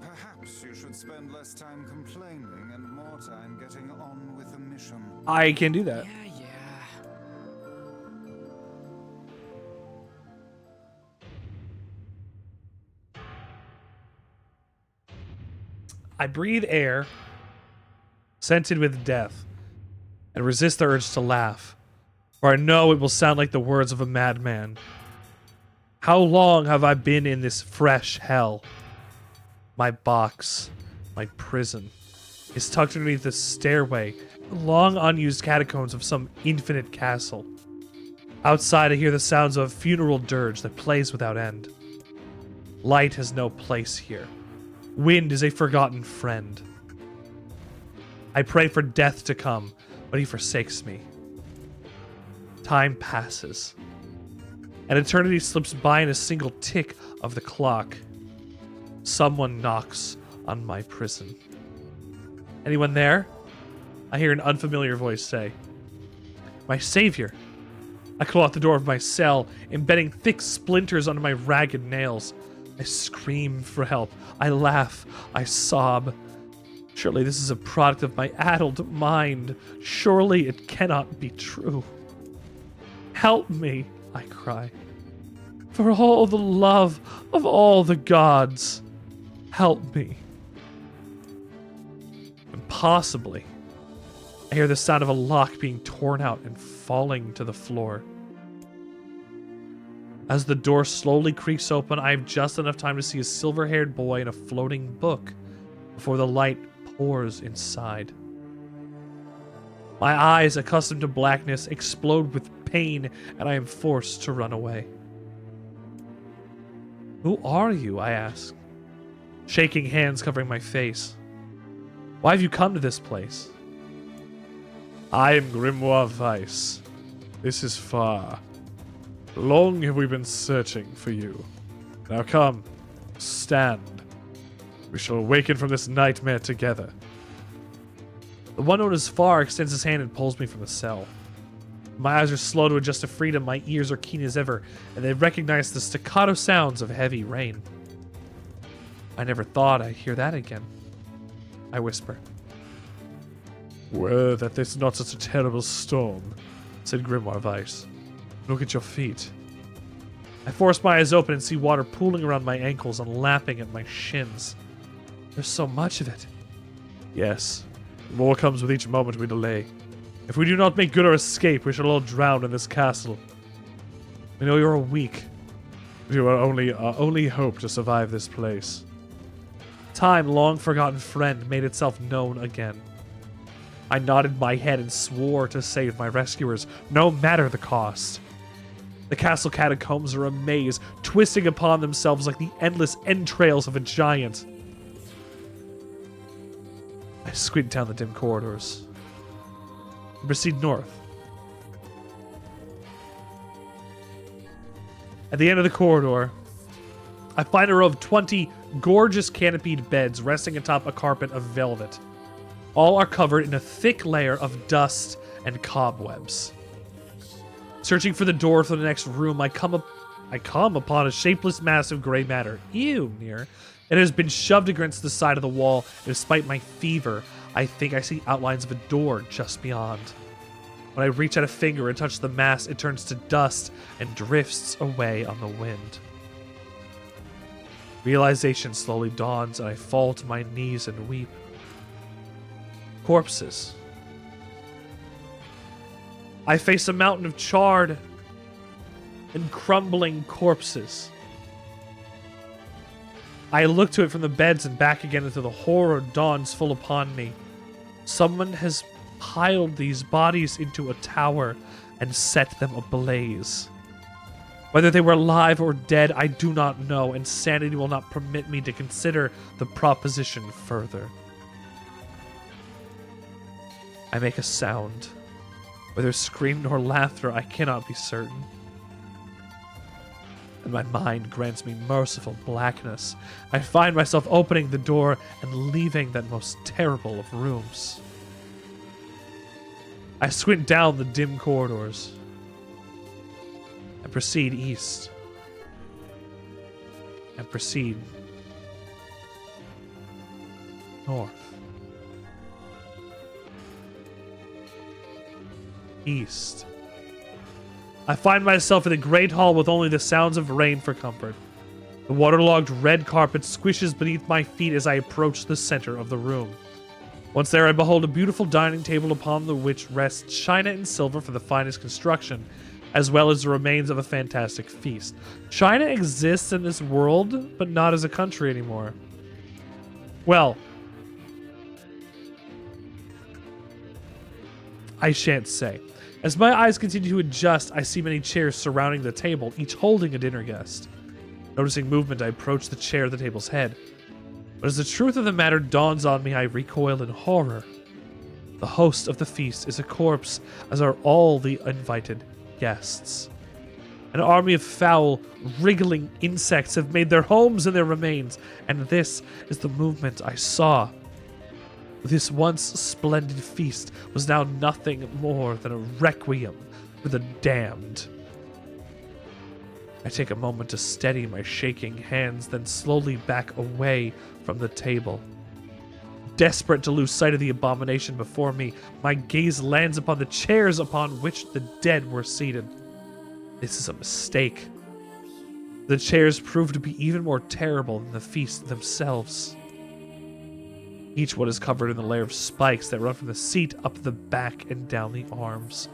Perhaps you should spend less time complaining and more time getting on with the mission. I can do that. Yeah. I breathe air, scented with death, and resist the urge to laugh, for I know it will sound like the words of a madman. How long have I been in this fresh hell? My box, my prison, is tucked underneath the stairway, long unused catacombs of some infinite castle. Outside I hear the sounds of a funeral dirge that plays without end. Light has no place here. Wind is a forgotten friend. I pray for death to come, but he forsakes me. Time passes. and eternity slips by in a single tick of the clock. Someone knocks on my prison. Anyone there? I hear an unfamiliar voice say. My savior. I claw out the door of my cell, embedding thick splinters under my ragged nails. I scream for help. I laugh. I sob. Surely this is a product of my addled mind. Surely it cannot be true. Help me, I cry. For all the love of all the gods, help me. Impossibly, I hear the sound of a lock being torn out and falling to the floor. As the door slowly creaks open, I have just enough time to see a silver-haired boy in a floating book before the light pours inside. My eyes, accustomed to blackness, explode with pain, and I am forced to run away. Who are you? I ask, shaking hands covering my face. Why have you come to this place? I am Grimoire Weiss. This is far. Long have we been searching for you. Now come, stand. We shall awaken from this nightmare together. The one known as Far extends his hand and pulls me from the cell. My eyes are slow to adjust to freedom, my ears are keen as ever, and they recognize the staccato sounds of heavy rain. I never thought I'd hear that again. I whisper. Well, that there's not such a terrible storm, said Grimoire Weiss. Look at your feet. I force my eyes open and see water pooling around my ankles and lapping at my shins. There's so much of it. Yes, more comes with each moment we delay. If we do not make good our escape, we shall all drown in this castle. We know you are weak, but you are our only hope to survive this place. Time, long forgotten friend, made itself known again. I nodded my head and swore to save my rescuers, no matter the cost. The castle catacombs are a maze, twisting upon themselves like the endless entrails of a giant. I squint down the dim corridors and proceed north. At the end of the corridor, I find a row of 20 gorgeous canopied beds resting atop a carpet of velvet. All are covered in a thick layer of dust and cobwebs. Searching for the door to the next room, I come upon a shapeless mass of gray matter. Ew, NieR. It has been shoved against the side of the wall, and despite my fever, I think I see outlines of a door just beyond. When I reach out a finger and touch the mass, it turns to dust and drifts away on the wind. Realization slowly dawns, and I fall to my knees and weep. Corpses. I face a mountain of charred and crumbling corpses. I look to it from the beds and back again until the horror dawns full upon me. Someone has piled these bodies into a tower and set them ablaze. Whether they were alive or dead, I do not know, and sanity will not permit me to consider the proposition further. I make a sound. Whether scream nor laughter, I cannot be certain. And my mind grants me merciful blackness. I find myself opening the door and leaving that most terrible of rooms. I squint down the dim corridors and proceed east. And proceed north. East. I find myself in a great hall with only the sounds of rain for comfort. The waterlogged red carpet squishes beneath my feet as I approach the center of the room. Once there, I behold a beautiful dining table upon which rests china and silver for the finest construction, as well as the remains of a fantastic feast. China exists in this world, but not as a country anymore. Well, I shan't say. As my eyes continue to adjust, I see many chairs surrounding the table, each holding a dinner guest. Noticing movement, I approach the chair at the table's head. But as the truth of the matter dawns on me, I recoil in horror. The host of the feast is a corpse, as are all the invited guests. An army of foul, wriggling insects have made their homes in their remains, and this is the movement I saw. This once splendid feast was now nothing more than a requiem for the damned. I take a moment to steady my shaking hands, then slowly back away from the table. Desperate to lose sight of the abomination before me, my gaze lands upon the chairs upon which the dead were seated. This is a mistake. The chairs prove to be even more terrible than the feast themselves. Each one is covered in a layer of spikes that run from the seat up the back and down the arms.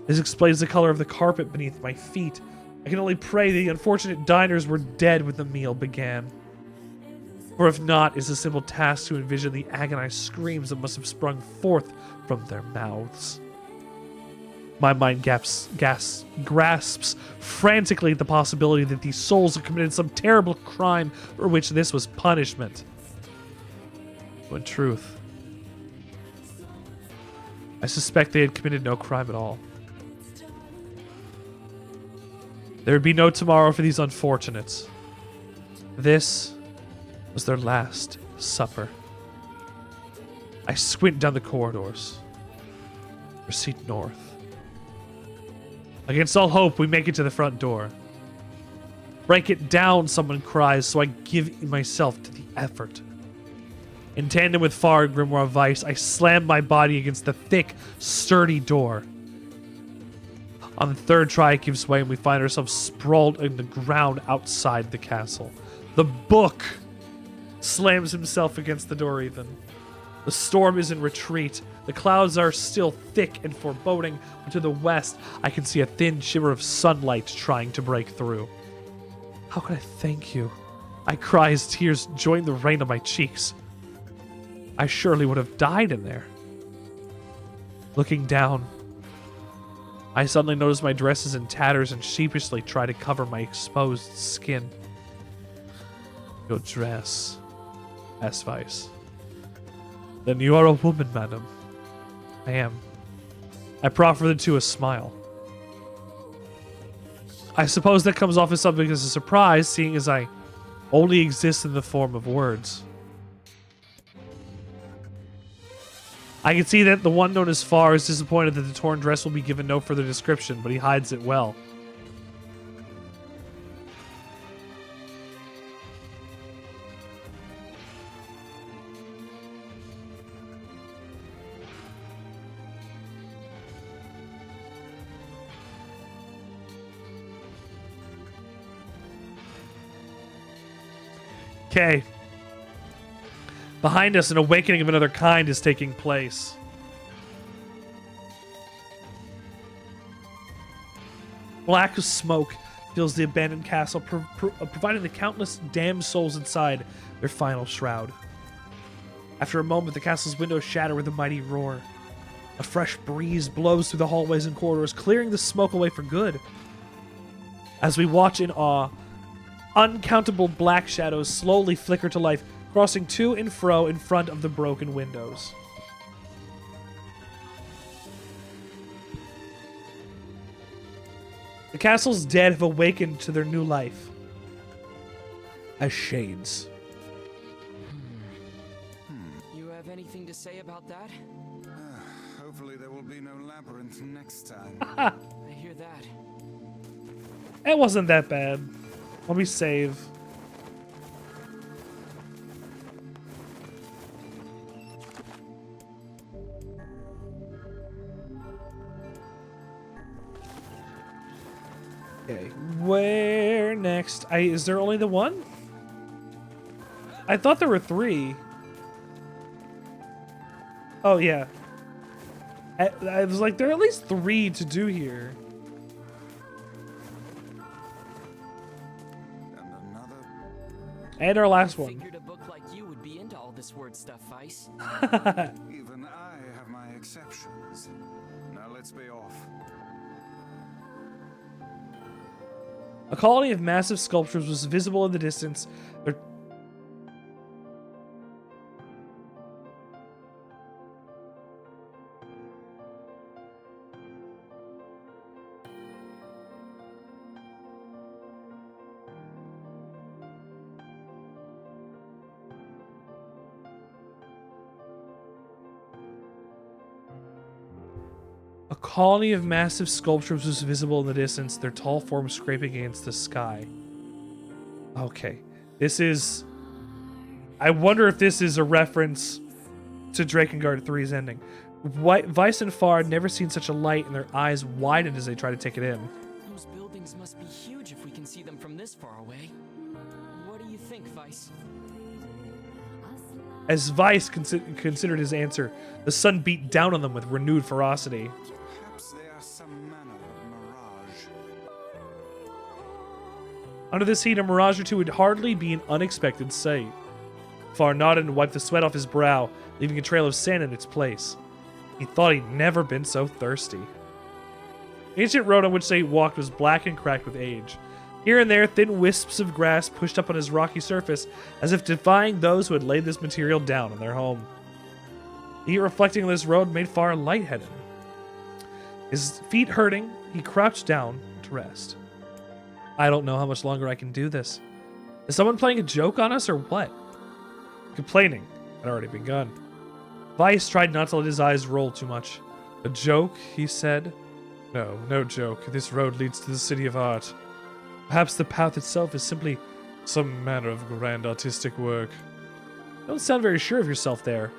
This explains the color of the carpet beneath my feet. I can only pray the unfortunate diners were dead when the meal began. Or if not, it's a simple task to envision the agonized screams that must have sprung forth from their mouths. My mind grasps frantically at the possibility that these souls have committed some terrible crime for which this was punishment. When in truth, I suspect they had committed no crime at all. There would be no tomorrow for these unfortunates. This was their last supper. I squint down the corridors. Proceed north. Against all hope, we make it to the front door. Break it down, someone cries, so I give myself to the effort. In tandem with Far Grimoire Weiss, I slam my body against the thick, sturdy door. On the third try, it gives way, and we find ourselves sprawled in the ground outside the castle. The book slams himself against the door even. The storm is in retreat. The clouds are still thick and foreboding, but to the west, I can see a thin shimmer of sunlight trying to break through. How can I thank you? I cry as tears join the rain on my cheeks. I surely would have died in there. Looking down, I suddenly notice my dress is in tatters and sheepishly try to cover my exposed skin. Your dress, asked Weiss. Then you are a woman, madam. I am. I proffer the two a smile. I suppose that comes off as something as a surprise, seeing as I only exist in the form of words. I can see that the one known as Far is disappointed that the torn dress will be given no further description, but he hides it well. Okay. Behind us, an awakening of another kind is taking place. Black smoke fills the abandoned castle, providing the countless damned souls inside their final shroud. After a moment, the castle's windows shatter with a mighty roar. A fresh breeze blows through the hallways and corridors, clearing the smoke away for good. As we watch in awe, uncountable black shadows slowly flicker to life, crossing to and fro in front of the broken windows. The castle's dead have awakened to their new life as shades. You have anything to say about that? Hopefully there will be no labyrinth next time. I hear that. It wasn't that bad. Let me save. Okay, where next? Is there only the one? I thought there were 3. Oh, yeah. I was like, there are at least 3 to do here. And our last one. Figured a book like you would be into all this word stuff, Weiss. Even I have my exceptions. Now let's be off. A colony of massive sculptures was visible in the distance. colony of massive sculptures was visible in the distance, their tall forms scraping against the sky. Okay. This is... I wonder if this is a reference to Drakengard 3's ending. Weiss and Far had never seen such a light, and their eyes widened as they tried to take it in. Those buildings must be huge if we can see them from this far away. What do you think, Weiss? As Weiss considered his answer, the sun beat down on them with renewed ferocity. Perhaps they are some manner of mirage. Under this heat, a mirage or two would hardly be an unexpected sight. Far nodded and wiped the sweat off his brow, leaving a trail of sand in its place. He thought he'd never been so thirsty. The ancient road on which they walked was black and cracked with age. Here and there, thin wisps of grass pushed up on his rocky surface, as if defying those who had laid this material down on their home. The heat reflecting on this road made Far lightheaded. His feet hurting, he crouched down to rest. I don't know how much longer I can do this. Is someone playing a joke on us or what? Complaining had already begun. Weiss tried not to let his eyes roll too much. A joke, he said. No, no joke. This road leads to the City of Art. Perhaps the path itself is simply some manner of grand artistic work. You don't sound very sure of yourself there.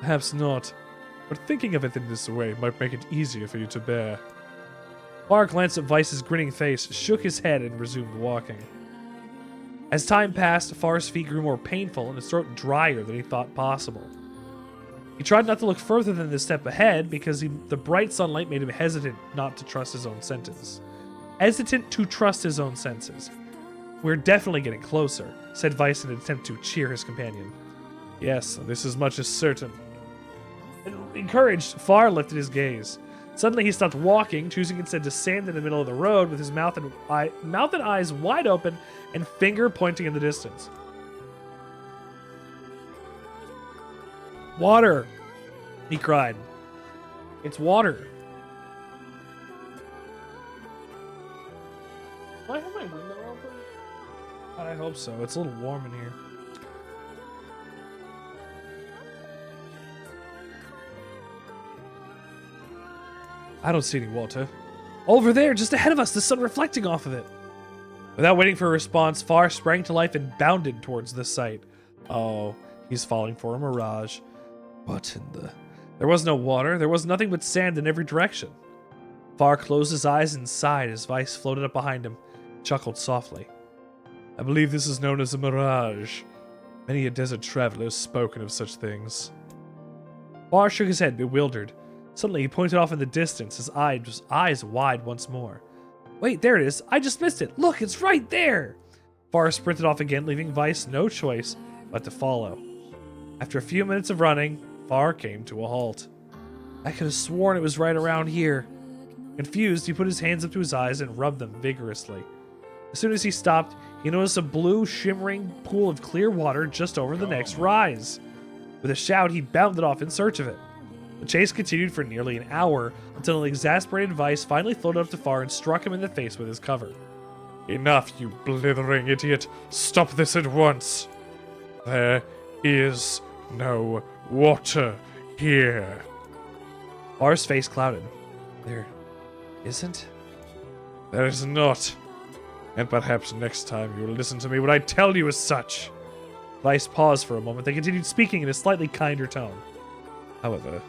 Perhaps not, but thinking of it in this way might make it easier for you to bear. Far glanced at Weiss's grinning face, shook his head, and resumed walking. As time passed, Far's feet grew more painful and his throat drier than he thought possible. He tried not to look further than the step ahead because the bright sunlight made him hesitant not to trust his own senses. Hesitant to trust his own senses. We're definitely getting closer, said Weiss in an attempt to cheer his companion. Yes, this is much as certain. Encouraged, Far lifted his gaze. Suddenly he stopped walking, choosing instead to stand in the middle of the road with his mouth and eyes wide open and finger pointing in the distance. Water! He cried. It's water. Do I have my window open? I hope so. It's a little warm in here. I don't see any water. Over there, just ahead of us, the sun reflecting off of it. Without waiting for a response, Far sprang to life and bounded towards the sight. Oh, he's falling for a mirage. What in the... There was no water. There was nothing but sand in every direction. Far closed his eyes and sighed as Weiss floated up behind him, chuckled softly. I believe this is known as a mirage. Many a desert traveler has spoken of such things. Far shook his head, bewildered. Suddenly, he pointed off in the distance, his eyes wide once more. Wait, there it is. I just missed it. Look, it's right there. Far sprinted off again, leaving Weiss no choice but to follow. After a few minutes of running, Far came to a halt. I could have sworn it was right around here. Confused, he put his hands up to his eyes and rubbed them vigorously. As soon as he stopped, he noticed a blue, shimmering pool of clear water just over the next rise. With a shout, he bounded off in search of it. The chase continued for nearly an hour, until an exasperated Weiss finally floated up to Far and struck him in the face with his cover. Enough, you blithering idiot! Stop this at once! There is no water here. Far's face clouded. There isn't? There is not. And perhaps next time you will listen to me when I tell you as such. Weiss paused for a moment, then continued speaking in a slightly kinder tone. However,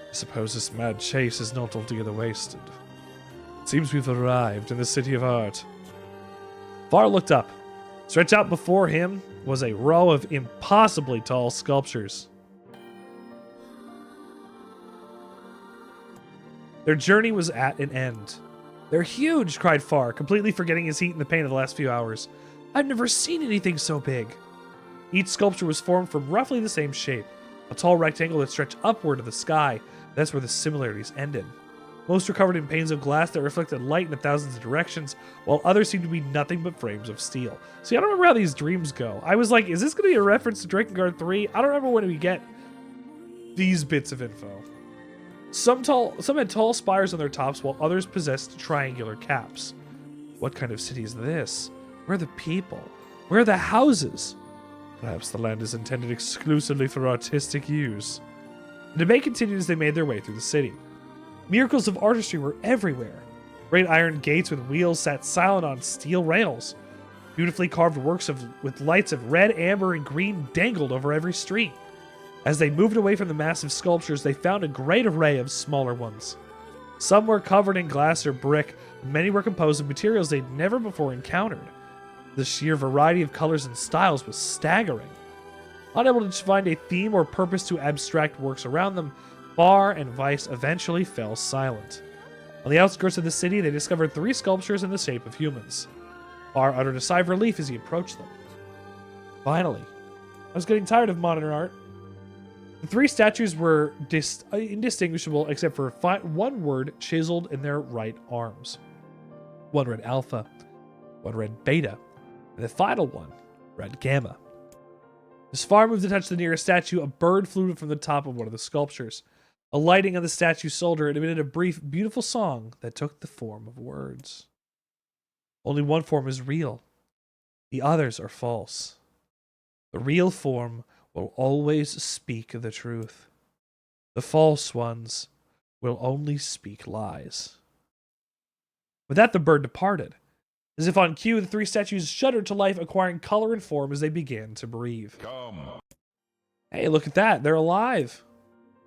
I suppose this mad chase is not altogether wasted. It seems we've arrived in the City of Art. Far looked up. Stretched out before him was a row of impossibly tall sculptures. Their journey was at an end. They're huge, cried Far, completely forgetting his heat and the pain of the last few hours. I've never seen anything so big. Each sculpture was formed from roughly the same shape, a tall rectangle that stretched upward to the sky. That's where the similarities ended. Most were covered in panes of glass that reflected light in thousands of directions, while others seemed to be nothing but frames of steel. See, I don't remember how these dreams go. I was like, is this going to be a reference to Drakengard 3? I don't remember when we get these bits of info. Some had tall spires on their tops, while others possessed triangular caps. What kind of city is this? Where are the people? Where are the houses? Perhaps the land is intended exclusively for artistic use. The debate continued as they made their way through the city. Miracles of artistry were everywhere. Great iron gates with wheels sat silent on steel rails. Beautifully carved works with lights of red, amber, and green dangled over every street. As they moved away from the massive sculptures, they found a great array of smaller ones. Some were covered in glass or brick, and many were composed of materials they'd never before encountered. The sheer variety of colors and styles was staggering. Unable to find a theme or purpose to abstract works around them, Farr and Weiss eventually fell silent. On the outskirts of the city, they discovered 3 sculptures in the shape of humans. Farr uttered a sigh of relief as he approached them. Finally, I was getting tired of modern art. The 3 statues were indistinguishable except for one word chiseled in their right arms. One read Alpha, one read Beta, and the final one read Gamma. As Farr moved to touch the nearest statue, a bird flew from the top of one of the sculptures. Alighting on the statue's shoulder, it emitted a brief, beautiful song that took the form of words. Only one form is real. The others are false. The real form will always speak the truth. The false ones will only speak lies. With that, the bird departed. As if on cue, the 3 statues shuddered to life, acquiring color and form as they began to breathe. Come. Hey, look at that. They're alive.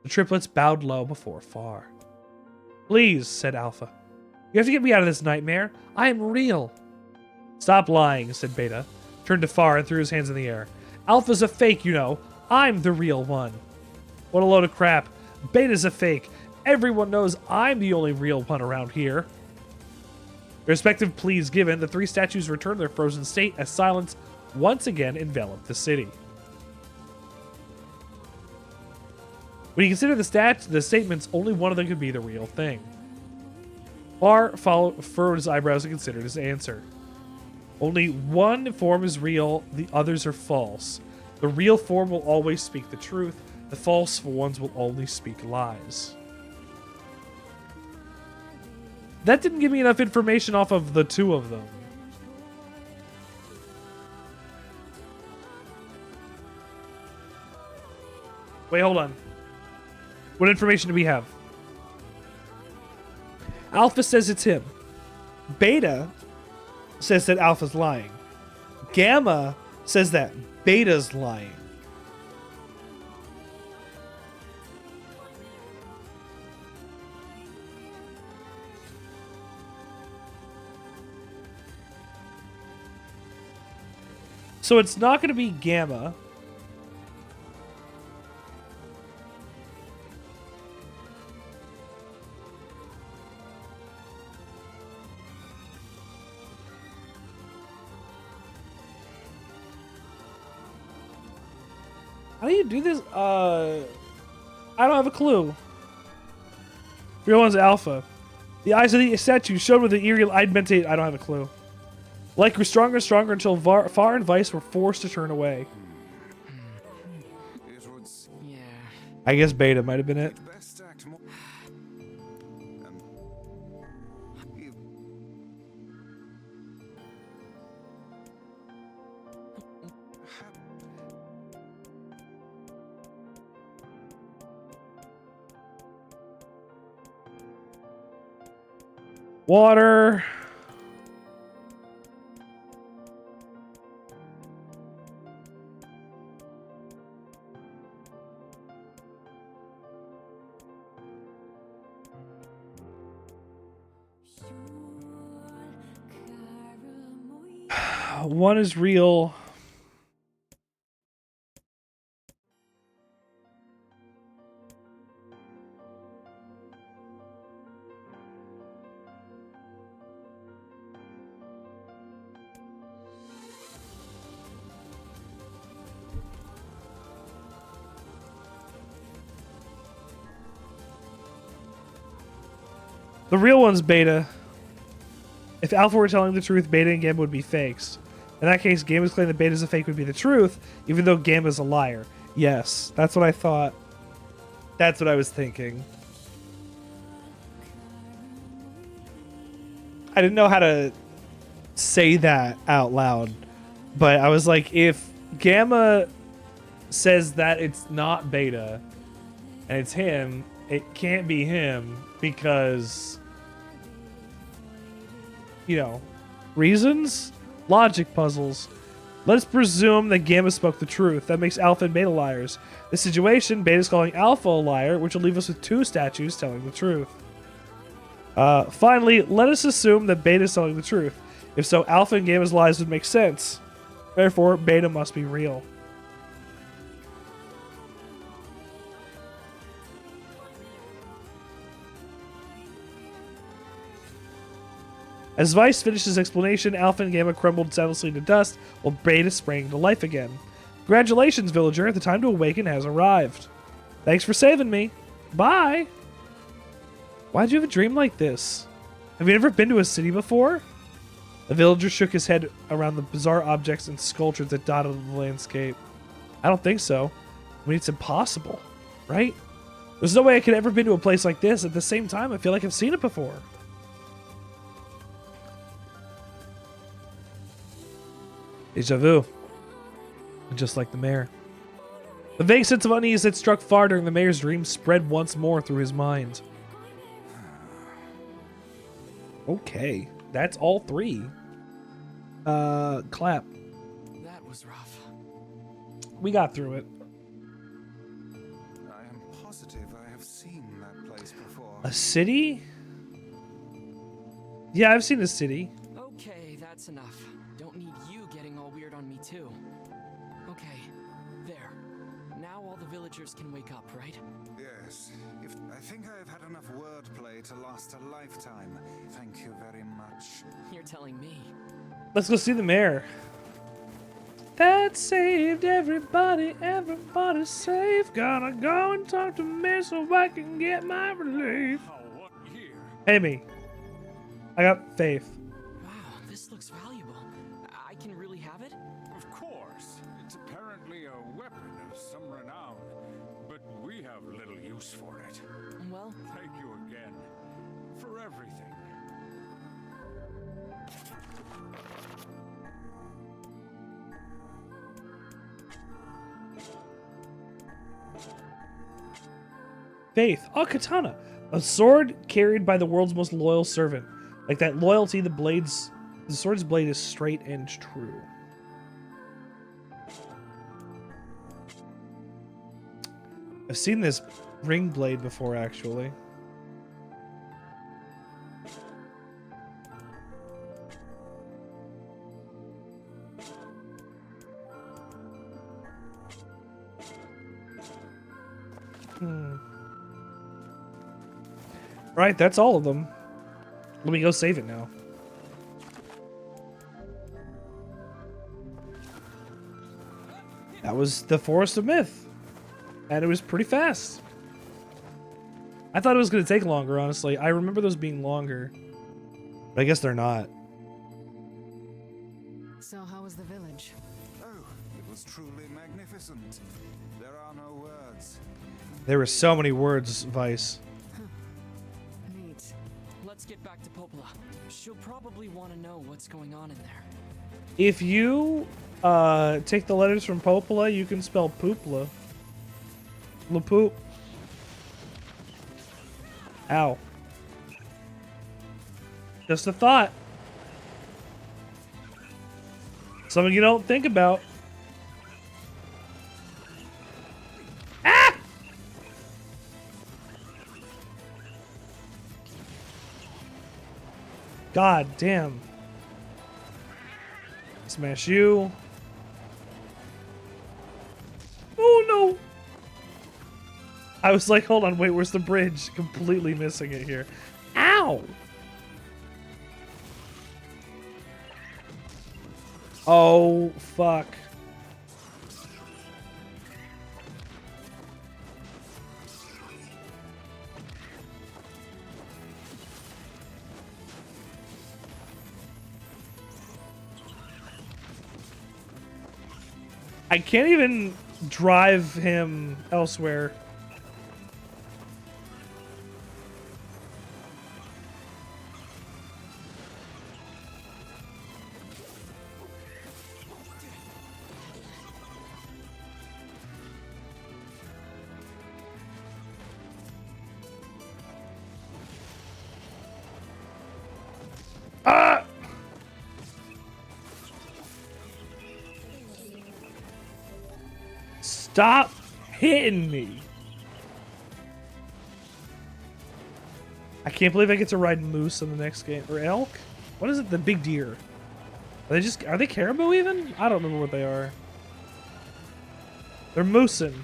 The triplets bowed low before Farr. Please, said Alpha. You have to get me out of this nightmare. I am real. Stop lying, said Beta, turned to Farr and threw his hands in the air. Alpha's a fake, you know. I'm the real one. What a load of crap. Beta's a fake. Everyone knows I'm the only real one around here. Respective pleas given, the 3 statues returned to their frozen state as silence once again enveloped the city. When you consider the statements, only one of them could be the real thing. Farr furrowed his eyebrows and considered his answer. Only one form is real, the others are false. The real form will always speak the truth, the false ones will only speak lies. That didn't give me enough information off of the 2 of them. Wait, hold on. What information do we have? Alpha says it's him. Beta says that Alpha's lying. Gamma says that Beta's lying. So it's not going to be Gamma. How do you do this? I don't have a clue. Real one's Alpha. The eyes of the statue showed with the eerie eyed mentate. I don't have a clue. Light grew stronger and stronger until Farr and Weiss were forced to turn away. Yeah. I guess Beta might have been it. Water. One is real. The real one's Beta. If Alpha were telling the truth, Beta and Gamma would be fakes. In that case, Gamma's claim that Beta's a fake would be the truth, even though Gamma's a liar. Yes, that's what I thought. That's what I was thinking. I didn't know how to say that out loud, but I was like, if Gamma says that it's not Beta, and it's him, it can't be him because, you know, reasons? Logic puzzles. Let us presume that Gamma spoke the truth. That makes Alpha and Beta liars. This situation, Beta's calling Alpha a liar, which will leave us with 2 statues telling the truth. Finally, let us assume that Beta's telling the truth. If so, Alpha and Gamma's lies would make sense. Therefore, Beta must be real. As Weiss finished his explanation, Alpha and Gamma crumbled soundlessly to dust, while Beta sprang to life again. Congratulations, villager. The time to awaken has arrived. Thanks for saving me. Bye. Why'd you have a dream like this? Have you ever been to a city before? The villager shook his head around the bizarre objects and sculptures that dotted the landscape. I don't think so. I mean, it's impossible, right? There's no way I could ever been to a place like this. At the same time, I feel like I've seen it before. Deja vu. Just like the mayor. The vague sense of unease that struck far during the mayor's dream spread once more through his mind. Okay, that's all 3. Clap. That was rough. We got through it. I am positive I have seen that place before. A city? Yeah, I've seen a city. Okay, that's enough. Don't need you getting all weird on me too. Okay, there. Now all the villagers can wake up, right? Yes. I think I have had enough wordplay to last a lifetime. Thank you very much. You're telling me. Let's go see the mayor. That saved everybody, everybody's safe. Gotta go and talk to me so I can get my relief. Hey, me. I got faith. Wow, this looks valuable. I can really have it? Of course. It's apparently a weapon of some renown, but we have little use for it. Well, thank you again for everything. Faith. Oh, katana. A sword carried by the world's most loyal servant. Like that loyalty, the sword's blade is straight and true. I've seen this ring blade before, actually. Right, that's all of them. Let me go save it now. That was the Forest of Myth. And it was pretty fast. I thought it was going to take longer, honestly. I remember those being longer. But I guess they're not. So how was the village? Oh, it was truly magnificent. There are no words. There were so many words, Weiss. Neat. Let's get back to Popola. She'll probably want to know what's going on in there. If you take the letters from Popola, you can spell Poopla. Lapoop. Ow. Just a thought. Something you don't think about. Ah! God damn. Smash you. Oh no. I was like, hold on, wait, where's the bridge? Completely missing it here. Ow! Oh, fuck. I can't even drive him elsewhere. Stop hitting me. I can't believe I get to ride moose in the next game. Or elk? What is it? The big deer. Are they caribou even? I don't remember what they are. They're moosin'.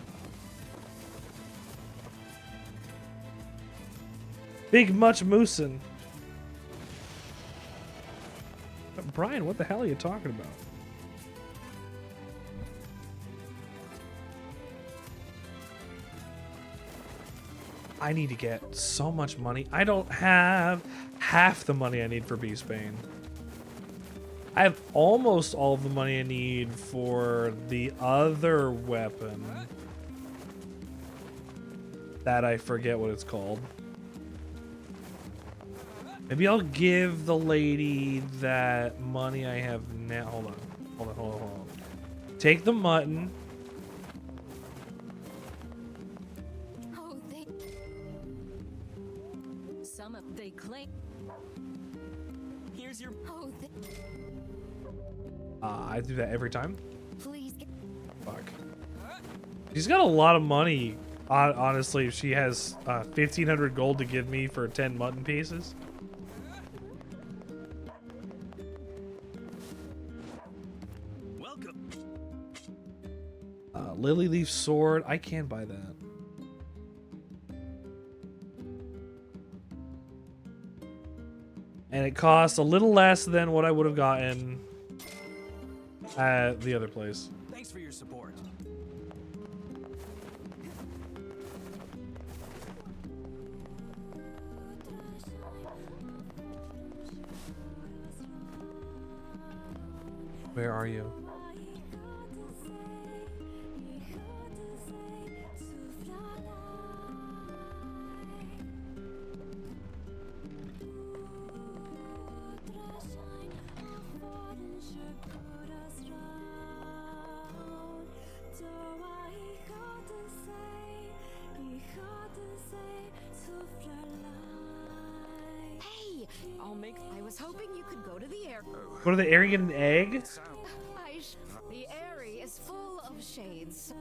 Big much moosin'. Brian, what the hell are you talking about? I need to get so much money. I don't have half the money I need for Beastbane. I have almost all of the money I need for the other weapon. That I forget what it's called. Maybe I'll give the lady that money I have now. Hold on. Take the mutton. They claim. Here's your. I do that every time. Please. Fuck. She's got a lot of money. Honestly, she has 1,500 gold to give me for 10 mutton pieces. Welcome. Lily Leaf sword. I can buy that. And it costs a little less than what I would have gotten at the other place. Thanks for your support. Where are you? I was hoping you could go to the air. Go to the area and get an egg? The airy is full of shades.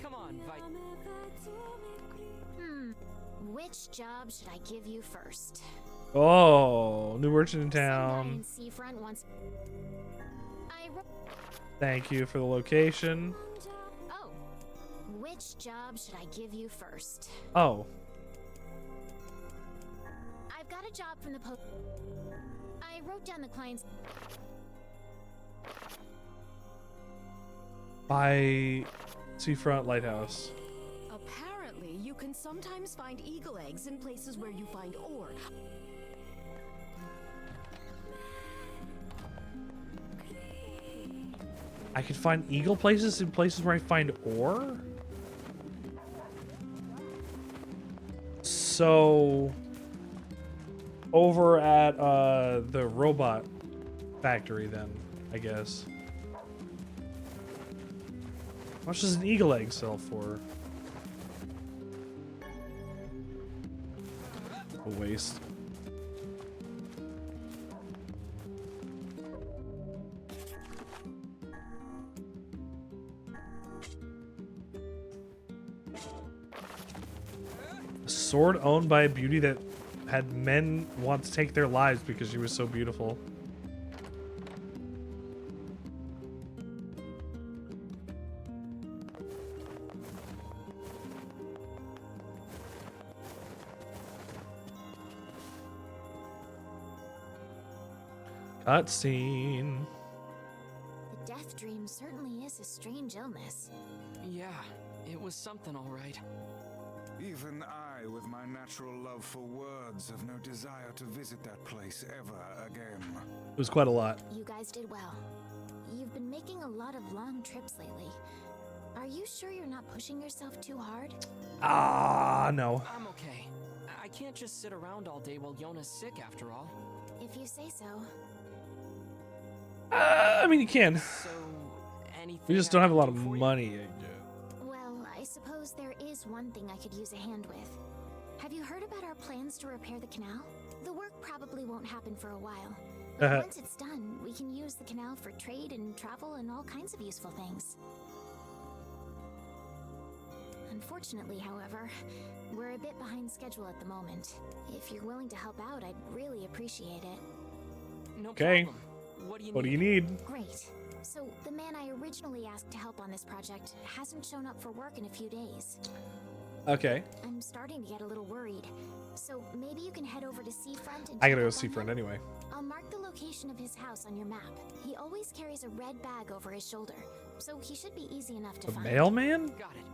Come on, Which job should I give you first? Oh, new merchant in town. Seafront wants. Thank you for the location. Oh, which job should I give you first? Oh. I've got a job from the post. I wrote down the client's. By Seafront Lighthouse. Apparently, you can sometimes find eagle eggs in places where you find ore. I can find eagle places in places where I find ore? So over at the robot factory then, I guess. How much does an eagle egg sell for? A waste. A sword owned by a beauty that had men want to take their lives because she was so beautiful. Cutscene. The death dream certainly is a strange illness. Yeah, it was something all right. Even I, with my natural love for words, have no desire to visit that place ever again. It was quite a lot. You guys did well. You've been making a lot of long trips lately. Are you sure you're not pushing yourself too hard? No. I'm okay. I can't just sit around all day while Yonah's sick after all. If you say so. I mean, you can. So, anything We just don't have a lot of money. Well, I suppose there is one thing I could use a hand with. Have you heard about our plans to repair the canal? The work probably won't happen for a while. But once it's done, we can use the canal for trade and travel and all kinds of useful things. Unfortunately, however, we're a bit behind schedule at the moment. If you're willing to help out, I'd really appreciate it. No Okay. problem. What What do you need? Great. So, the man I originally asked to help on this project hasn't shown up for work in a few days. Okay. I'm starting to get a little worried. So, maybe you can head over to Seafront and I check gotta go up on Seafront him? anyway. I'll mark the location of his house on your map. He always carries a red bag over his shoulder, so he should be easy enough to The find. mailman? Got it.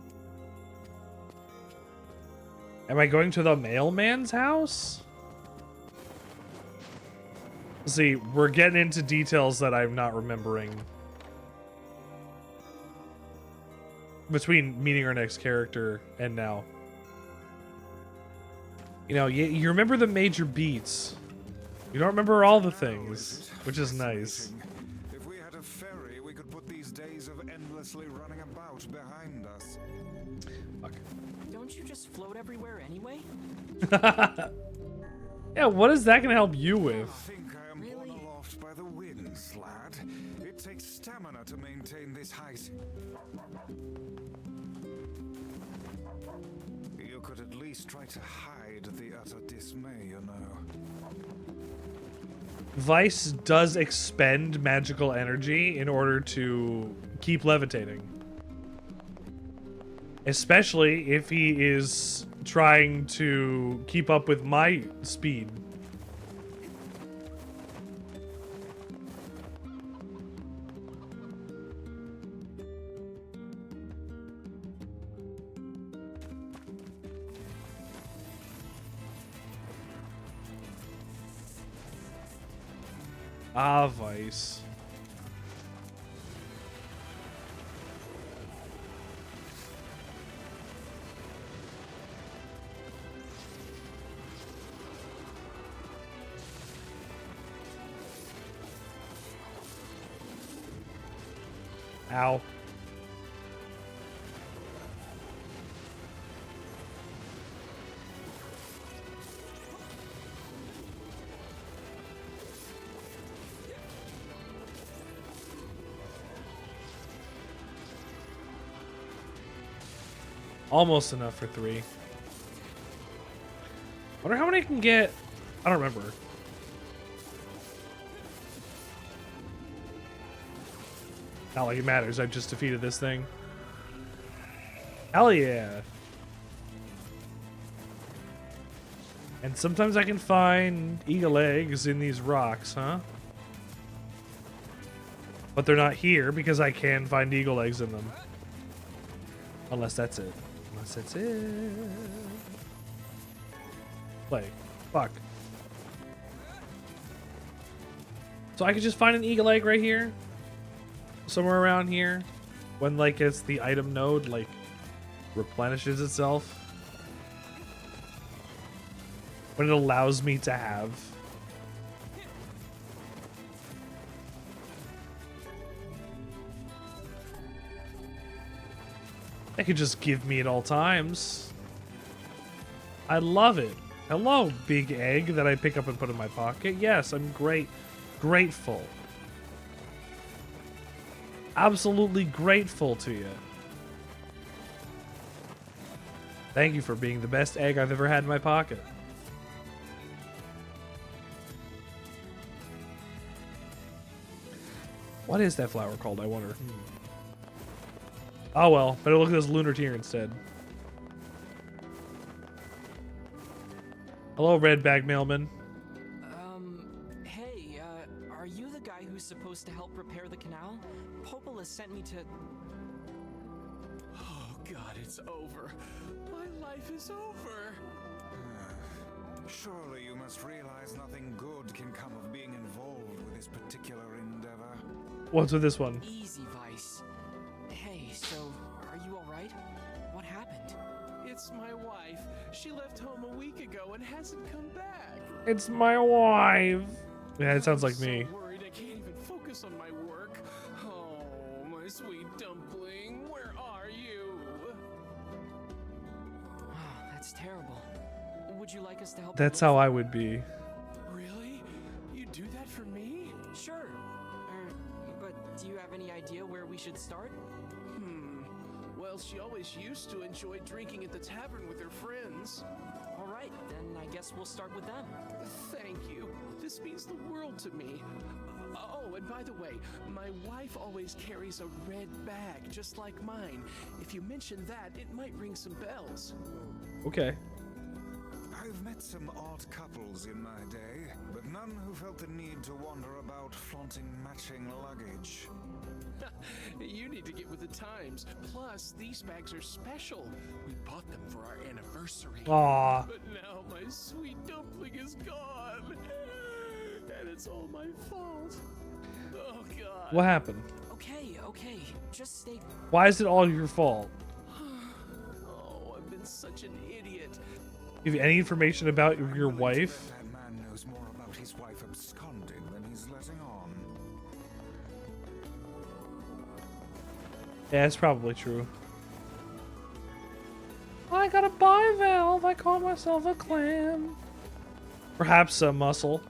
Am I going to the mailman's house? See, we're getting into details that I'm not remembering. Between meeting our next character and now. You know, you remember the major beats. You don't remember all the things, which is nice. If we had a ferry, we could put these days of endlessly running about behind us. Fuck. Don't you just float everywhere anyway? Yeah, what is that gonna help you with? I think I am borne aloft by the winds, lad. It takes stamina to maintain this height. You could at least try to hide the utter dismay, you know. Weiss does expend magical energy in order to keep levitating. Especially if he is trying to keep up with my speed. Ah, Weiss. Ow. Almost enough for 3. Wonder how many I can get. I don't remember. Not like it matters. I've just defeated this thing. Hell yeah. And sometimes I can find eagle eggs in these rocks, huh? But they're not here because I can find eagle eggs in them. Unless that's it. Unless that's it. Play. Fuck. So I could just find an eagle egg right here? Somewhere around here? When, like, it's the item node, like, replenishes itself? When it allows me to have. It could just give me at all times. I love it. Hello, big egg that I pick up and put in my pocket. Yes, I'm grateful. Absolutely grateful to you. Thank you for being the best egg I've ever had in my pocket. What is that flower called, I wonder? Oh well, better look at this lunar tier instead. Hello, red bag mailman. Hey, are you the guy who's supposed to help repair the canal? Popola sent me to... Oh god, it's over. My life is over. Surely you must realize nothing good can come of being involved with this particular endeavor. What's with this one? Easy, Weiss. Hey, so, are you alright? What happened? It's my wife. She left home a week ago and hasn't come back. It's my wife. Yeah, it sounds like me. I'm so worried I can't even focus on my work. Oh, my sweet dumpling, where are you? Wow, that's terrible. Would you like us to help? That's how I would be. Really? You do that for me? Sure. But do you have any idea where we should start? Well, Well, she always used to enjoy drinking at the tavern with her friends. All right, then I guess we'll start with them. Thank you. This means the world to me. Oh, and by the way, my wife always carries a red bag, just like mine. If you mention that, it might ring some bells. Okay. I've met some odd couples in my day, but none who felt the need to wander about flaunting matching luggage. You need to get with the times. Plus, these bags are special. We bought them for our anniversary. Aw. But now my sweet dumpling is gone. And it's all my fault. Oh, God. What happened? Okay, just stay. Why is it all your fault? Oh, I've been such an idiot. Do you have any information about your wife? That man knows more about his wife absconding than he's letting on. Yeah, it's probably true. I got a bivalve. I call myself a clam. Perhaps a mussel.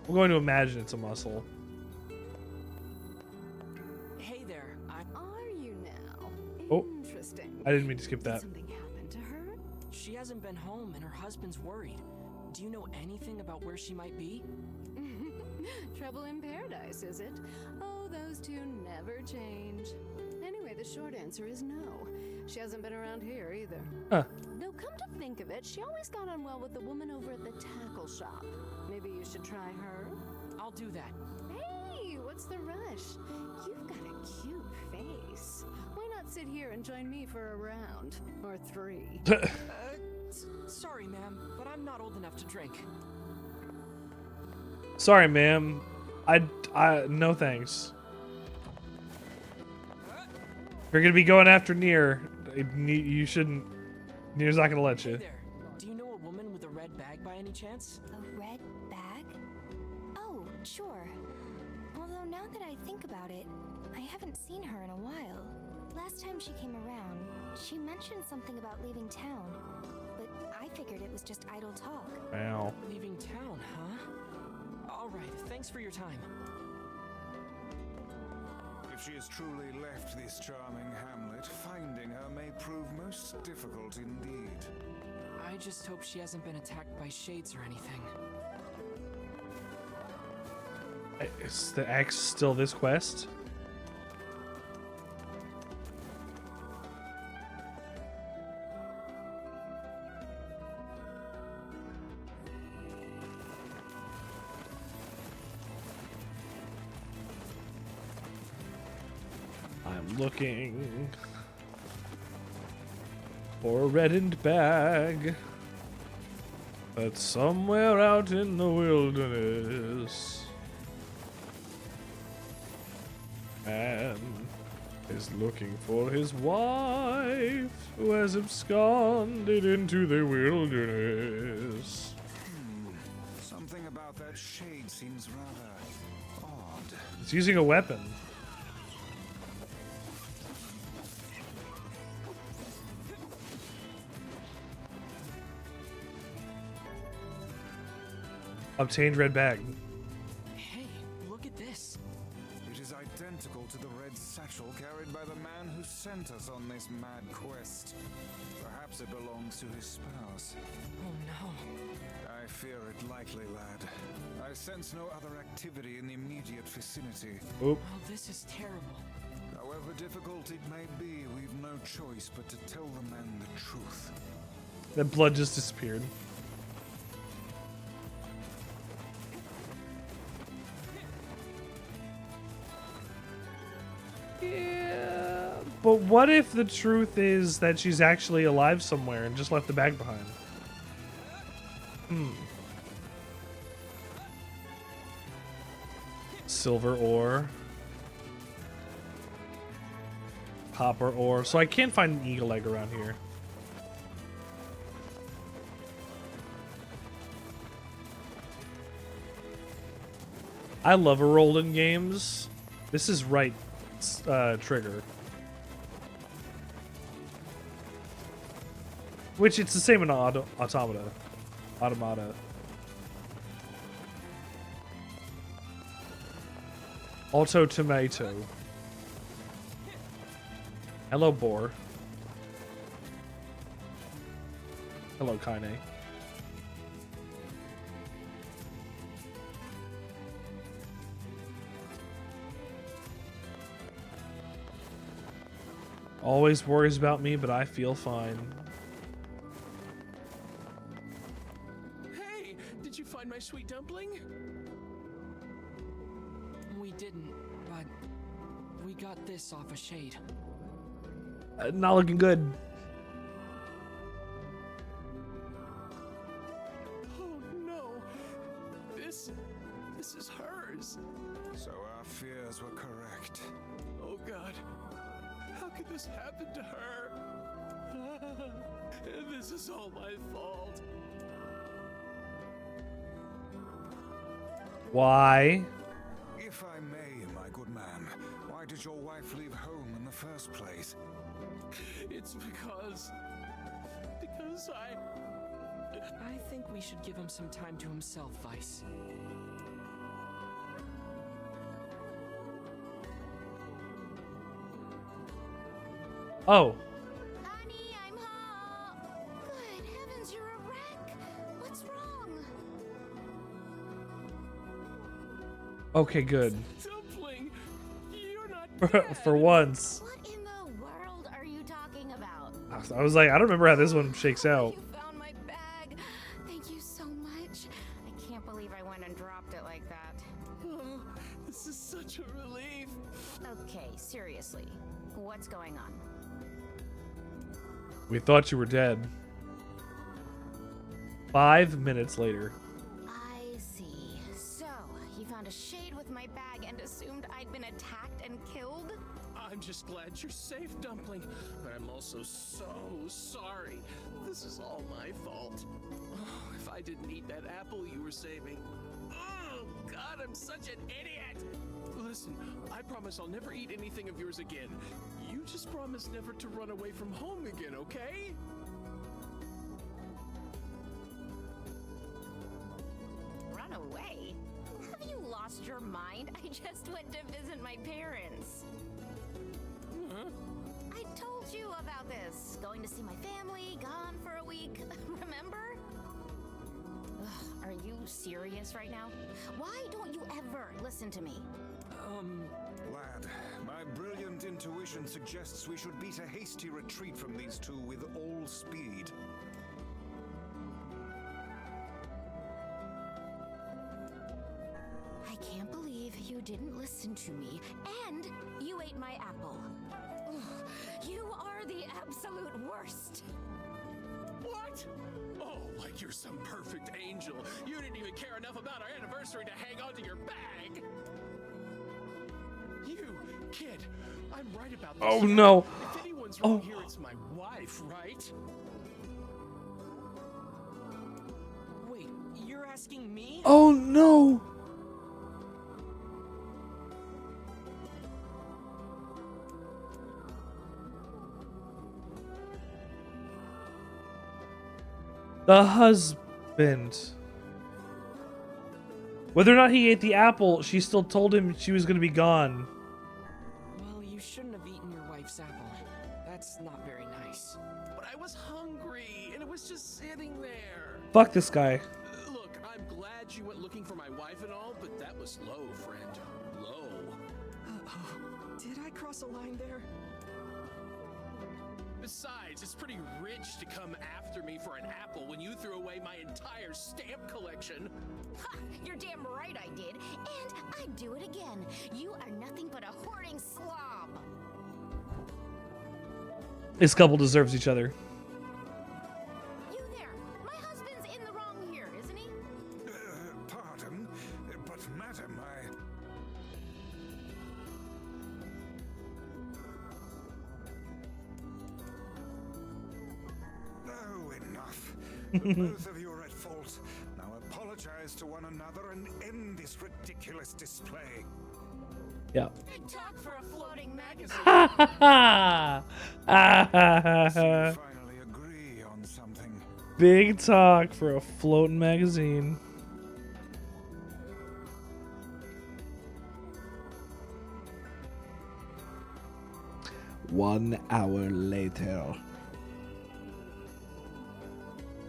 We're going to imagine it's a mussel. Hey there, Are you now? Oh, Interesting. I didn't mean to skip that. Did something happen to her? She hasn't been home and her husband's worried. Do you know anything about where she might be? Trouble in paradise, is it? Oh, those two never change. Anyway, the short answer is no. She hasn't been around here either. Huh. Though come to think of it, she always got on well with the woman over at the tackle shop. Maybe you should try her? I'll do that. Hey, what's the rush? You've got a cute face. Why not sit here and join me for a round? Or three? Sorry, ma'am, but I'm not old enough to drink. Sorry, ma'am. I no thanks. If you're gonna be going after NieR, you shouldn't. NieR's not gonna let you. Hey there, do you know a woman with a red bag by any chance? A red bag? Oh, sure. Although now that I think about it, I haven't seen her in a while. Last time she came around, she mentioned something about leaving town, but I figured it was just idle talk. Wow. Leaving town, huh? All right, thanks for your time. If she has truly left this charming hamlet, finding her may prove most difficult indeed. I just hope she hasn't been attacked by shades or anything. Is the X still this quest? I'm looking for a reddened bag that's somewhere out in the wilderness. Man is looking for his wife who has absconded into the wilderness. Something about that shade seems rather odd. It's using a weapon. Obtained red bag. Hey, look at this. It is identical to the red satchel carried by the man who sent us on this mad quest. Perhaps it belongs to his spouse. Oh no. I fear it likely, lad. I sense no other activity in the immediate vicinity. Oop. Oh, this is terrible. However difficult it may be, we've no choice but to tell the men the truth. That blood just disappeared. Yeah, but what if the truth is that she's actually alive somewhere and just left the bag behind? Silver ore. Copper ore. So I can't find an eagle egg around here. I love a roll in games. This is right trigger. Which it's the same in Automata. Automata. Auto tomato. Hello, boar. Hello, Kaine. Always worries about me, but I feel fine. Hey, did you find my sweet dumpling? We didn't, but we got this off a shade. Not looking good. Oh no, this is hers. So our fears were correct. Oh God, how could this happen to her? This is all my fault. Why? If I may, my good man, why did your wife leave home in the first place? It's because I think we should give him some time to himself, Weiss. Oh. Honey, I'm home. Good heavens, you're a wreck. What's wrong? Okay, good. dumpling, you're not dead. For once. What in the world are you talking about? I was like, I don't remember how this one shakes out. You found my bag. Thank you so much. I can't believe I went and dropped it like that. Oh, this is such a relief. Okay, seriously. What's going on? We thought you were dead. 5 minutes later. I see. So, you found a shade with my bag and assumed I'd been attacked and killed? I'm just glad you're safe, Dumpling, but I'm also so sorry. This is all my fault. Oh, if I didn't eat that apple you were saving. Oh, God, I'm such an idiot. Listen, I promise I'll never eat anything of yours again. You just promise never to run away from home again, okay? Run away? Have you lost your mind? I just went to visit my parents. Huh? I told you about this. Going to see my family, gone for a week. Remember? Ugh, are you serious right now? Why don't you ever listen to me? Lad, my brilliant intuition suggests we should beat a hasty retreat from these two with all speed. I can't believe you didn't listen to me, and you ate my apple. Ugh, you are the absolute worst. What? Oh, like you're some perfect angel. You didn't even care enough about our anniversary to hang on to your bag. You, kid, I'm right about this. Oh no. If anyone's wrong here, it's my wife, right? Wait, you're asking me? Oh no. The husband. Whether or not he ate the apple, she still told him she was going to be gone. Well, you shouldn't have eaten your wife's apple. That's not very nice. But I was hungry, and it was just sitting there. Fuck this guy. Look, I'm glad you went looking for my wife and all, but that was low, friend. Low. Did I cross a line there? Besides, it's pretty rich to come after me for an apple when you threw away my entire stamp collection. Ha! You're damn right I did, and I'd do it again. You are nothing but a hoarding slob. This couple deserves each other. You there. My husband's in the wrong here, isn't he? Pardon, but madam, Oh, enough. Both of you are at fault. Now apologize to one another and end this ridiculous display. Yeah. Big talk for a floating magazine. Finally agree on something. Big talk for a floating magazine. 1 hour later.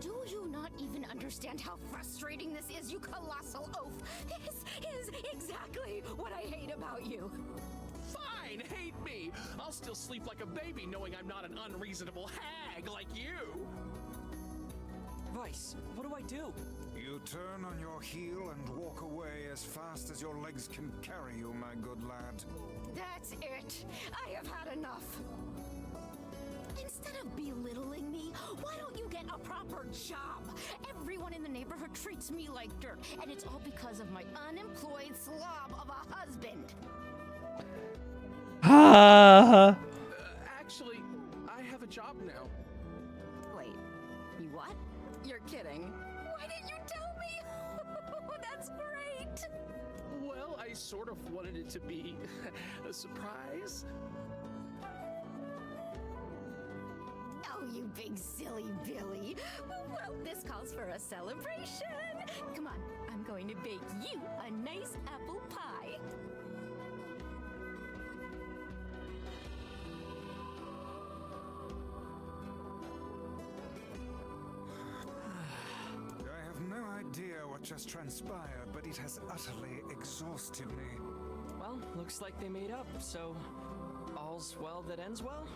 Do you not even understand how frustrating this is, you colossal oaf? This is exactly what I hate about you. Fine, hate me. I'll still sleep like a baby knowing I'm not an unreasonable hag like you. Weiss, what do I do? You turn on your heel and walk away as fast as your legs can carry you, my good lad. That's it. I have had enough. Instead of belittling me, why don't you get a proper job? Everyone in the neighborhood treats me like dirt, and it's all because of my unemployed slob of a husband. Actually, I have a job now. Wait, you what? You're kidding. Why didn't you tell me? That's great. Well, I sort of wanted it to be a surprise. Oh, you big silly Billy. Well, this calls for a celebration. Come on, I'm going to bake you a nice apple pie. I have no idea what just transpired, but it has utterly exhausted me. Well, looks like they made up, so all's well that ends well?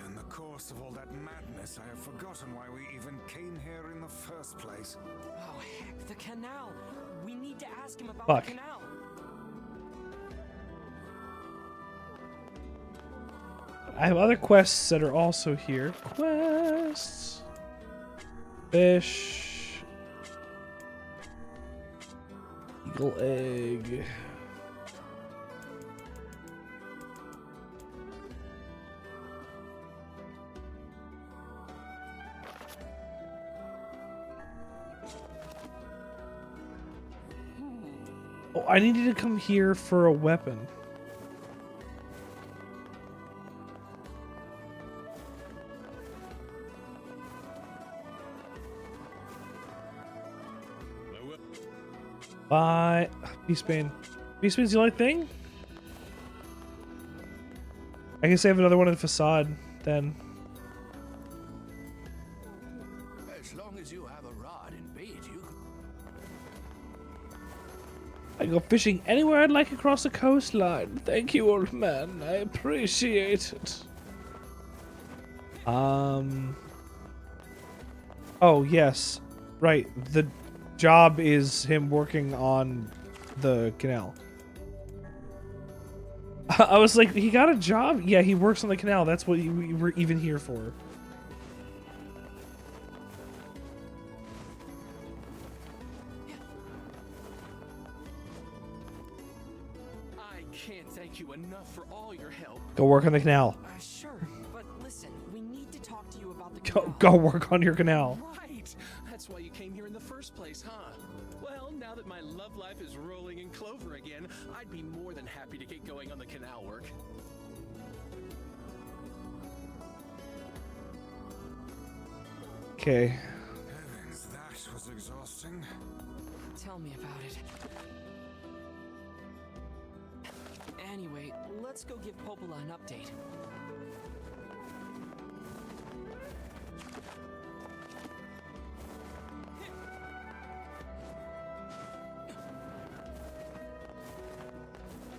In the course of all that madness, I have forgotten why we even came here in the first place. Oh, heck, the canal. We need to ask him about Fuck. the canal. I have other quests that are also here. Quests. Fish. Eagle egg. Oh, I needed to come here for a weapon. Bye. Beastbane. Beastbane's the only thing? I can save another one in the facade, then. As long as you have a rod and bait, you I can go fishing anywhere I'd like across the coastline. Thank you, old man. I appreciate it. Oh, yes. Right. The job is him working on the canal. I was like, he got a job? Yeah, he works on the canal. That's what we were even here for. I can't thank you enough for all your help. Go work on the canal. Sure, but listen, we need to talk to you about the Go work on your canal. Right. That's why you came here in the first place, huh? Well, now that my love life is rolling in clover again, I'd be more than happy to get going on the canal work. Okay. Heavens, that was exhausting. Tell me about it. Anyway, let's go give Popola an update.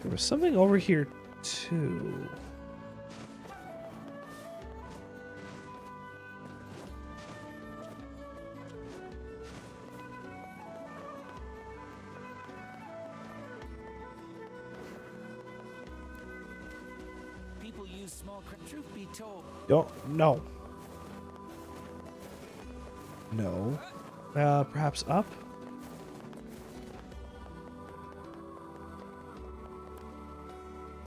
There was something over here, too. People use small truth be told. No. No. Perhaps up?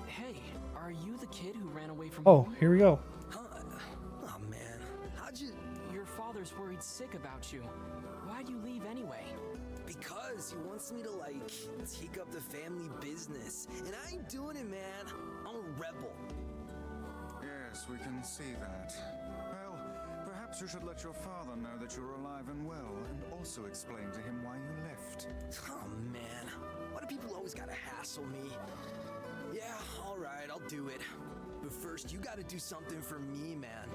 Hey, are you the kid who ran away from Oh, home? here we go. Oh man, how'd you? Your father's worried sick about you. Why'd you leave anyway? Because he wants me to, like, take up the family business. And I ain't doing it, man. I'm a rebel. Yes, we can see that. Well, perhaps you should let your father know that you're alive and well, and also explain to him why you left. Oh, man. Why do people always gotta hassle me? Yeah, alright, I'll do it. first, you gotta do something for me, man.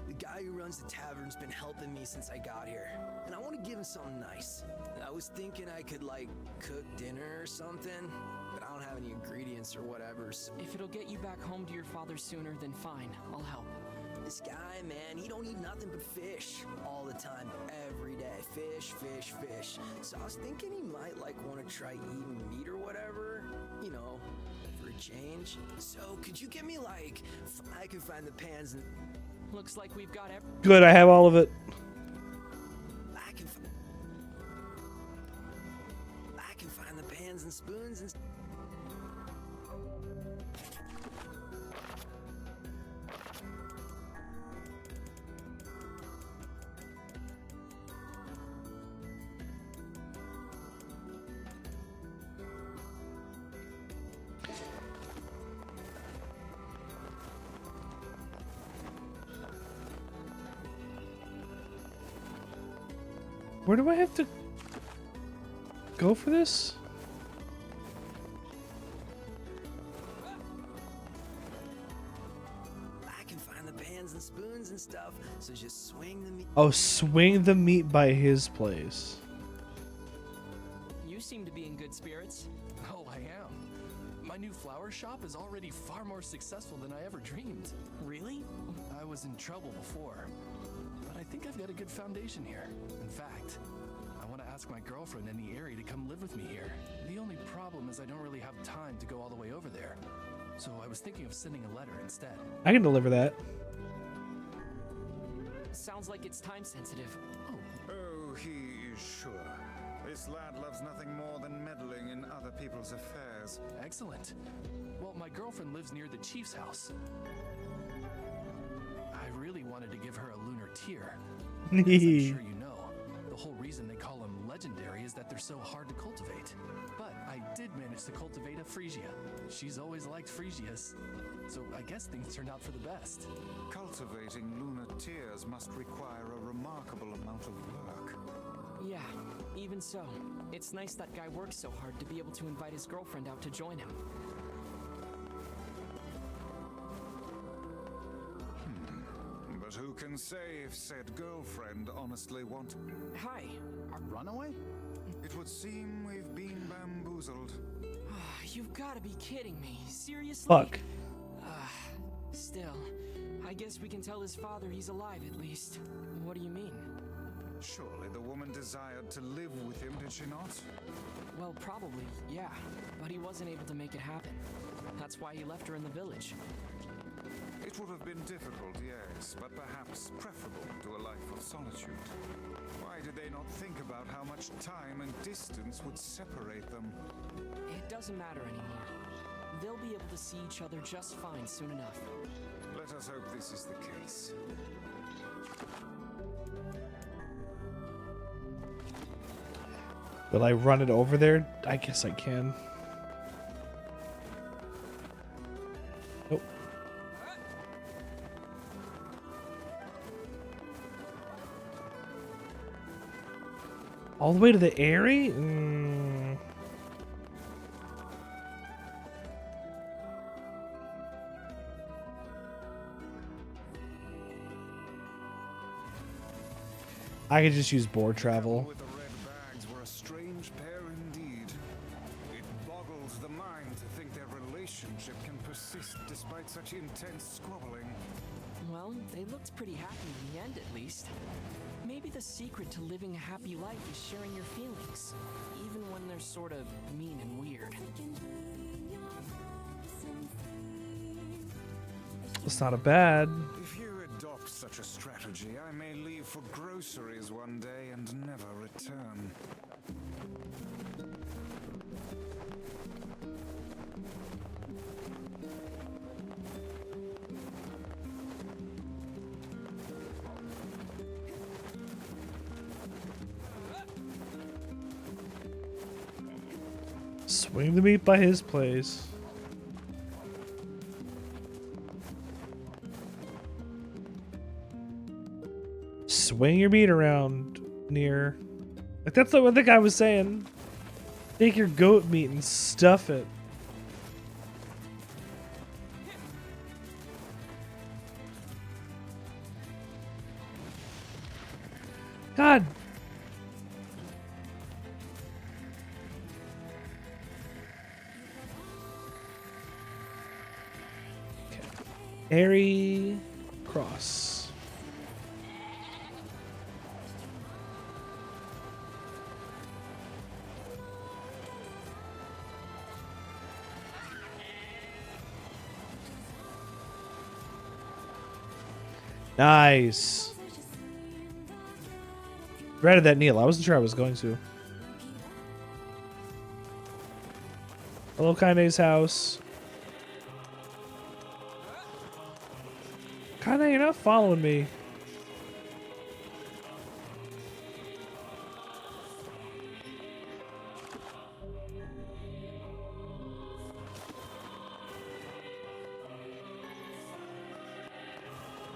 The guy who runs the tavern's been helping me since I got here, and I want to give him something nice. I was thinking I could, like, cook dinner or something, but I don't have any ingredients or whatever, so... If it'll get you back home to your father sooner, then fine. I'll help. This guy, man, he don't eat nothing but fish all the time, every day. Fish, fish, fish. So I was thinking he might, like, want to try eating meat or whatever, you know, for a change. So could you get me, like, I can find the pans and... Looks like we've got every... Good, I have all of it. I can find the pans and spoons and... Where do I have to go for this? I can find the pans and spoons and stuff, so just swing the meat. Oh, swing the meat by his place. You seem to be in good spirits. Oh, I am. My new flower shop is already far more successful than I ever dreamed. Really? I was in trouble before, but I think I've got a good foundation here. In fact, I want to ask my girlfriend in the area to come live with me here. The only problem is I don't really have time to go all the way over there. So I was thinking of sending a letter instead. I can deliver that. Sounds like it's time sensitive. Oh, he is sure. This lad loves nothing more than meddling in other people's affairs. Excellent. Well, my girlfriend lives near the chief's house. I really wanted to give her a lunar tear. As I'm sure you know, the whole reason they call them legendary is that they're so hard to cultivate. But I did manage to cultivate a Frisia. She's always liked Frisias, so I guess things turned out for the best. Cultivating lunar tears must require a remarkable amount of work. Yeah, even so. It's nice that guy works so hard to be able to invite his girlfriend out to join him. But who can say if said girlfriend honestly wanted... Hi. A runaway? It would seem we've been bamboozled. You've got to be kidding me. Seriously? Fuck. Still, I guess we can tell his father he's alive at least. What do you mean? Surely the woman desired to live with him, did she not? Well, probably, yeah. But he wasn't able to make it happen. That's why he left her in the village. It would have been difficult, yes, but perhaps preferable to a life of solitude. Why did they not think about how much time and distance would separate them? It doesn't matter anymore. They'll be able to see each other just fine soon enough. Let us hope this is the case. Will I run it over there? I guess I can. Nope. All the way to the Airy? I could just use board travel. With the red bags were a strange pair indeed. It boggles the mind to think their relationship can persist despite such intense squabbling. Well, they looked pretty happy in the end, at least. Maybe the secret to living a happy life is sharing your feelings, even when they're sort of mean and weird. It's not a bad. If you adopt such a strategy, I may leave for groceries one day and never return. Swing the meat by his place. Swing your meat around, NieR. Like, that's what the guy was saying. Take your goat meat and stuff it. God. Okay. Airy cross. Nice. Granted that Neil. I wasn't sure I was going to. Hello, Kaine's house. Kaine, you're not following me.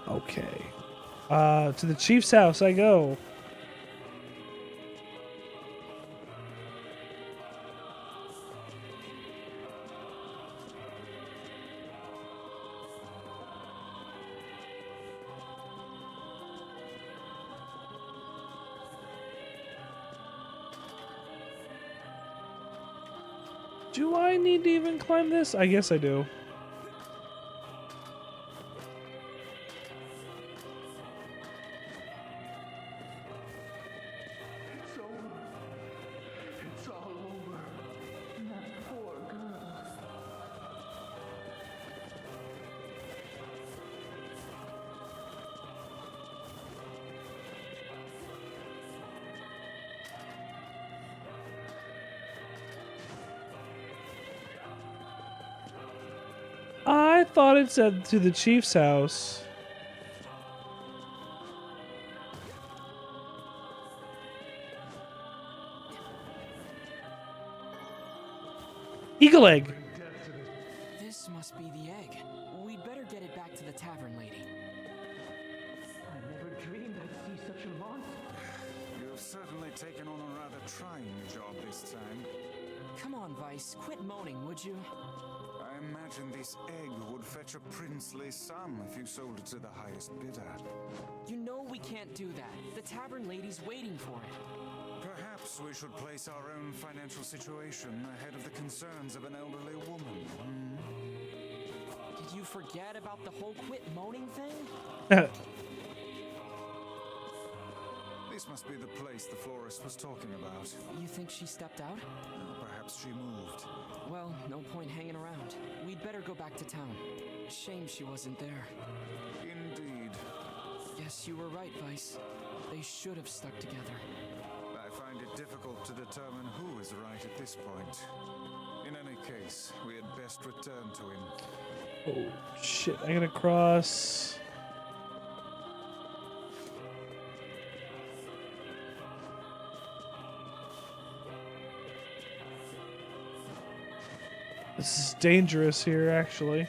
Okay. To the chief's house I go. Do I need to even climb this? I guess I do. It's all over. That poor girl. I thought it said to the chief's house. Eagle egg. This must be the egg. We'd better get it back to the tavern lady. I never dreamed I'd see such a monster. You've certainly taken on a rather trying job this time. Come on, Weiss, quit moaning, would you? I imagine this egg would fetch a princely sum if you sold it to the highest bidder. You know we can't do that. The tavern lady's waiting for it. Perhaps we should place our own financial situation ahead of the concerns of an elderly woman. Did you forget about the whole quit moaning thing? This must be the place the florist was talking about. You think she stepped out? Perhaps she moved. Well, no point hanging around. We'd better go back to town. Shame she wasn't there. Indeed. Yes, you were right, Weiss. They should have stuck together. I find it difficult to determine who is right at this point. In any case, we had best return to him. Oh, shit. I gotta cross. This is dangerous here, actually.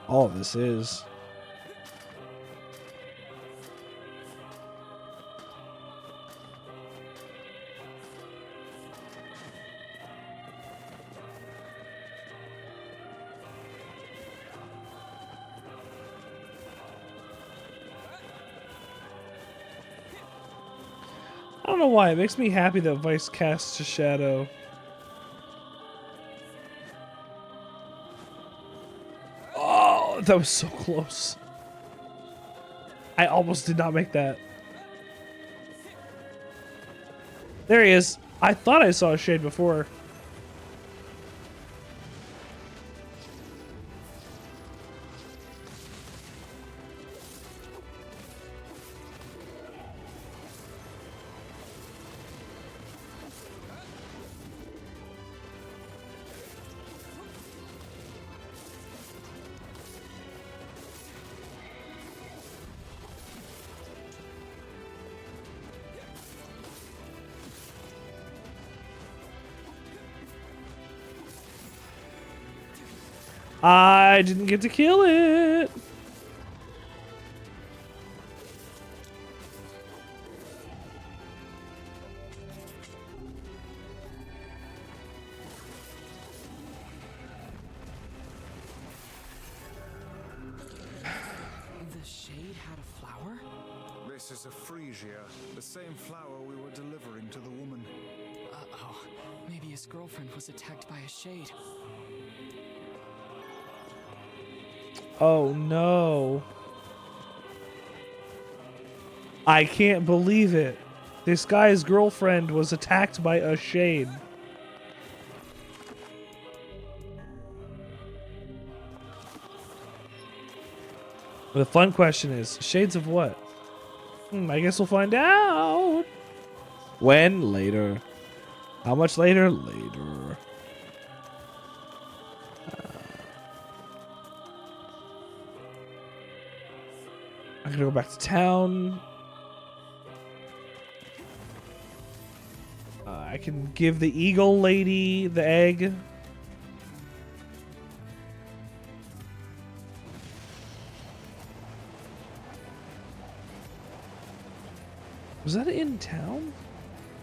All of this is. I don't know why. It makes me happy that Weiss casts a shadow. Oh, that was so close. I almost did not make that. There he is. I thought I saw a shade before. I didn't get to kill it. This is a freesia, the same flower we were delivering to the woman. Uh-oh. Maybe his girlfriend was attacked by a shade. Oh no. I can't believe it. This guy's girlfriend was attacked by a shade. The fun question is, shades of what? I guess we'll find out. When? Later. How much later? Later. I'm gonna go back to town. I can give the eagle lady the egg. Was that in town?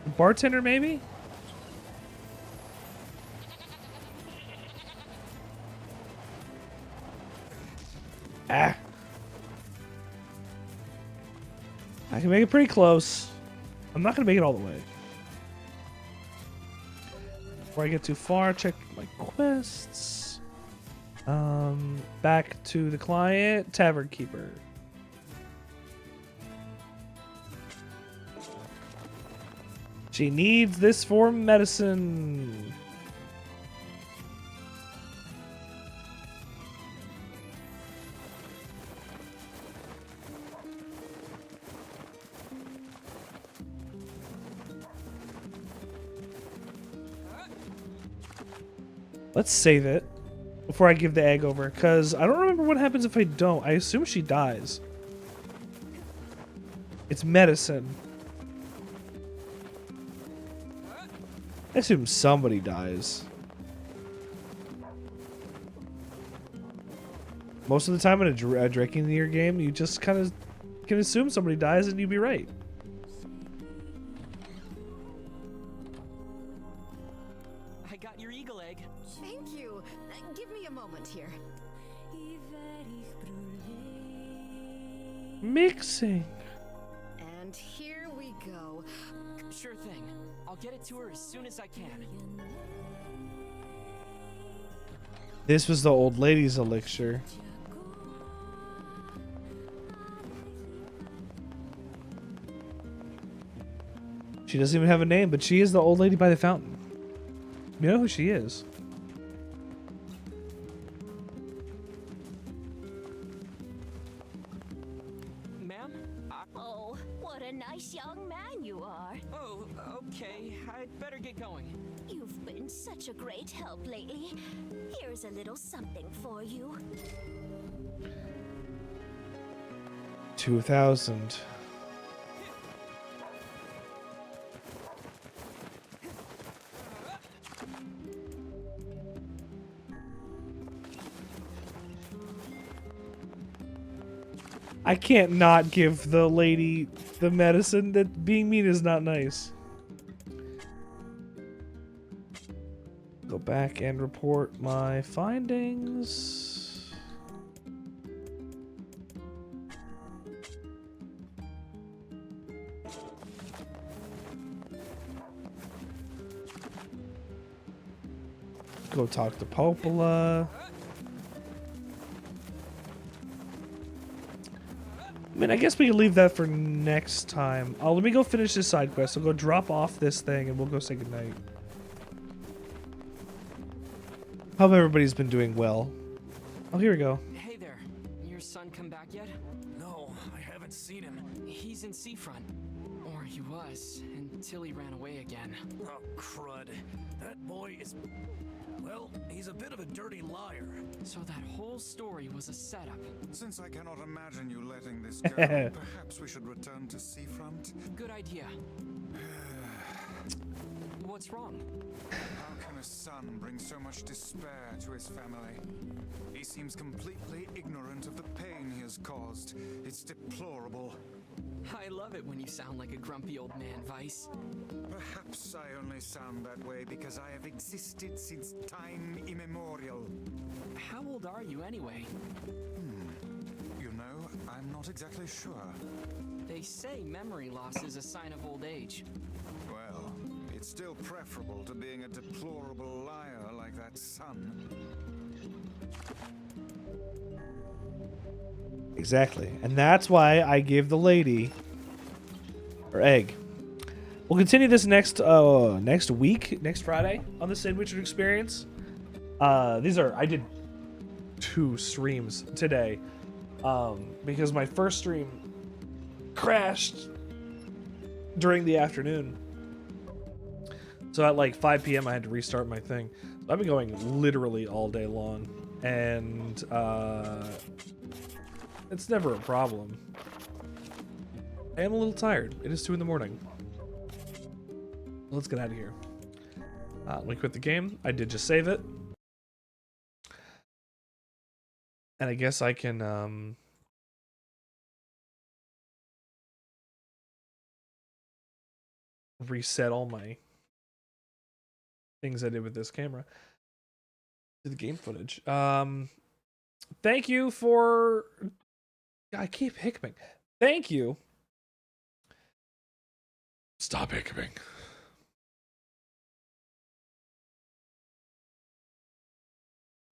The bartender, maybe? Ah. I can make it pretty close. I'm not going to make it all the way. Before I get too far, check my quests. Back to the client, Tavern Keeper. She needs this for medicine. Let's save it before I give the egg over, because I don't remember what happens if I don't. I assume she dies. It's medicine. I assume somebody dies. Most of the time in a Drakengard game, you just kind of can assume somebody dies and you'd be right. I got your eagle egg. Thank you. Give me a moment here. Mixing. And here we go. Sure thing. I'll get it to her as soon as I can. This was the old lady's elixir. She doesn't even have a name, but she is the old lady by the fountain. You know who she is. Ma'am? Oh, what a nice young man you are. Oh, okay. I'd better get going. You've been such a great help lately. Here's a little something for you. 2,000. I can't not give the lady the medicine. That being mean is not nice. Go back and report my findings. Go talk to Popola. I mean, I guess we can leave that for next time. Let me go finish this side quest. I'll go drop off this thing and we'll go say goodnight. Hope everybody's been doing well. Oh, here we go. Hey there. Your son come back yet? No, I haven't seen him. He's in Seafront. Or he was, until he ran away again. Oh, crud. That boy is... well, he's a bit of a dirty liar. So that whole story was a setup. Since I cannot imagine you letting this go, perhaps we should return to Seafront? Good idea. What's wrong? How can a son bring so much despair to his family? He seems completely ignorant of the pain he has caused. It's deplorable. I love it when you sound like a grumpy old man, Weiss. Perhaps I only sound that way because I have existed since time immemorial. How old are you anyway? You know, I'm not exactly sure. They say memory loss is a sign of old age. Well, it's still preferable to being a deplorable liar like that son. Exactly. And that's why I gave the lady her egg. We'll continue this next week, next Friday on the Sandwichard experience. I did 2 streams today because my first stream crashed during the afternoon. So at like 5 p.m. I had to restart my thing. So I've been going literally all day long, and it's never a problem. I am a little tired. It is 2 in the morning. Let's get out of here. Let me quit the game. I did just save it. And I guess I can reset all my things I did with this camera to the game footage. Thank you for... I keep hiccuping. Thank you. Stop hiccuping.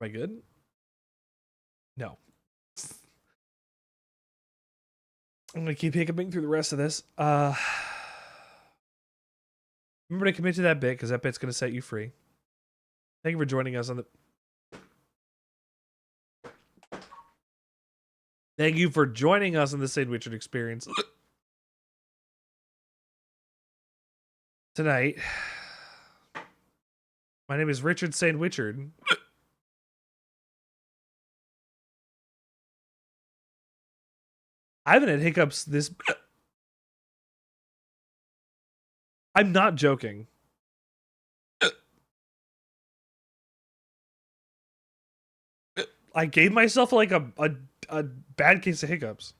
Am I good? No. I'm gonna keep hiccuping through the rest of this. Remember to commit to that bit, because that bit's gonna set you free. Thank you for joining us on the... Thank you for joining us on the Sandwichard experience. Tonight. My name is Richard Sandwichard. I haven't had hiccups this... I'm not joking. I gave myself like a bad case of hiccups.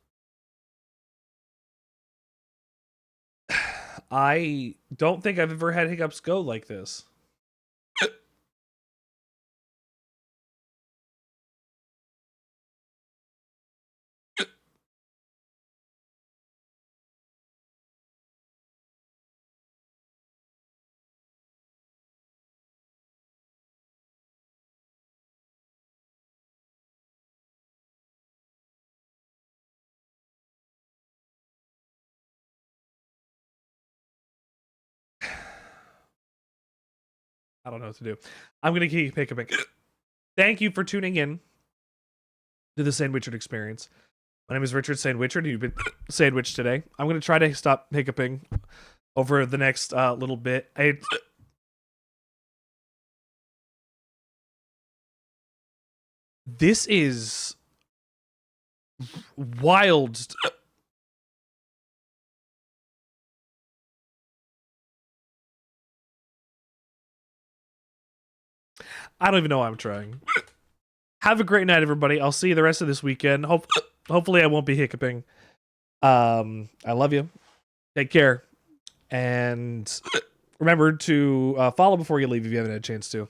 I don't think I've ever had hiccups go like this. I don't know what to do. I'm going to keep hiccuping. Thank you for tuning in to the Sandwichard experience. My name is Richard Sandwichard. You've been sandwiched today. I'm going to try to stop hiccuping over the next little bit. This is wild. I don't even know why I'm trying. Have a great night, everybody. I'll see you the rest of this weekend. Hopefully I won't be hiccuping. I love you. Take care. And remember to follow before you leave if you haven't had a chance to.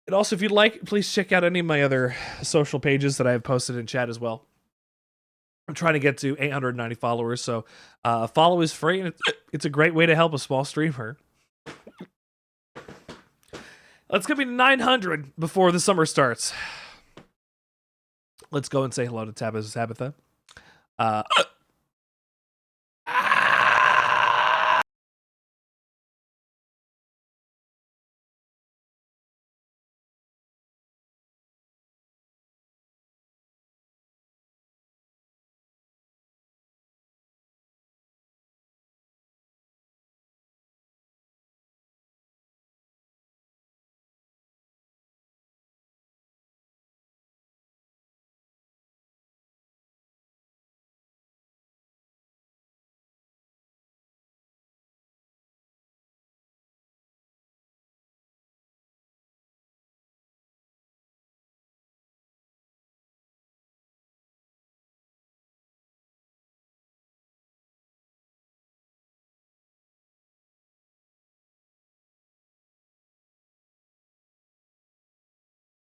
And also, if you'd like, please check out any of my other social pages that I have posted in chat as well. I'm trying to get to 890 followers, so a follow is free, and it's a great way to help a small streamer. Let's get me to 900 before the summer starts. Let's go and say hello to Tabitha.